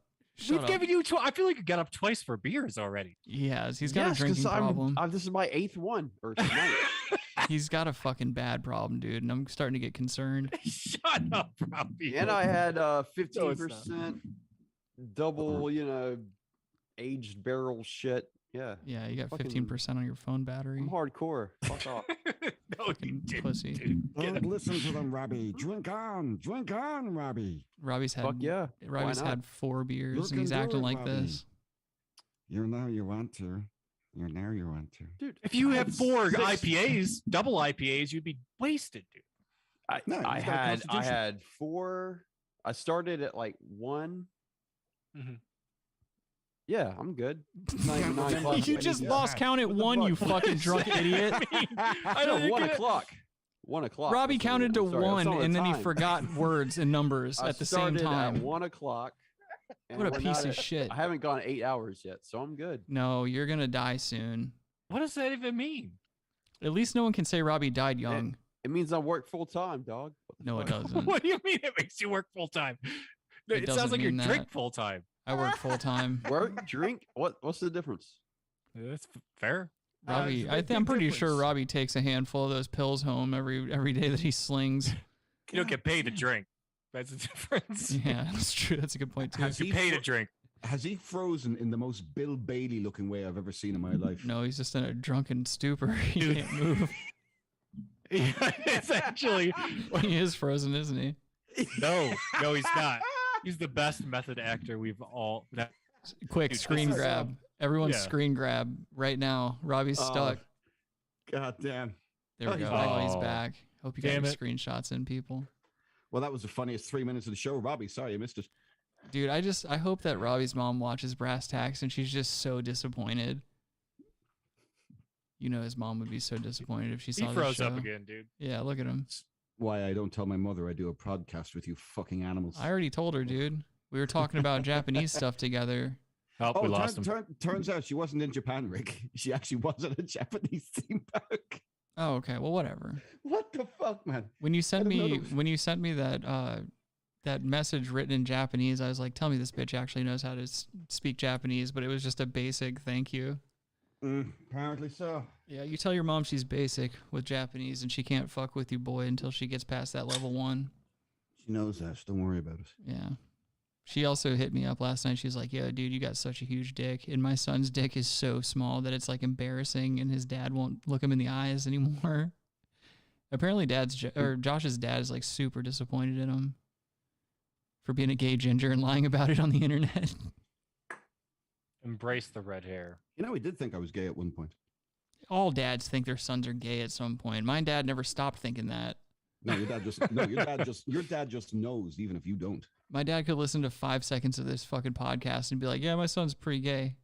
We've given you I feel like you got up twice for beers already. Yes, he's got a drinking problem. This is my 8th one or tonight. He's got a fucking bad problem, dude, and I'm starting to get concerned. Shut up, Robbie. And I had 15% double, aged barrel shit. Yeah. Yeah, you got 15% on your phone battery. I'm hardcore. Fuck off. No, you didn't, pussy. Dude. Don't listen to them, Robbie. Drink on, Robbie. Robbie's had yeah. Robbie's had 4 beers and he's can do acting it, like Robbie. this. You know you want to. You know you want to. Dude, If you had 4 IPAs, double IPAs, you'd be wasted, dude. I had 4. I started at like 1. Mm-hmm. Yeah, I'm good. 9 o'clock. You just lost count at 1, you fucking drunk idiot. I know, 1 o'clock. 1 o'clock. Robbie counted to 1 and then he time. forgot words and numbers at the same started time. At 1 o'clock. What a piece of shit. I haven't gone 8 hours yet, so I'm good. No, you're gonna die soon. What does that even mean? At least no one can say Robbie died young. It means I work full time, dog. No, it doesn't. What do you mean it makes you work full time? It sounds doesn't like you mean drink that. full time. I work full time. Work, drink. What's the difference? That's fair. Robbie, I'm pretty sure Robbie takes a handful of those pills home every day that he slings. You don't get paid to drink. That's the difference. Yeah, that's true. That's a good point too. You pay to drink. Has he frozen in the most Bill Bailey looking way I've ever seen in my life? No, he's just in a drunken stupor. He can't move. Yeah, it's actually He is frozen, isn't he? no, he's not. He's the best method actor we've all. Quick, Dude, screen grab. Everyone Yeah. screen grab right now. Robbie's stuck. God damn. There we go. Oh, he's back. Hope you got your screenshots in, people. Well, that was the funniest 3 minutes of the show, Robbie. Sorry, I missed it. Dude, I hope that Robbie's mom watches Brass Tacks and she's just so disappointed. You know his mom would be so disappointed if she saw He this froze show. up again, dude. Yeah, look at him. Why I don't tell my mother I do a podcast with you fucking animals. I already told her, dude. We were talking about Japanese stuff together. Oh, we lost him. Turns out she wasn't in Japan, Rick. She actually was at a Japanese theme park. Oh, okay. Well, whatever. What the fuck, man? When you sent me that that message written in Japanese, I was like, tell me this bitch actually knows how to speak Japanese, but it was just a basic thank you. Apparently so. Yeah, you tell your mom she's basic with Japanese and she can't fuck with you, boy, until she gets past that level 1. She knows that. So don't worry about it. Yeah. She also hit me up last night. She was like, "Yo, dude, you got such a huge dick, and my son's dick is so small that it's like embarrassing, and his dad won't look him in the eyes anymore." Apparently, Josh's dad is like super disappointed in him for being a gay ginger and lying about it on the internet. Embrace the red hair. You know, he did think I was gay at one point. All dads think their sons are gay at some point. My dad never stopped thinking that. No, your dad just knows, even if you don't. My dad could listen to 5 seconds of this fucking podcast and be like, "Yeah, my son's pretty gay,"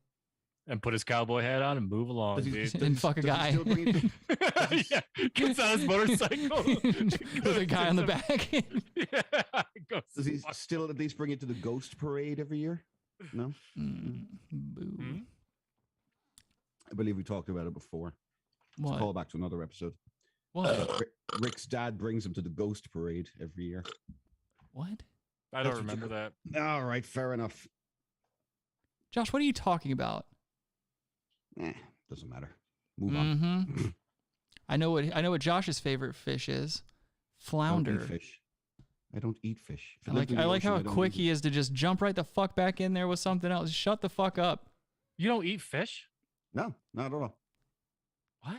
and put his cowboy hat on and move along, dude. And fuck a guy. Yeah, gets on his motorcycle with a guy on the back. Does he still at least bring it to the ghost parade every year? No. Boo. I believe we talked about it before. What? Let's call back to another episode. What? Rick's dad brings him to the ghost parade every year. What? I don't remember that. All right, fair enough. Josh, what are you talking about? Doesn't matter. Move on. I know what Josh's favorite fish is. Flounder. I don't eat fish. I don't eat fish. I like how quick he is to just jump right the fuck back in there with something else. Shut the fuck up. You don't eat fish? No, not at all. What?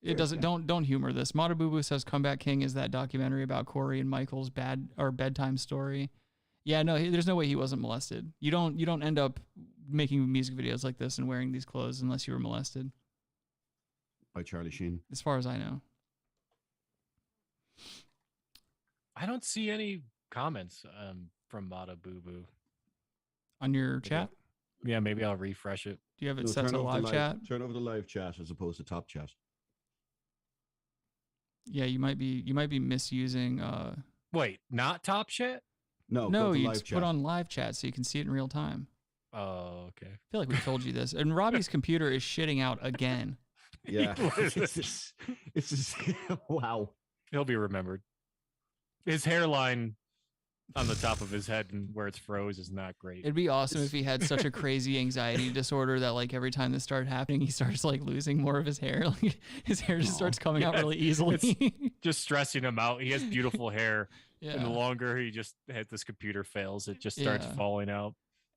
It doesn't. Don't humor this. Matabubu says Comeback King is that documentary about Corey and Michael's bedtime story. Yeah, no, there's no way he wasn't molested. You don't end up making music videos like this and wearing these clothes unless you were molested. By Charlie Sheen. As far as I know. I don't see any comments from Matabubu on your chat. Yeah, maybe I'll refresh it. Do you have it set to live chat? Turn over the live chat as opposed to top chat. Yeah, you might be misusing. Wait, not top chat? No, you just put on live chat so you can see it in real time. Oh, okay. I feel like we told you this. And Robbie's computer is shitting out again. Yeah, it's just wow. He'll be remembered. His hairline on the top of his head and where it's froze is not great. It'd be awesome if he had such a crazy anxiety disorder that like every time this started happening, he starts like losing more of his hair. Like his hair just starts coming out really easily. It's just stressing him out. He has beautiful hair. Yeah. And the longer he just had this computer fails, it just starts falling out.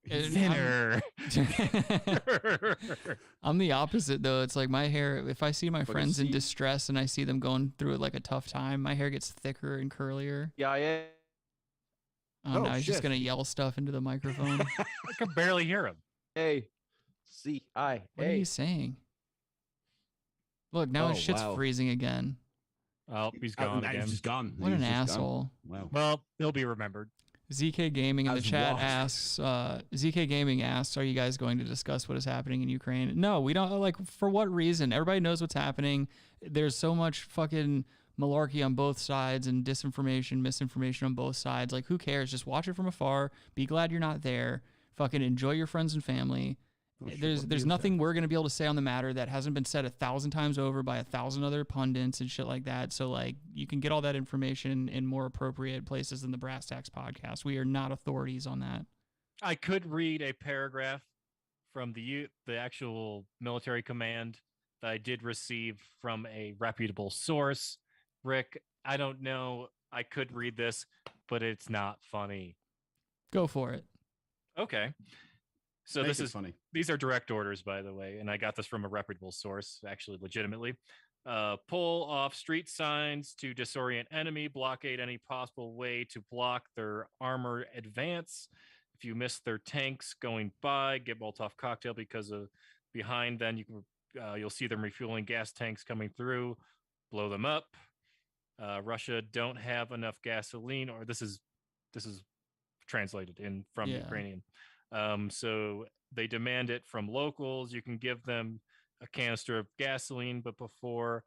Thinner. I'm the opposite though. It's like my hair, if I see my friends in distress and I see them going through like a tough time, my hair gets thicker and curlier. Yeah. Oh, no, he's just gonna yell stuff into the microphone. I can barely hear him. Hey, what are you saying? Look, now his shit's freezing again. Oh, he's gone again. He's just gone. What an asshole. Wow. Well, he'll be remembered. ZK Gaming in the chat asks, ZK Gaming asks, are you guys going to discuss what is happening in Ukraine? No, we don't. Like, for what reason? Everybody knows what's happening. There's so much fucking malarkey on both sides and disinformation, misinformation on both sides. Like, who cares? Just watch it from afar. Be glad you're not there. Fucking enjoy your friends and family. There's nothing we're going to be able to say on the matter that hasn't been said 1,000 times over by 1,000 other pundits and shit like that. So like you can get all that information in more appropriate places than the Brass Tacks podcast. We are not authorities on that. I could read a paragraph from the actual military command that I did receive from a reputable source. Rick, I don't know. I could read this, but it's not funny. Go for it. Okay. So this is funny. These are direct orders, by the way, and I got this from a reputable source, actually, legitimately. Pull off street signs to disorient enemy, blockade any possible way to block their armor advance. If you miss their tanks going by, get Molotov cocktail because of behind. Then you'll see them refueling gas tanks coming through. Blow them up. Russia don't have enough gasoline, or this is translated from Ukrainian. So they demand it from locals. You can give them a canister of gasoline, but before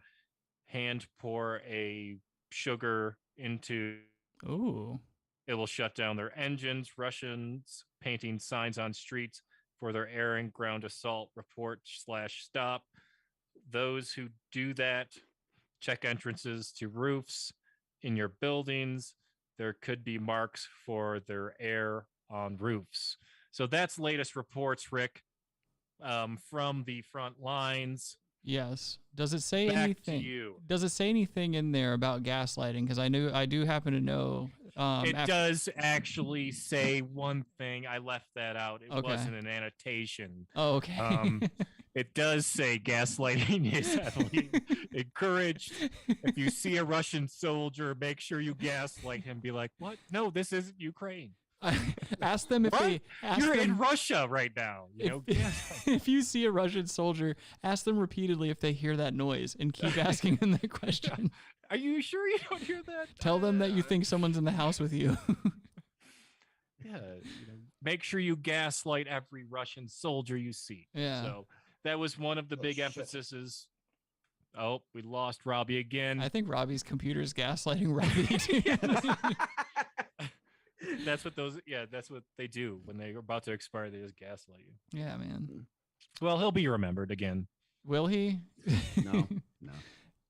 hand pour a sugar into, it will shut down their engines. Russians painting signs on streets for their air and ground assault report/stop. Those who do that, check entrances to roofs in your buildings. There could be marks for their air on roofs. So that's latest reports, Rick, from the front lines. Yes. Does it say Back anything? to you. Does it say anything in there about gaslighting? Because I do happen to know. It does actually say one thing. I left that out. It Okay. wasn't an annotation. Oh, okay. It does say gaslighting is heavily encouraged. If you see a Russian soldier, make sure you gaslight him. Be like, what? No, this isn't Ukraine. Ask them if What? they. You're in Russia right now. You know, If you see a Russian soldier, ask them repeatedly if they hear that noise, and keep asking them that question. Are you sure you don't hear that? Tell them that you think someone's in the house with you. Yeah. Make sure you gaslight every Russian soldier you see. Yeah. So that was one of the big emphases. Oh, we lost Robbie again. I think Robbie's computer is gaslighting Robbie. That's what that's what they do when they're about to expire. They just gaslight you. Yeah, man. Well, he'll be remembered again. Will he? No.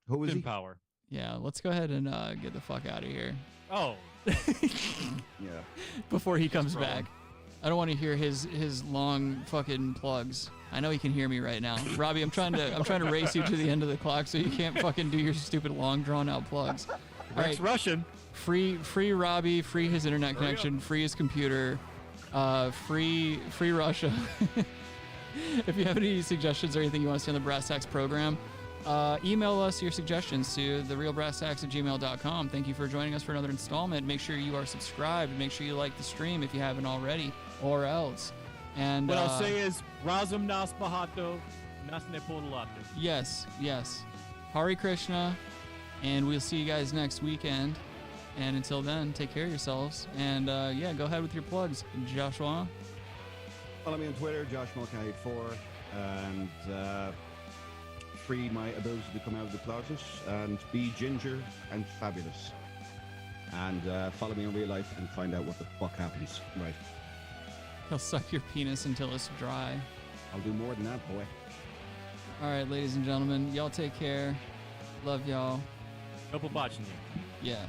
Who is in he? power? Yeah, let's go ahead and get the fuck out of here. Oh. Yeah. Before he comes back. I don't want to hear his long fucking plugs. I know he can hear me right now. Robbie, I'm trying to race you to the end of the clock so you can't fucking do your stupid long drawn out plugs. All right. Russian. Free Robbie, free his internet connection, free his computer, free Russia. If you have any suggestions or anything you want to see on the Brass Tacks program, email us your suggestions to therealbrasstacks@gmail.com. Thank you for joining us for another installment. Make sure you are subscribed. Make sure you like the stream if you haven't already, or else. And what I'll say is, Razum nas bahato, nas ne podolate. Yes. Hare Krishna, and we'll see you guys next weekend. And until then, take care of yourselves. And yeah, go ahead with your plugs, Joshua. Follow me on Twitter, JoshMulcahy84, and free my ability to come out of the closet and be ginger and fabulous. And follow me in real life and find out what the fuck happens. Right. He'll suck your penis until it's dry. I'll do more than that, boy. All right, ladies and gentlemen, y'all take care. Love y'all. No побачення. Yeah.